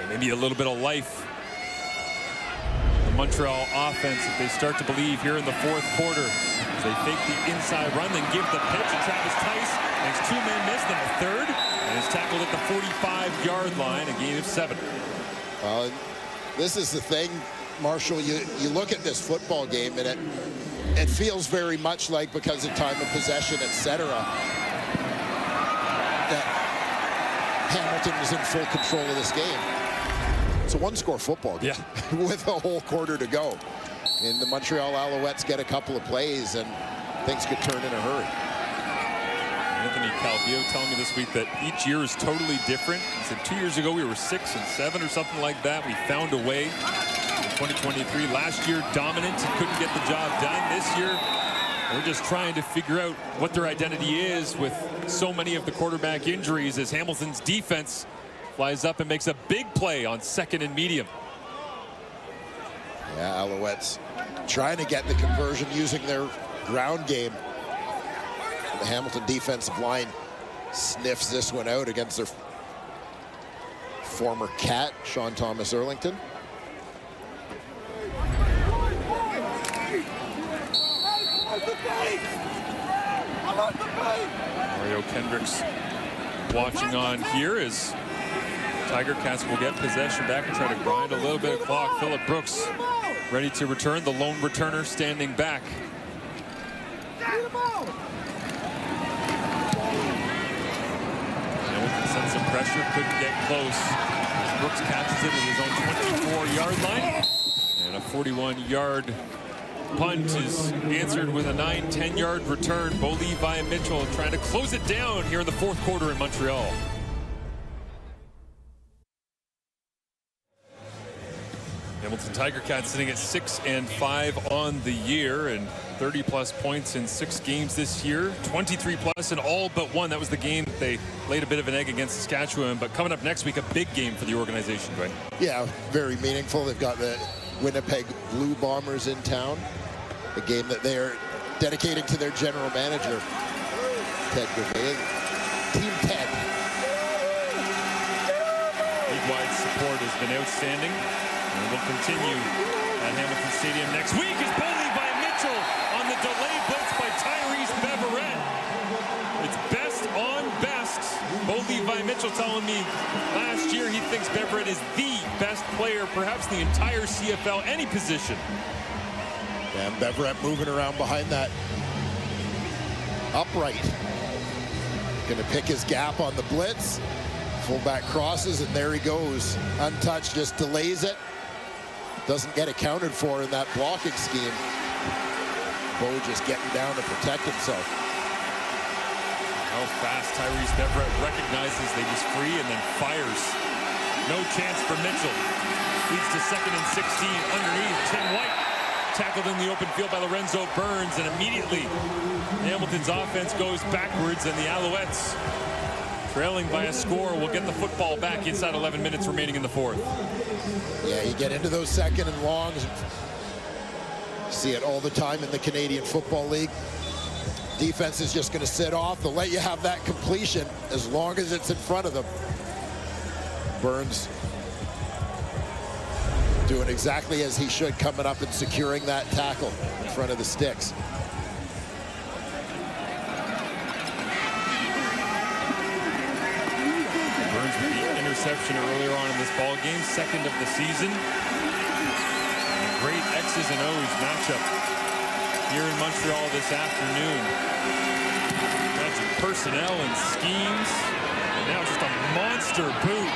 And maybe a little bit of life. The Montreal offense, if they start to believe here in the fourth quarter, as they fake the inside run, then give the pitch to Travis Tice. Makes 2 men miss, then a third, and is tackled at the 45-yard line, a gain of 7. This is the thing, Marshall. You look at this football game, and it feels very much like, because of time of possession, etc., that Hamilton was in full control of this game. It's a 1-score football game with a whole quarter to go. And the Montreal Alouettes get a couple of plays, and things could turn in a hurry. Anthony Calvillo telling me this week that each year is totally different. He said 2 years ago we were 6 and 7 or something like that. We found a way. In 2023, last year dominant and couldn't get the job done. This year, we're just trying to figure out what their identity is with so many of the quarterback injuries, as Hamilton's defense flies up and makes a big play on 2nd and medium. Yeah, Alouettes trying to get the conversion using their ground game. The Hamilton defensive line sniffs this one out against their former Cat, Sean Thomas Erlington. Mario Kendricks watching on here as Tiger Cats will get possession back and try to grind a little bit of clock. Phillip Brooks ready to return, the lone returner standing back. Hamilton sends some pressure, couldn't get close. Brooks catches it at his own 24-yard line. And a 41-yard punt is answered with a 9-10-yard return. Bo Levi and Mitchell trying to close it down here in the fourth quarter in Montreal. Hamilton Tiger Cats sitting at 6-5 on the year, and 30-plus points in 6 games this year. 23-plus in all but one. That was the game that they laid a bit of an egg against Saskatchewan. But coming up next week, a big game for the organization, right? Yeah, very meaningful. They've got the Winnipeg Blue Bombers in town. A game that they're dedicating to their general manager, Ted Gervais. Team Ted. League-wide support has been outstanding, and will continue at Hamilton Stadium next week is Bo Levi Mitchell on the delayed blitz by Tyrese Beverette. It's best on best. Bo Levi Mitchell telling me last year he thinks Beverette is the best player, perhaps the entire CFL, any position. And Beverette moving around behind that upright. Going to pick his gap on the blitz. Fullback crosses, and there he goes. Untouched, just delays it. Doesn't get accounted for in that blocking scheme. Bo just getting down to protect himself. How fast Tyrese Beverette recognizes that he's free and then fires. No chance for Mitchell. Leads to 2nd and 16 underneath. Tim White tackled in the open field by Lorenzo Burns, and immediately Hamilton's offense goes backwards, and the Alouettes, trailing by a score, will get the football back inside 11 minutes remaining in the 4th. Yeah, you get into those 2nd and longs. See it all the time in the Canadian Football League. Defense is just going to sit off. They'll let you have that completion as long as it's in front of them. Burns doing exactly as he should, coming up and securing that tackle in front of the sticks. Burns with the interception earlier on in this ball game, 2nd of the season. A great X's and O's matchup here in Montreal this afternoon. Magic personnel and schemes, and now just a monster boot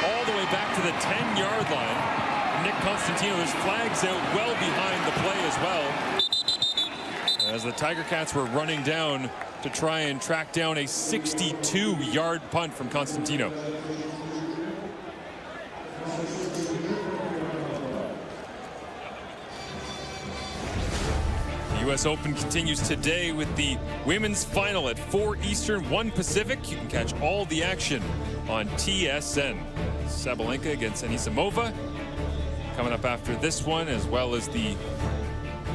all the way back to the 10-yard line. Nick Constantino, there's flags out well behind the play as well, as the Tiger Cats were running down to try and track down a 62-yard punt from Constantino. The U.S. Open continues today with the women's final at 4 Eastern, 1 Pacific. You can catch all the action on TSN. Sabalenka against Anisimova coming up after this one, as well as the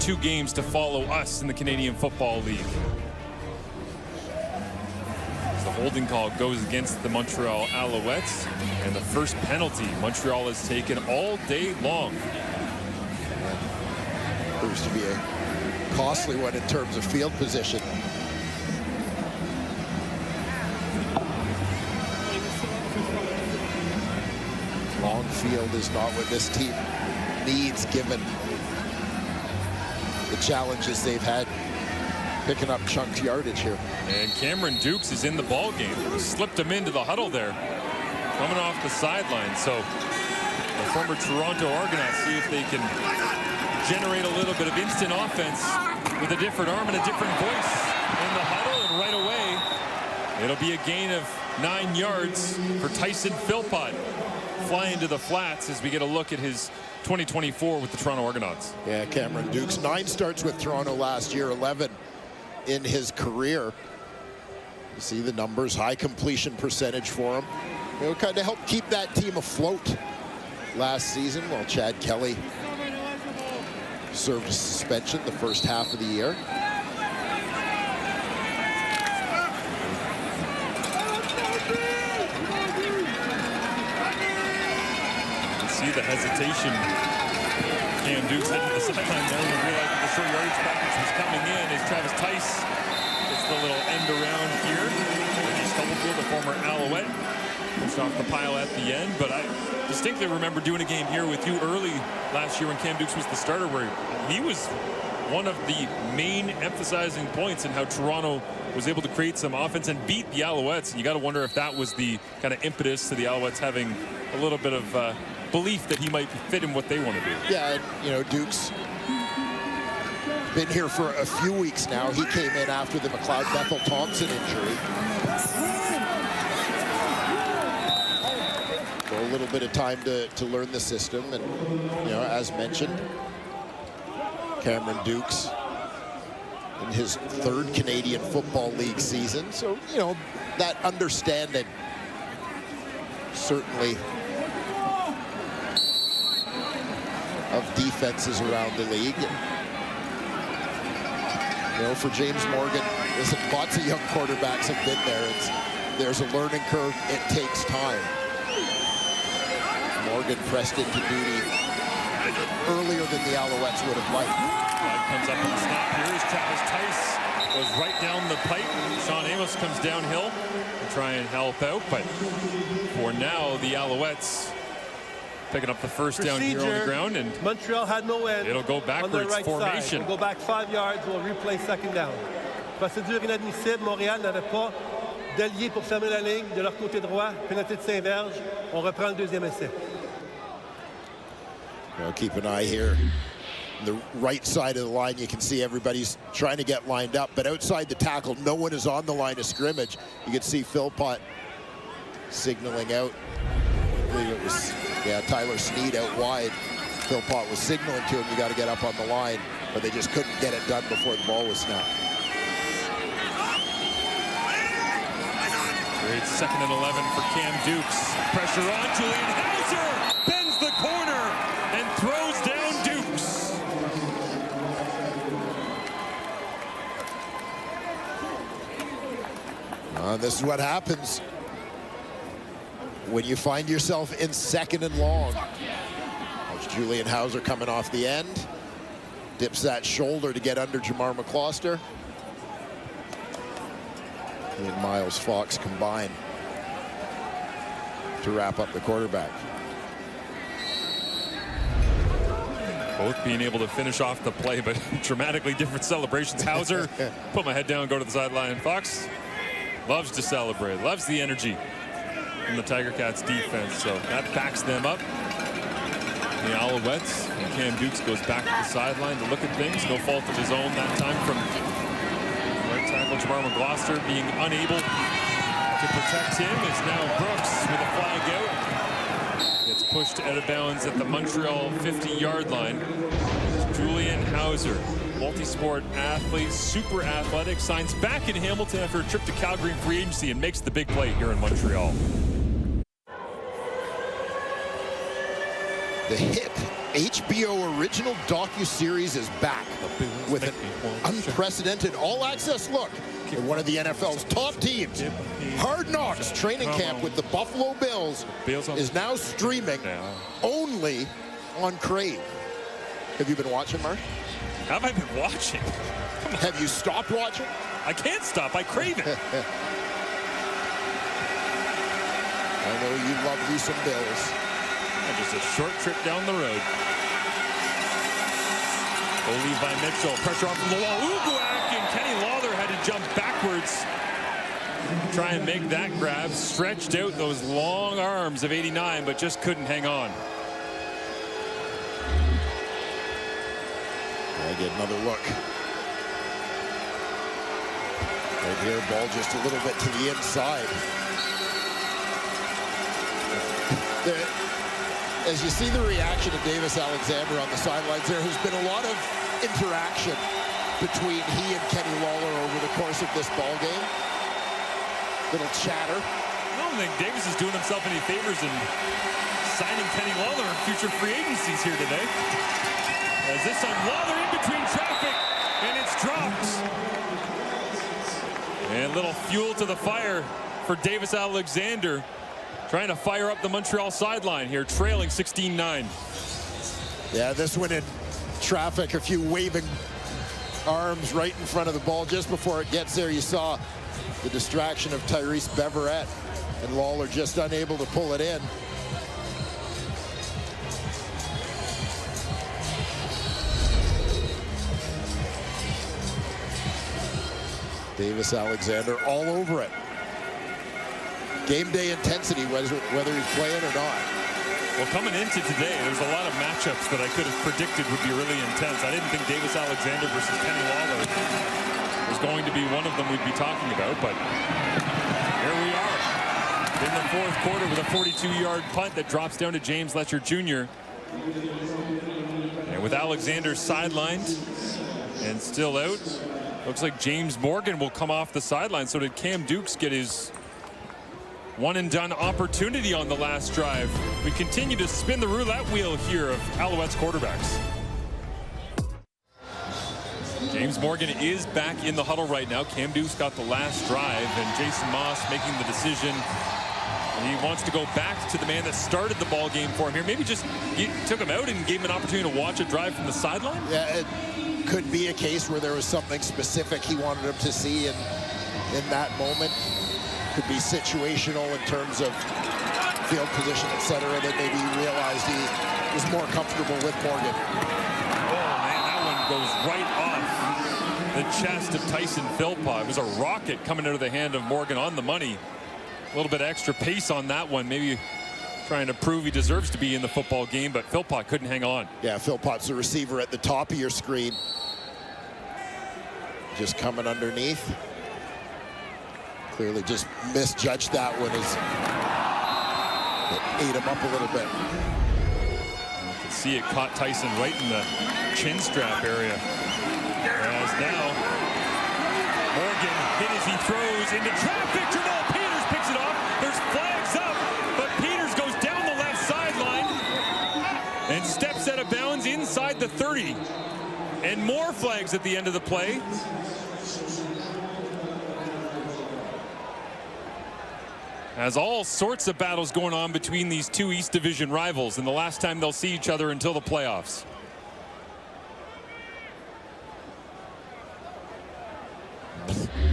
2 games to follow us in the Canadian Football League. As the holding call goes against the Montreal Alouettes, and the first penalty Montreal has taken all day long. Proves to be a costly one in terms of field position. Long field is not what this team needs, given the challenges they've had picking up chunk yardage here. And Cameron Dukes is in the ball game. He slipped him into the huddle there, coming off the sideline. So the former Toronto Argonauts see if they can generate a little bit of instant offense with a different arm and a different voice in the huddle, and right away it'll be a gain of 9 yards for Tyson Philpott, flying to the flats as we get a look at his 2024 with the Toronto Argonauts. Yeah, Cameron Dukes, 9 starts with Toronto last year, 11 in his career. You see the numbers, high completion percentage for him. It'll kind of help keep that team afloat last season, while Chad Kelly served a suspension the first half of the year. See the hesitation. Cam Dukes headed to the sideline there and realized that the short yardage package was coming in as Travis Tice gets the little end around here. Reggie Stubblefield, the former Alouette, pushed off the pile at the end. But I distinctly remember doing a game here with you early last year when Cam Dukes was the starter, where he was one of the main emphasizing points in how Toronto was able to create some offense and beat the Alouettes. And you got to wonder if that was the kind of impetus to the Alouettes having a little bit of belief that he might fit in what they want to do. Yeah, and, you know, Duke's been here for a few weeks now. He came in after the McLeod Bethel Thompson injury. So a little bit of time to learn the system, and, you know, as mentioned, Cameron Dukes in his 3rd Canadian Football League season. So, you know, that understanding certainly of defenses around the league. You know, for James Morgan, listen, lots of young quarterbacks have been there. There's a learning curve. It takes time. Morgan pressed into duty earlier than the Alouettes would have liked. Flag comes up on the snap here as Travis Tice goes right down the pipe. Sean Amos comes downhill to try and help out, but for now, the Alouettes picking up the first down here on the ground, and Montreal had no end. It'll go backwards on the right formation. Side. We'll go back 5 yards. We'll replay second down. Procédure inadmissible. Montréal n'avait pas d'allié pour fermer la ligne de leur côté droit. Pénalité de Saint-Verge. On reprend le deuxième essai. Well, keep an eye here. The right side of the line, you can see everybody's trying to get lined up, but outside the tackle, no one is on the line of scrimmage. You can see Philpott signaling out. I believe it was, Tyler Sneed out wide. Philpott was signaling to him, you got to get up on the line, but they just couldn't get it done before the ball was snapped. Great 2nd and 11 for Cam Dukes. Pressure on, Julian Hauser bends the corner and throws down Dukes. This is what happens when you find yourself in 2nd and long. There's Julian Hauser coming off the end. Dips that shoulder to get under Jamar McCloster. He and Miles Fox combine to wrap up the quarterback. Both being able to finish off the play, but dramatically different celebrations. Hauser, put my head down, go to the sideline. Fox loves to celebrate, loves the energy from the Tiger Cats defense, so that backs them up. The Alouettes, and Cam Dukes goes back to the sideline to look at things. No fault of his own that time from right tackle Jamar McCloster being unable to protect him. It's now Brooks with a flag out. Gets pushed out of bounds at the Montreal 50-yard line. Julian Hauser, multi-sport athlete, super athletic, signs back in Hamilton after a trip to Calgary in free agency and makes the big play here in Montreal. The hit HBO original docu-series is back with an unprecedented all-access look at one of the NFL's top teams. Hard Knocks training camp with the Buffalo Bills is now streaming only on Crave. Have you been watching, Mark? Have I been watching? Have you stopped watching? I can't stop. I crave it. I know you love you some Bills. Just a short trip down the road. Levi Mitchell, pressure off from the wall. Uguak, and Kenny Lawler had to jump backwards. Try and make that grab. Stretched out those long arms of 89, but just couldn't hang on. I get another look. Right here, ball just a little bit to the inside. As you see the reaction of Davis Alexander on the sidelines, there has been a lot of interaction between he and Kenny Lawler over the course of this ball game. Little chatter. I don't think Davis is doing himself any favors in signing Kenny Lawler in future free agencies here today. As this on Lawler in between traffic, and it's dropped. And a little fuel to the fire for Davis Alexander, trying to fire up the Montreal sideline here, trailing 16-9. Yeah, this one in traffic, a few waving arms right in front of the ball. Just before it gets there, you saw the distraction of Tyrese Beverett, and Lawler just unable to pull it in. Davis Alexander all over it. Game day intensity, whether he's playing or not. Well, coming into today, there's a lot of matchups that I could have predicted would be really intense. I didn't think Davis Alexander versus Kenny Lawler was going to be one of them we'd be talking about, but here we are in the 4th quarter with a 42-yard punt that drops down to James Letcher Jr. And with Alexander sidelined and still out, looks like James Morgan will come off the sideline. So did Cam Dukes get his one-and-done opportunity on the last drive. We continue to spin the roulette wheel here of Alouettes quarterbacks. James Morgan is back in the huddle right now. Cam Dukes got the last drive, and Jason Moss making the decision He wants to go back to the man that started the ball game for him here. Maybe just took him out and gave him an opportunity to watch a drive from the sideline. Yeah, it could be a case where there was something specific he wanted him to see in that moment. Could be situational in terms of field position, etc. That maybe he realized he was more comfortable with Morgan. Oh man, that one goes right off the chest of Tyson Philpott. It was a rocket coming out of the hand of Morgan on the money. A little bit of extra pace on that one. Maybe trying to prove he deserves to be in the football game, but Philpott couldn't hang on. Yeah, Philpott's the receiver at the top of your screen. Just coming underneath. Clearly just misjudged that one as it ate him up a little bit. You can see it caught Tyson right in the chin strap area. As now, Morgan hit as he throws into traffic. Jamal Peters picks it off. There's flags up, but Peters goes down the left sideline and steps out of bounds inside the 30. And more flags at the end of the play. As all sorts of battles going on between these two East Division rivals, and the last time they'll see each other until the playoffs.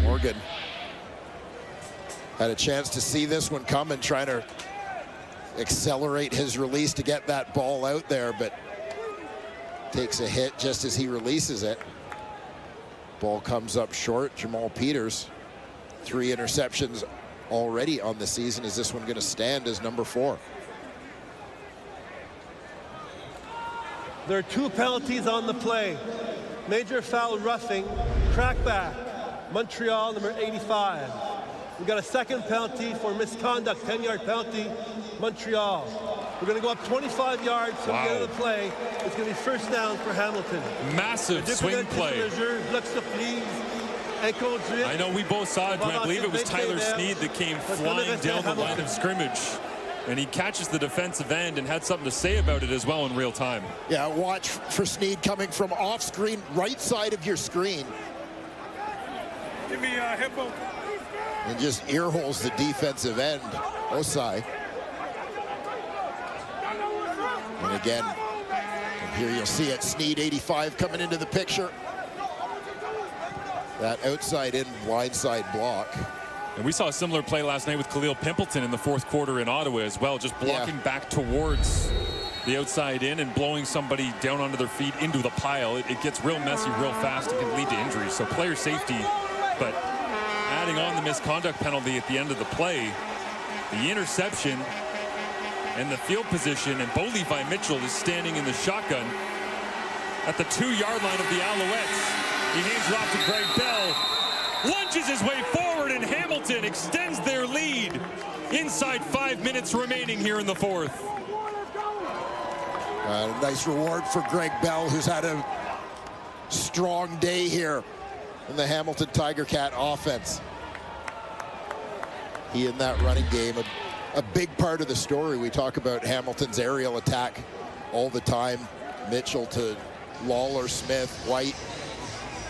Morgan had a chance to see this one coming, trying to accelerate his release to get that ball out there, but takes a hit just as he releases it. Ball comes up short. Jamal Peters, 3 interceptions already on the season. Is this one going to stand as number 4? There are 2 penalties on the play. Major foul roughing, crackback, Montreal, number 85. We got a second penalty for misconduct, 10-yard penalty, Montreal. We're going to go up 25 yards from the end of the play. It's going to be first down for Hamilton. Massive swing play. I know we both saw it, but I believe it was Tyler Sneed that came flying down the line of scrimmage. And he catches the defensive end and had something to say about it as well in real time. Yeah, watch for Sneed coming from off screen, right side of your screen. Give me a hippo. And just ear holes the defensive end, Osai. And again, and here you'll see it, Sneed 85 coming into the picture. That outside in blindside block. And we saw a similar play last night with Khalil Pimpleton in the 4th quarter in Ottawa as well, just blocking back towards the outside in and blowing somebody down onto their feet into the pile. It gets real messy real fast. It can lead to injuries. So player safety, but adding on the misconduct penalty at the end of the play, the interception and the field position, and Bo Levi Mitchell is standing in the shotgun at the 2-yard line of the Alouettes. He hands it off to Greg Bell, lunges his way forward, and Hamilton extends their lead inside 5 minutes remaining here in the 4th. Nice reward for Greg Bell, who's had a strong day here in the Hamilton Tiger Cat offense. He in that running game, a big part of the story. We talk about Hamilton's aerial attack all the time. Mitchell to Lawler, Smith, White,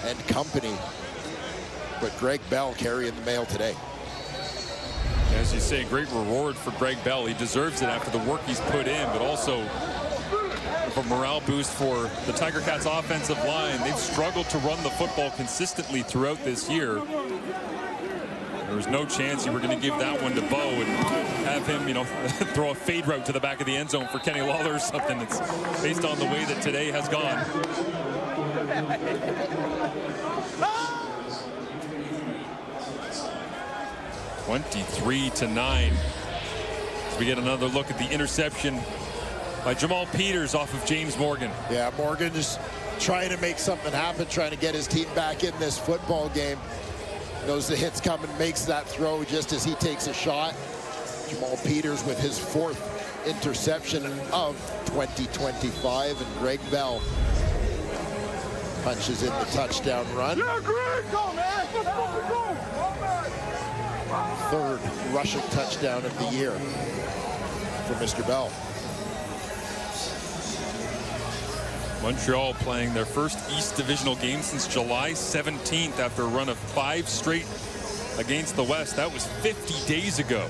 and company. But Greg Bell carrying the mail today. As you say, great reward for Greg Bell. He deserves it after the work he's put in, but also a morale boost for the Tiger Cats offensive line. They've struggled to run the football consistently throughout this year. There was no chance you were going to give that one to Bo and have him, throw a fade route to the back of the end zone for Kenny Lawler or something. It's based on the way that today has gone. 23-9. As we get another look at the interception by Jamal Peters off of James Morgan. Yeah, Morgan just trying to make something happen, trying to get his team back in this football game. Knows the hit's coming, makes that throw just as he takes a shot. Jamal Peters with his 4th interception of 2025, and Greg Bell punches in the touchdown run. Yeah, Greg, go, man. Let's go. 3rd rushing touchdown of the year for Mr. Bell. Montreal playing their first East Divisional game since July 17th after a run of 5 straight against the West. That was 50 days ago.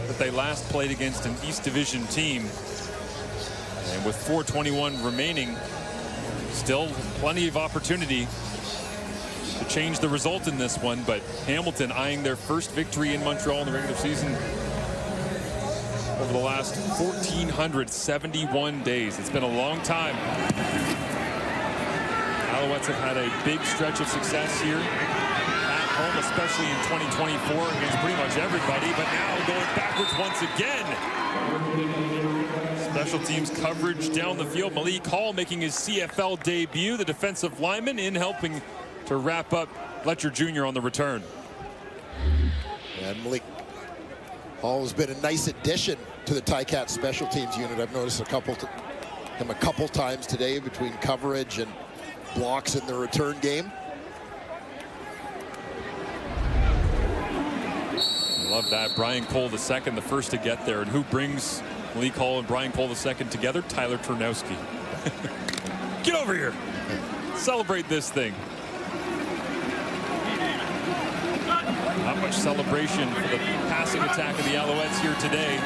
that they last played against an East Division team. And with 4:21 remaining, still plenty of opportunity to change the result in this one, but Hamilton eyeing their first victory in Montreal in the regular season over the last 1,471 days. It's been a long time. Alouettes have had a big stretch of success here at home, especially in 2024 against pretty much everybody, but now going backwards once again. Special teams coverage down the field. Malik Hall making his CFL debut, the defensive lineman, in helping to wrap up Fletcher Jr. on the return. And Malik Hall has been a nice addition to the Ticats special teams unit. I've noticed him a couple times today between coverage and blocks in the return game. Love that. Brian Cole II, the first to get there. And who brings Malik Hall and Brian Cole II together? Tyler Turnowski. Get over here. Celebrate this thing. Not much celebration for the passing attack of the Alouettes here today.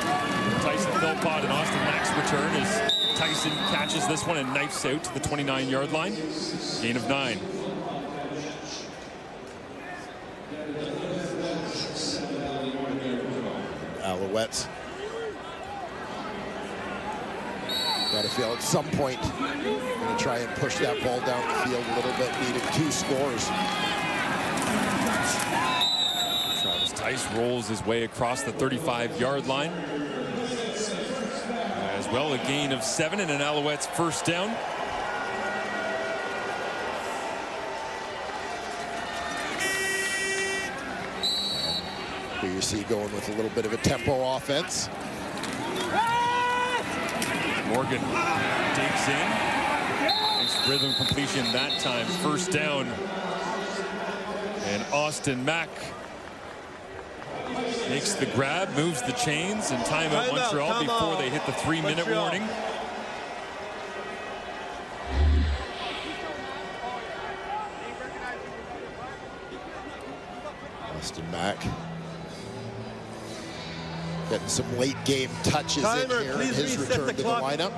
Tyson Philpott and Austin Mack's return as Tyson catches this one and knifes out to the 29-yard line. Gain of 9. Alouettes. Got to feel at some point going to try and push that ball down the field a little bit, needing 2 scores. Travis Tice rolls his way across the 35-yard line. As well, a gain of 7 and an Alouettes first down. Here you see going with a little bit of a tempo offense. Morgan digs in. Nice rhythm completion that time. First down. And Austin Mack makes the grab, moves the chains, and timeout Montreal before they hit the 3-minute warning. Austin Mack getting some late game touches in here in his return to the lineup.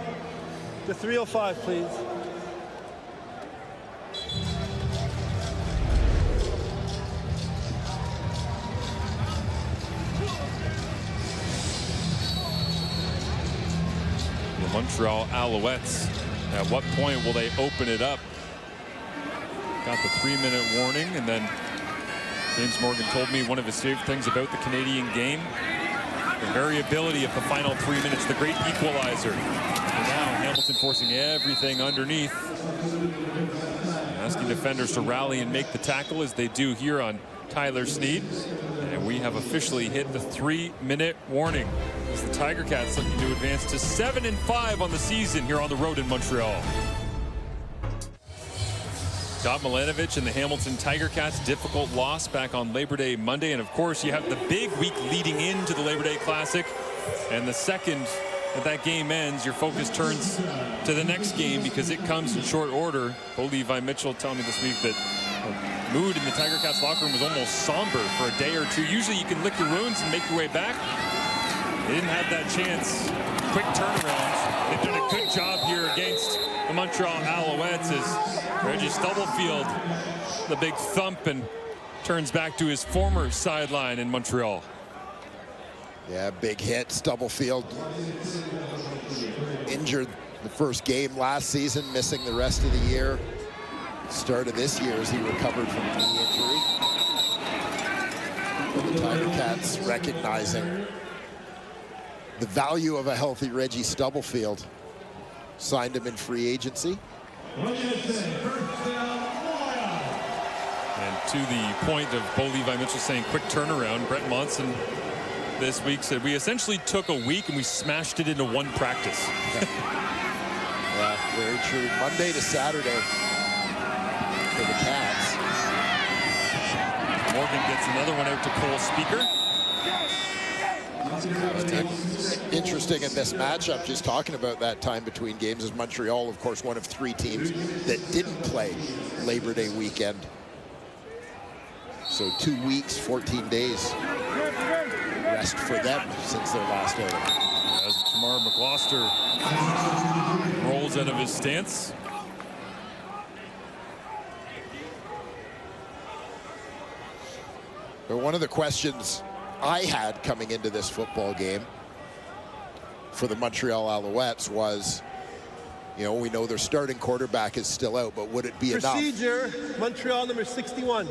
To 3:05, please. The Montreal Alouettes, at what point will they open it up? Got the 3-minute warning, and then James Morgan told me one of his favorite things about the Canadian game, the variability of the final 3 minutes, the great equalizer. And now Hamilton forcing everything underneath, asking defenders to rally and make the tackle as they do here on Tyler Sneed. And we have officially hit the 3-minute warning as the Tiger Cats looking to advance to 7-5 on the season here on the road in Montreal. Scott Milanovic and the Hamilton Tiger Cats, difficult loss back on Labor Day Monday. And of course, you have the big week leading into the Labor Day Classic. And the second that game ends, your focus turns to the next game because it comes in short order. Bo Levi Mitchell telling me this week that the mood in the Tiger Cats locker room was almost somber for a day or two. Usually you can lick your wounds and make your way back. They didn't have that chance. Quick turnaround. They've done a good job here against the Montreal Alouettes as Reggie Stubblefield, the big thump, and turns back to his former sideline in Montreal. Yeah, big hit. Stubblefield injured the first game last season, missing the rest of the year. Start of this year as he recovered from a knee injury. But the Tiger Cats recognizing the value of a healthy Reggie Stubblefield, signed him in free agency. And to the point of Bo Levi Mitchell saying quick turnaround, Brett Monson this week said we essentially took a week and we smashed it into one practice. Yeah, very true. Monday to Saturday for the Cats. Morgan gets another one out to Cole Speaker. Interesting in this matchup, just talking about that time between games, is Montreal, of course, one of 3 teams that didn't play Labor Day weekend. So 2 weeks, 14 days rest for them since their last outing. As Jamar McGloster rolls out of his stance. But one of the questions I had coming into this football game for the Montreal Alouettes was, you know, we know their starting quarterback is still out, but would it be enough? Procedure, Montreal number 61.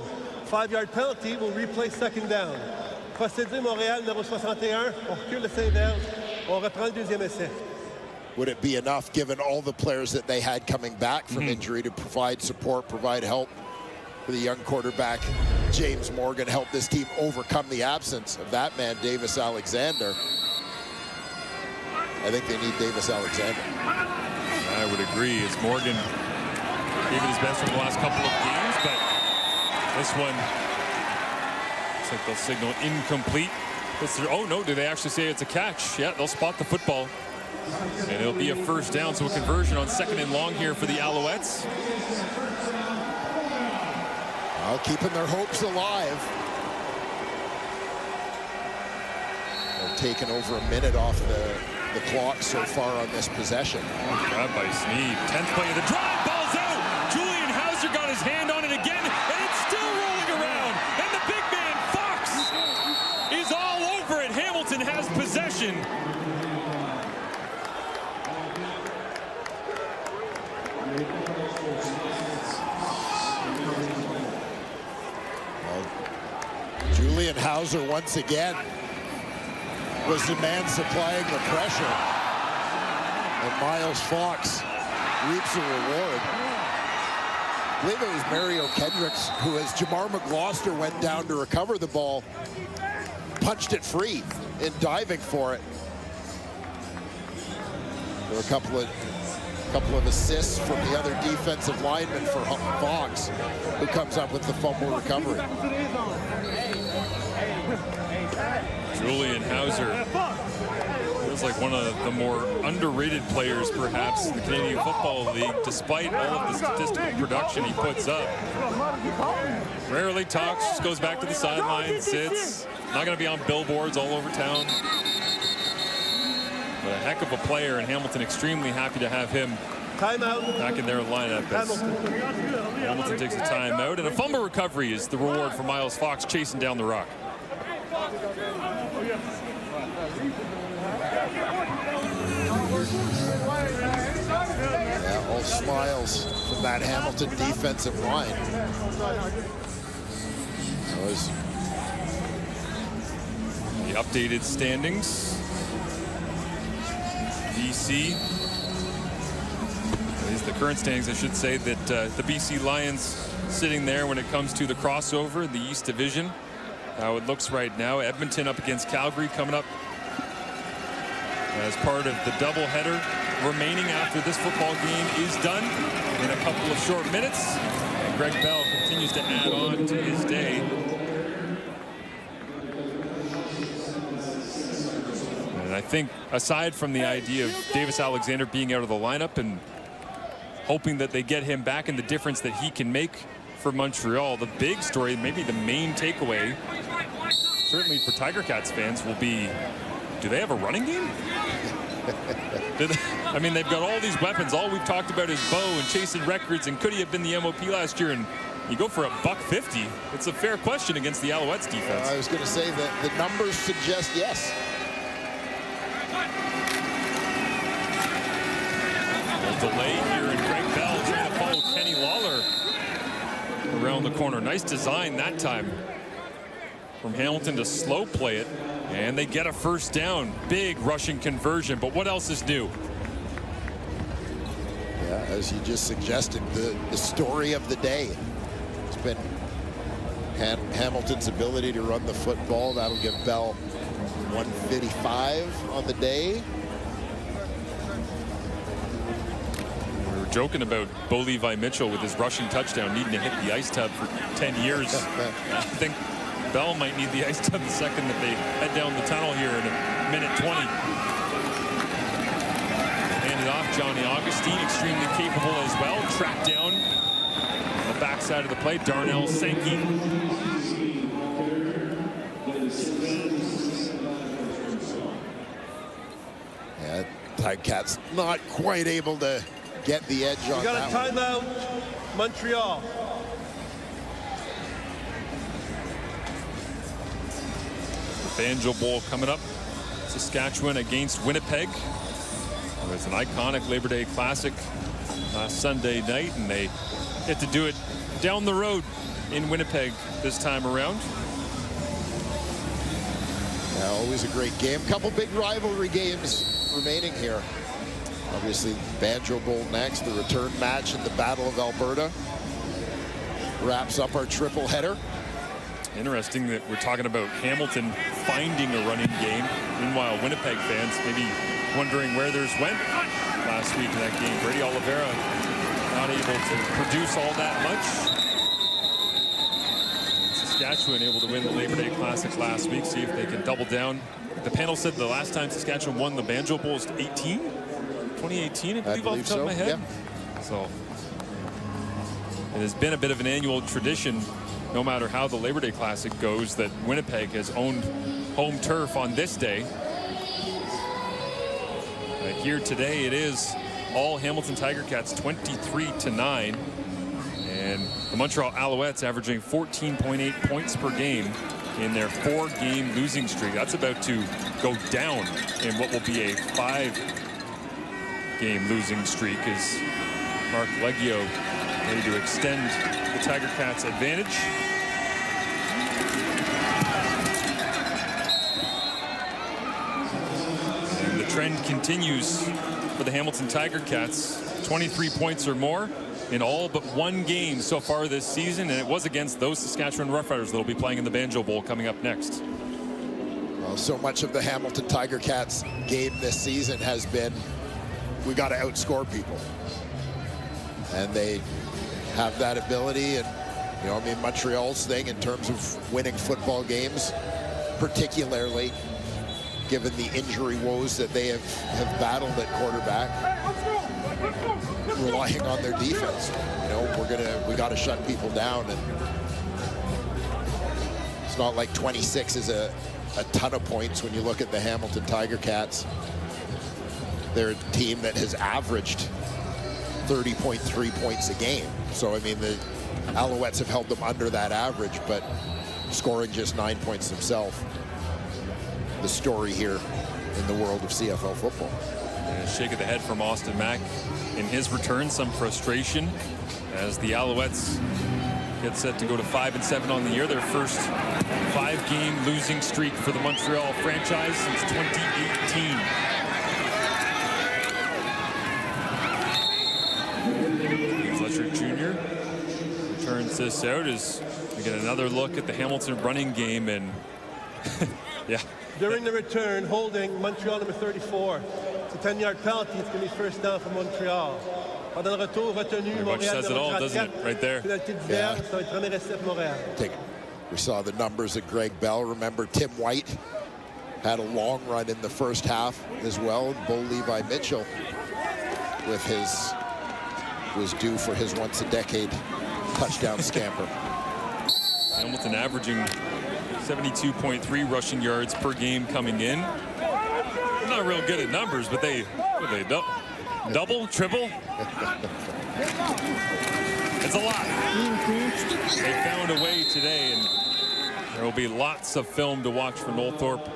5-yard penalty will replay second down. Procédure, Montréal numéro 61. On recule le 5 verges. On reprend le deuxième essai. Would it be enough, given all the players that they had coming back from injury, to provide support, provide help for the young quarterback, James Morgan, help this team overcome the absence of that man, Davis Alexander? I think they need Davis Alexander. I would agree, as Morgan gave it his best for the last couple of games, but this one, looks like they'll signal incomplete. Oh no, do they actually say it's a catch? Yeah, they'll spot the football. And it'll be a first down, so a conversion on 2nd and long here for the Alouettes. Well, keeping their hopes alive. They've taken over a minute off the clock so far on this possession. Grab by Sneed. 10th play of the drive. Ball's out. Julian Hauser got his hand on it again, and it's still rolling around. And the big man, Fox, is all over it. Hamilton has possession. Julian Hauser once again was the man supplying the pressure, and Miles Fox reaps a reward. I believe it was Mario Kendricks who, as Jamar McGloster went down to recover the ball, punched it free in diving for it. There were a couple of assists from the other defensive lineman for Fox, who comes up with the fumble recovery. Julian Hauser feels like one of the more underrated players, perhaps, in the Canadian Football League, despite all of the statistical production he puts up. Rarely talks, just goes back to the sideline, sits. Not going to be on billboards all over town. But a heck of a player, and Hamilton extremely happy to have him back in their lineup. As Hamilton takes a timeout, and a fumble recovery is the reward for Miles Fox chasing down the rock. Yeah, all smiles from that Hamilton defensive line. That was the updated standings. BC, at least the current standings, I should say, that the BC Lions sitting there when it comes to the crossover in the East Division. How it looks right now. Edmonton up against Calgary coming up as part of the doubleheader remaining after this football game is done in a couple of short minutes. And Greg Bell continues to add on to his day. And I think, aside from the idea of Davis Alexander being out of the lineup and hoping that they get him back and the difference that he can make for Montreal, the big story, maybe the main takeaway, certainly for Tiger Cats fans, will be, do they have a running game? I mean, they've got all these weapons. All we've talked about is Bo and chasing records, and could he have been the MOP last year? And you go for $150. It's a fair question against the Alouettes defense. I was going to say that the numbers suggest yes. A delay here, and Greg Bell trying to follow Kenny Lawler around the corner. Nice design that time from Hamilton to slow play it, and they get a first down. Big rushing conversion, but what else is new? Yeah, as you just suggested, the story of the day has been Hamilton's ability to run the football. That'll give Bell 155 on the day. We were joking about Bo Levi Mitchell with his rushing touchdown needing to hit the ice tub for 10 years. I think Bell might need the ice tub the second that they head down the tunnel here in a minute 20. Handed off, Johnny Augustine, extremely capable as well. Tracked down on the backside of the play, Darnell Sankey. Yeah, Ticats not quite able to get the edge on We got that a timeout, Montreal. The Banjo Bowl coming up. Saskatchewan against Winnipeg. It was an iconic Labor Day Classic last Sunday night, and they get to do it down the road in Winnipeg this time around. Yeah, always a great game. Couple big rivalry games remaining here. Obviously, Banjo Bowl next, the return match in the Battle of Alberta wraps up our triple header. Interesting that we're talking about Hamilton finding a running game. Meanwhile, Winnipeg fans maybe wondering where theirs went last week in that game. Brady Oliveira not able to produce all that much. Saskatchewan able to win the Labor Day Classic last week. See if they can double down. The panel said the last time Saskatchewan won the Banjo Bowl was 2018, I believe off the top of my head. Yeah. So it has been a bit of an annual tradition, no matter how the Labor Day Classic goes, that Winnipeg has owned home turf on this day. Here today, it is all Hamilton Tiger Cats 23-9. And the Montreal Alouettes averaging 14.8 points per game in their 4-game losing streak. That's about to go down in what will be a 5-game losing streak as Mark Leggio ready to extend the Tiger Cats' advantage. And the trend continues for the Hamilton Tiger Cats. 23 points or more in all but one game so far this season, and it was against those Saskatchewan Roughriders that will be playing in the Banjo Bowl coming up next. Well, so much of the Hamilton Tiger Cats game this season has been, we got to outscore people. And they have that ability, and you know, I mean, Montreal's thing in terms of winning football games, particularly given the injury woes that they have battled at quarterback, relying on their defense. You know, we got to shut people down, and it's not like 26 is a ton of points when you look at the Hamilton Tiger Cats. They're a team that has averaged 30.3 points a game. So, I mean, the Alouettes have held them under that average, but scoring just 9 points themselves. The story here in the world of CFL football. And a shake of the head from Austin Mack in his return. Some frustration as the Alouettes get set to go to 5-7 on the year. Their first 5-game losing streak for the Montreal franchise since 2018. Fletcher Jr. returns this out as we get another look at the Hamilton running game, and yeah. During the return, holding Montreal number 34. It's a 10-yard penalty. It's going to be first down for Montreal. Pendant le retour, retenu, Pretty much says it all, doesn't it, right there? Yeah. We saw the numbers of Greg Bell. Remember, Tim White had a long run in the first half as well. Bo Levi Mitchell with was due for his once-a-decade touchdown scamper. Hamilton averaging 72.3 rushing yards per game coming in. They're not real good at numbers, but they double, triple. It's a lot. They found a way today, and there will be lots of film to watch for Nolthorpe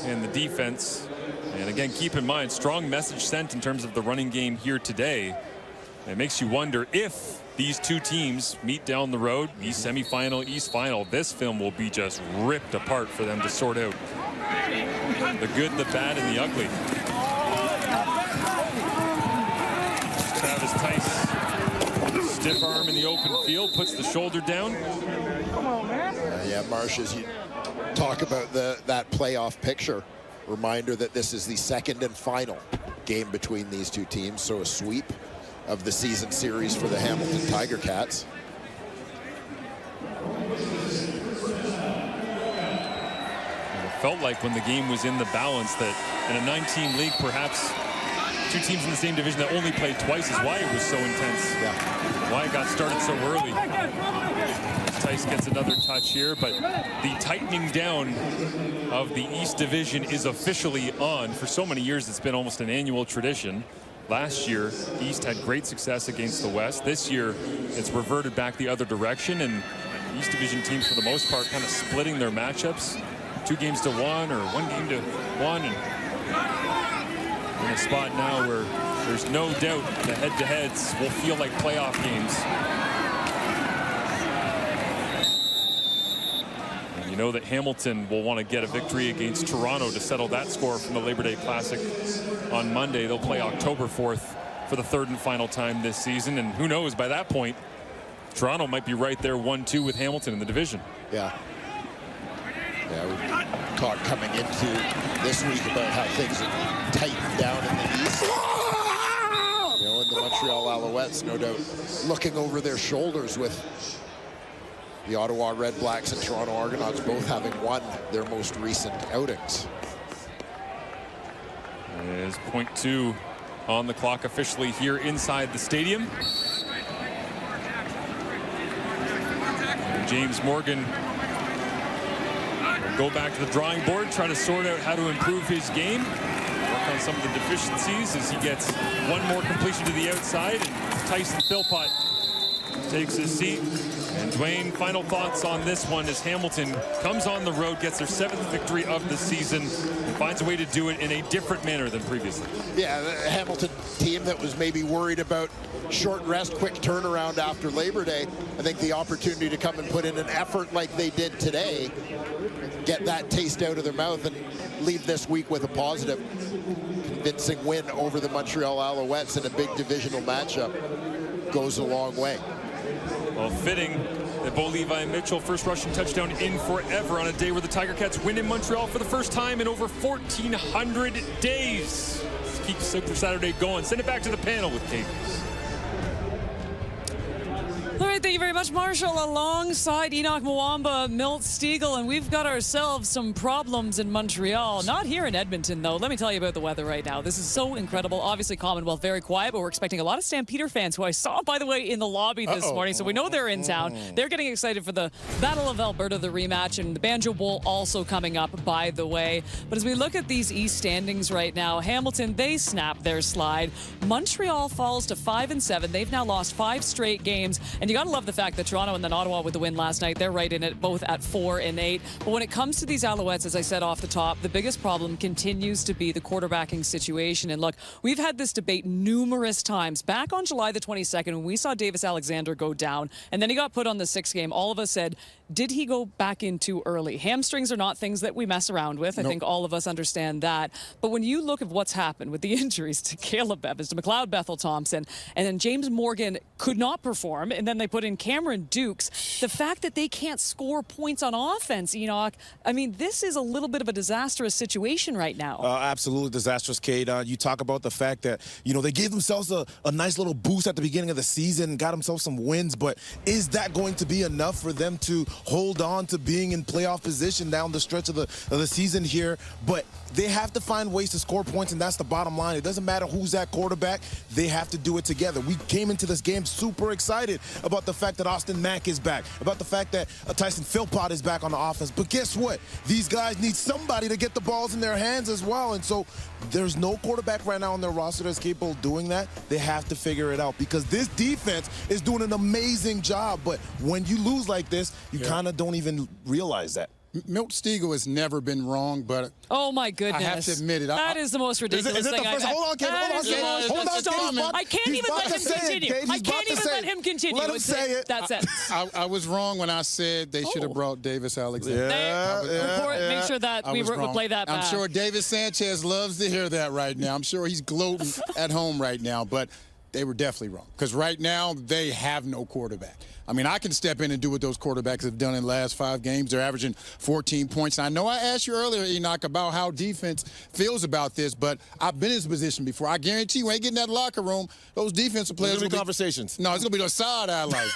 and the defense. And again, keep in mind, strong message sent in terms of the running game here today. It makes you wonder if these two teams meet down the road, East semifinal, East final. This film will be just ripped apart for them to sort out the good, the bad, and the ugly. Travis Tice, stiff arm in the open field, puts the shoulder down. Come on, man. Yeah, Marsh, as you talk about that playoff picture, reminder that this is the second and final game between these two teams, so a sweep of the season series for the Hamilton Tiger Cats. It felt like when the game was in the balance that in a 9-team league, perhaps two teams in the same division that only played twice is why it was so intense. Yeah. Why it got started so early. Tice gets another touch here, but the tightening down of the East Division is officially on. For so many years, it's been almost an annual tradition. Last year, East had great success against the West. This year, it's reverted back the other direction, and East Division teams, for the most part, kind of splitting their matchups. 2 games to 1 or 1 game to 1, and in a spot now where there's no doubt the head-to-heads will feel like playoff games. And you know that Hamilton will want to get a victory against Toronto to settle that score from the Labor Day Classic on Monday. They'll play October 4th for the 3rd and final time this season, and who knows, by that point, Toronto might be right there 1-2 with Hamilton in the division. Yeah. Yeah, we talked coming into this week about how things have tightened down in the East. You know, and the Montreal Alouettes, no doubt, looking over their shoulders with the Ottawa Red Blacks and Toronto Argonauts both having won their most recent outings. There's .2 on the clock officially here inside the stadium. And James Morgan go back to the drawing board, try to sort out how to improve his game, work on some of the deficiencies as he gets one more completion to the outside, and Tyson Philpott takes his seat. And Dwayne, final thoughts on this one as Hamilton comes on the road, gets their 7th victory of the season, and finds a way to do it in a different manner than previously. Yeah, the Hamilton team that was maybe worried about short rest, quick turnaround after Labor Day, I think the opportunity to come and put in an effort like they did today, get that taste out of their mouth and leave this week with a positive, convincing win over the Montreal Alouettes in a big divisional matchup goes a long way. Well, fitting that Bo Levi Mitchell, first rushing touchdown in forever on a day where the Tiger Cats win in Montreal for the first time in over 1,400 days. Let's keep Super Saturday going. Send it back to the panel with Kate. All right, thank you very much, Marshall. Alongside Enoch Mwamba, Milt Stiegel, and we've got ourselves some problems in Montreal. Not here in Edmonton, though. Let me tell you about the weather right now. This is so incredible. Obviously, Commonwealth, very quiet, but we're expecting a lot of Stampeder fans, who I saw, by the way, in the lobby this morning. So we know they're in town. They're getting excited for the Battle of Alberta, the rematch, and the Banjo Bowl also coming up, by the way. But as we look at these East standings right now, Hamilton, they snap their slide. Montreal falls to 5-7. They've now lost 5 straight games. And you got to love the fact that Toronto and then Ottawa with the win last night, they're right in it, both at 4-8. But when it comes to these Alouettes, as I said off the top, the biggest problem continues to be the quarterbacking situation. And look, we've had this debate numerous times. Back on July the 22nd, when we saw Davis Alexander go down, and then he got put on the 6th game, all of us said, did he go back in too early? Hamstrings are not things that we mess around with. I think all of us understand that. But when you look at what's happened with the injuries to Caleb Evans, to McLeod Bethel-Thompson, and then James Morgan could not perform, and then they put in Cameron Dukes, the fact that they can't score points on offense, Enoch, I mean, this is a little bit of a disastrous situation right now. Absolutely disastrous, Kate. You talk about the fact that, you know, they gave themselves a nice little boost at the beginning of the season, got themselves some wins, but is that going to be enough for them to hold on to being in playoff position down the stretch of the season here? But they have to find ways to score points, and that's the bottom line. It doesn't matter who's at quarterback. They have to do it together. We came into this game super excited about the fact that Austin Mack is back, about the fact that Tyson Philpott is back on the offense. But guess what? These guys need somebody to get the balls in their hands as well. And so there's no quarterback right now on their roster that's capable of doing that. They have to figure it out because this defense is doing an amazing job. But when you lose like this, you kind of don't even realize that. Milt Stiegel has never been wrong, but oh my goodness, I have to admit it. That is the most ridiculous thing. Hold on, Kate. I can't even let him continue. I can't even let him continue. Let him say it. That's it. I was wrong when I said they should have brought Davis Alexander. Make sure that we play that back. I'm sure Davis Sanchez loves to hear that right now. I'm sure he's gloating at home right now, but they were definitely wrong. Because right now, they have no quarterback. I mean, I can step in and do what those quarterbacks have done in the last 5 games. They're averaging 14 points. And I know I asked you earlier, Enoch, about how defense feels about this, but I've been in this position before. I guarantee you, when you get in that locker room, those defensive players will be conversations. No, it's going to be those side-eye like,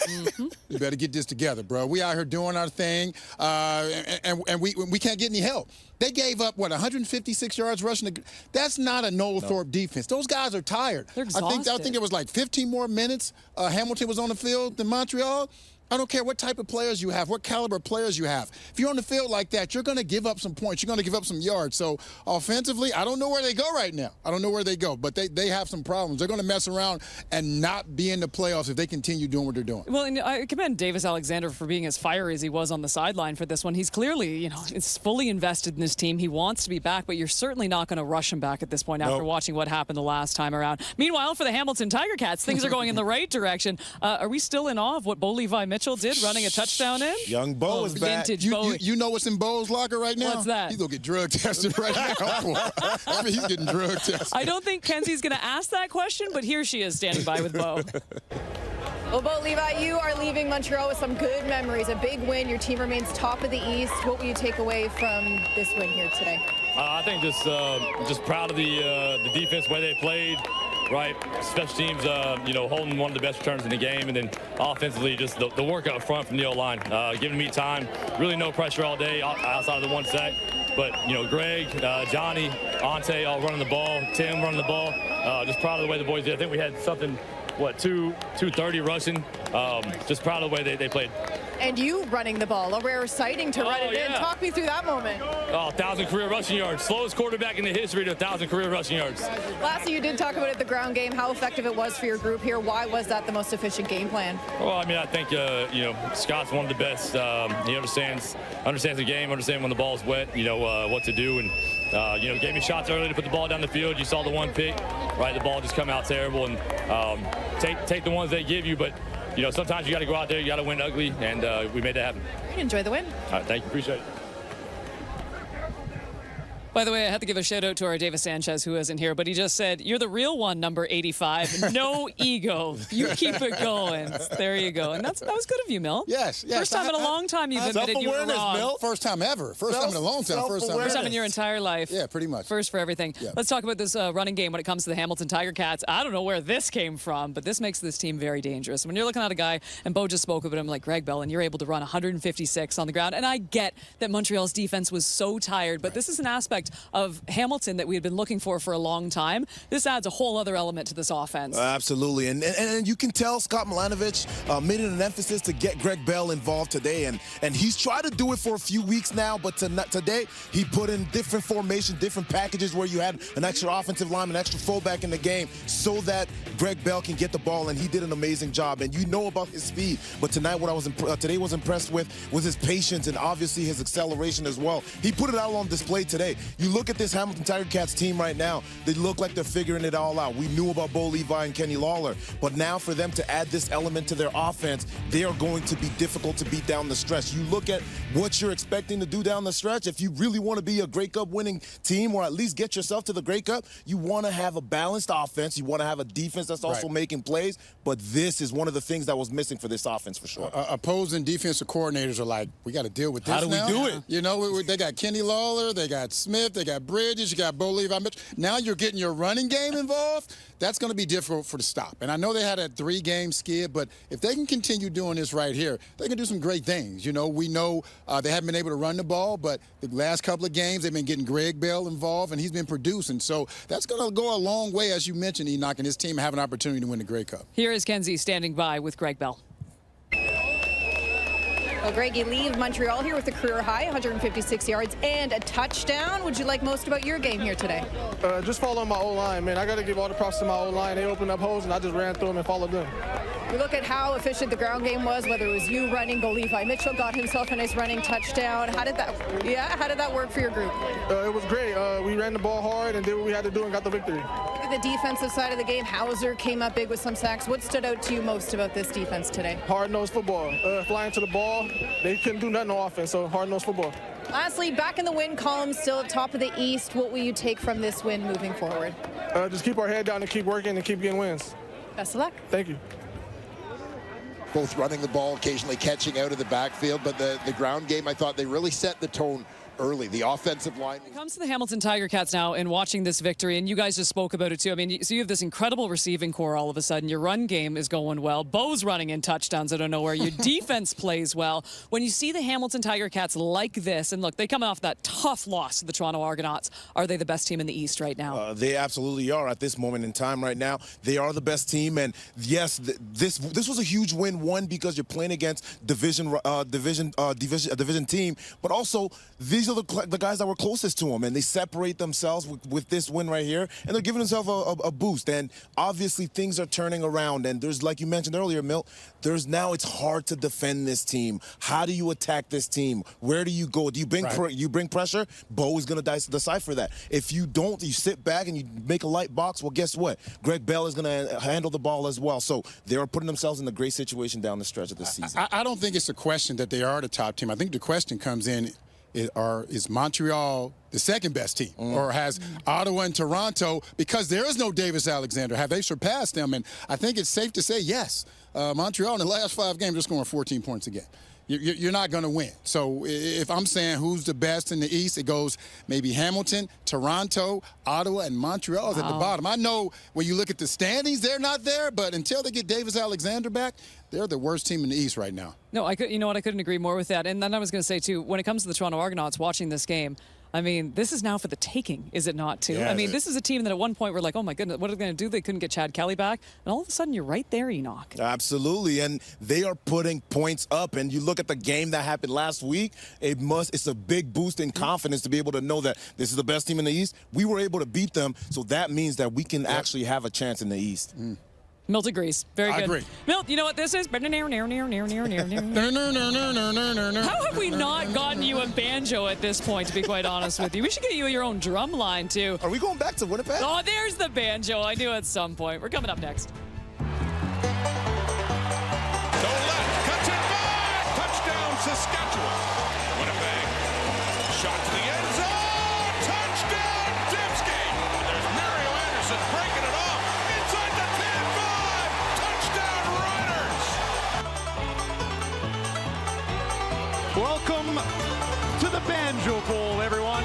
you better get this together, bro. We out here doing our thing, and we can't get any help. They gave up, 156 yards rushing? That's not a Noel-Thorpe defense. Those guys are tired. They're exhausted. I think it was like 15 more minutes Hamilton was on the field than Montreal. I don't care what type of players you have, what caliber of players you have. If you're on the field like that, you're going to give up some points. You're going to give up some yards. So offensively, I don't know where they go right now. I don't know where they go, but they have some problems. They're going to mess around and not be in the playoffs if they continue doing what they're doing. Well, and I commend Davis Alexander for being as fiery as he was on the sideline for this one. He's clearly, is fully invested in this team. He wants to be back, but you're certainly not going to rush him back at this point after watching what happened the last time around. Meanwhile, for the Hamilton Tiger Cats, things are going in the right direction. Are we still in awe of what Bo Levi Mitchell did running a touchdown in? Young Bo is back. You know what's in Bo's locker right now? What's that? He's going to get drug tested right now. I mean, he's getting drug tested. I don't think Kenzie's going to ask that question, but here she is standing by with Bo. Well, Bo Levi, you are leaving Montreal with some good memories. A big win. Your team remains top of the East. What will you take away from this win here today? I think just proud of the defense, the way they played. Right, special teams, holding one of the best returns in the game, and then offensively, just the work up front from the O-line, giving me time. Really, no pressure all day outside of the one sack. But Greg, Johnny, Ante, all running the ball. Tim running the ball. Just proud of the way the boys did. I think we had something. 230 rushing. Just proud of the way they played. And you running the ball, a rare sighting to run it in. Talk me through that moment. 1,000 career rushing yards. Slowest quarterback in the history to 1,000 career rushing yards. Lastly, you did talk about it, the ground game, how effective it was for your group here. Why was that the most efficient game plan? Well, I mean, I think, Scott's one of the best. He understands the game, understands when the ball's wet, what to do. And, gave me shots early to put the ball down the field. You saw the one pick, right? The ball just come out terrible. And take the ones they give you, but sometimes you got to go out there, you got to win ugly, and we made that happen. Enjoy the win. All right, thank you, appreciate it. By the way, I had to give a shout out to our Davis Sanchez, who isn't here, but he just said, "You're the real one, number 85. No ego. You keep it going." There you go. And that was good of you, Mill. Yes. First time in a long time you've admitted you were wrong. Mill. First time ever. First time in a long time. First time in your entire life. Yeah, pretty much. First for everything. Yeah. Let's talk about this running game when it comes to the Hamilton Tiger Cats. I don't know where this came from, but this makes this team very dangerous. When you're looking at a guy, and Bo just spoke about him, like Greg Bell, and you're able to run 156 on the ground. And I get that Montreal's defense was so tired, but this is an aspect of Hamilton that we had been looking for a long time. This adds a whole other element to this offense. Absolutely. And you can tell Scott Milanovic made it an emphasis to get Greg Bell involved today. And he's tried to do it for a few weeks now, but today he put in different formations, different packages where you had an extra offensive lineman, an extra fullback in the game so that Greg Bell can get the ball, and he did an amazing job. And you know about his speed, but tonight what I was today was impressed with was his patience and obviously his acceleration as well. He put it out on display today. You look at this Hamilton Tiger Cats team right now, they look like they're figuring it all out. We knew about Bo Levi and Kenny Lawler, but now for them to add this element to their offense, they are going to be difficult to beat down the stretch. You look at what you're expecting to do down the stretch. If you really want to be a Grey Cup winning team, or at least get yourself to the Grey Cup, you want to have a balanced offense. You want to have a defense that's also making plays, but this is one of the things that was missing for this offense for sure. Opposing defensive coordinators are like, we got to deal with this How do now. we do it? They got Kenny Lawler, they got Smith, they got Bridges, you got Bo Levi Mitchell. Now you're getting your running game involved. That's going to be difficult for the stop. And I know they had a 3-game skid, but if they can continue doing this right here, they can do some great things. We know they haven't been able to run the ball, but the last couple of games they've been getting Greg Bell involved, and he's been producing. So that's going to go a long way, as you mentioned, Enoch, and his team have an opportunity to win the Grey Cup. Here is Kenzie standing by with Greg Bell. Well, Greg, you leave Montreal here with a career high, 156 yards and a touchdown. What'd you like most about your game here today? Just following my O-line, man. I got to give all the props to my O-line. They opened up holes, and I just ran through them and followed them. We look at how efficient the ground game was, whether it was you running, Bo Levi Mitchell got himself a nice running touchdown. How did that work for your group? It was great. We ran the ball hard and did what we had to do and got the victory. The defensive side of the game, Hauser came up big with some sacks. What stood out to you most about this defense today? Hard-nosed football. Flying to the ball, they couldn't do nothing on offense, so hard-nosed football. Lastly, back in the win column, still at top of the East. What will you take from this win moving forward? Just keep our head down and keep working and keep getting wins. Best of luck. Thank you. Both running the ball, occasionally catching out of the backfield, but the ground game, I thought they really set the tone early. The offensive line. When it comes to the Hamilton Tiger Cats now and watching this victory, and you guys just spoke about it too. I mean, so you have this incredible receiving core all of a sudden. Your run game is going well. Bo's running in touchdowns out of nowhere. Your defense plays well. When you see the Hamilton Tiger Cats like this, and look, they come off that tough loss to the Toronto Argonauts. Are they the best team in the East right now? They absolutely are at this moment in time right now. They are the best team, and yes, this was a huge win. One, because you're playing against division team, but also these are the guys that were closest to them, and they separate themselves with this win right here, and they're giving themselves a boost. And obviously things are turning around, and there's, like you mentioned earlier, Milt, it's hard to defend this team. How do you attack this team? Where do you go? Do you bring pressure? Bo is going to decipher that. If you don't, you sit back and you make a light box, well, guess what? Greg Bell is going to handle the ball as well. So they are putting themselves in a great situation down the stretch of the season. I don't think it's a question that they are the top team. I think the question comes in, is Montreal the second best team, or has Ottawa and Toronto, because there is no Davis Alexander, have they surpassed them? And I think it's safe to say yes. Montreal in the last 5 games are scoring 14 points a game. You're not going to win. So if I'm saying who's the best in the East, it goes maybe Hamilton, Toronto, Ottawa, and Montreal is at the bottom. I know when you look at the standings, they're not there, but until they get Davis Alexander back, they're the worst team in the East right now. No, you know what? I couldn't agree more with that. And then I was going to say, too, when it comes to the Toronto Argonauts watching this game, I mean, this is now for the taking, is it not, too? Yeah, I mean, this is a team that at one point we're like, oh, my goodness, what are they going to do? They couldn't get Chad Kelly back. And all of a sudden, you're right there, Enoch. Absolutely. And they are putting points up. And you look at the game that happened last week, it's a big boost in confidence to be able to know that this is the best team in the East. We were able to beat them, so that means that we can actually have a chance in the East. Milt agrees. Very good. I agree. Milt, you know what this is? How have we not gotten you a banjo at this point, to be quite honest with you? We should get you your own drum line, too. Are we going back to Winnipeg? Oh, there's the banjo. I knew at some point. We're coming up next. Cuts it back. Touchdown, Saskatchewan. Winnipeg. Shot to the end zone. Touchdown, Dembski. There's Mario Anderson breaking it off. Inside the 10-5. Touchdown, Riders. Welcome to the Banjo Bowl, everyone.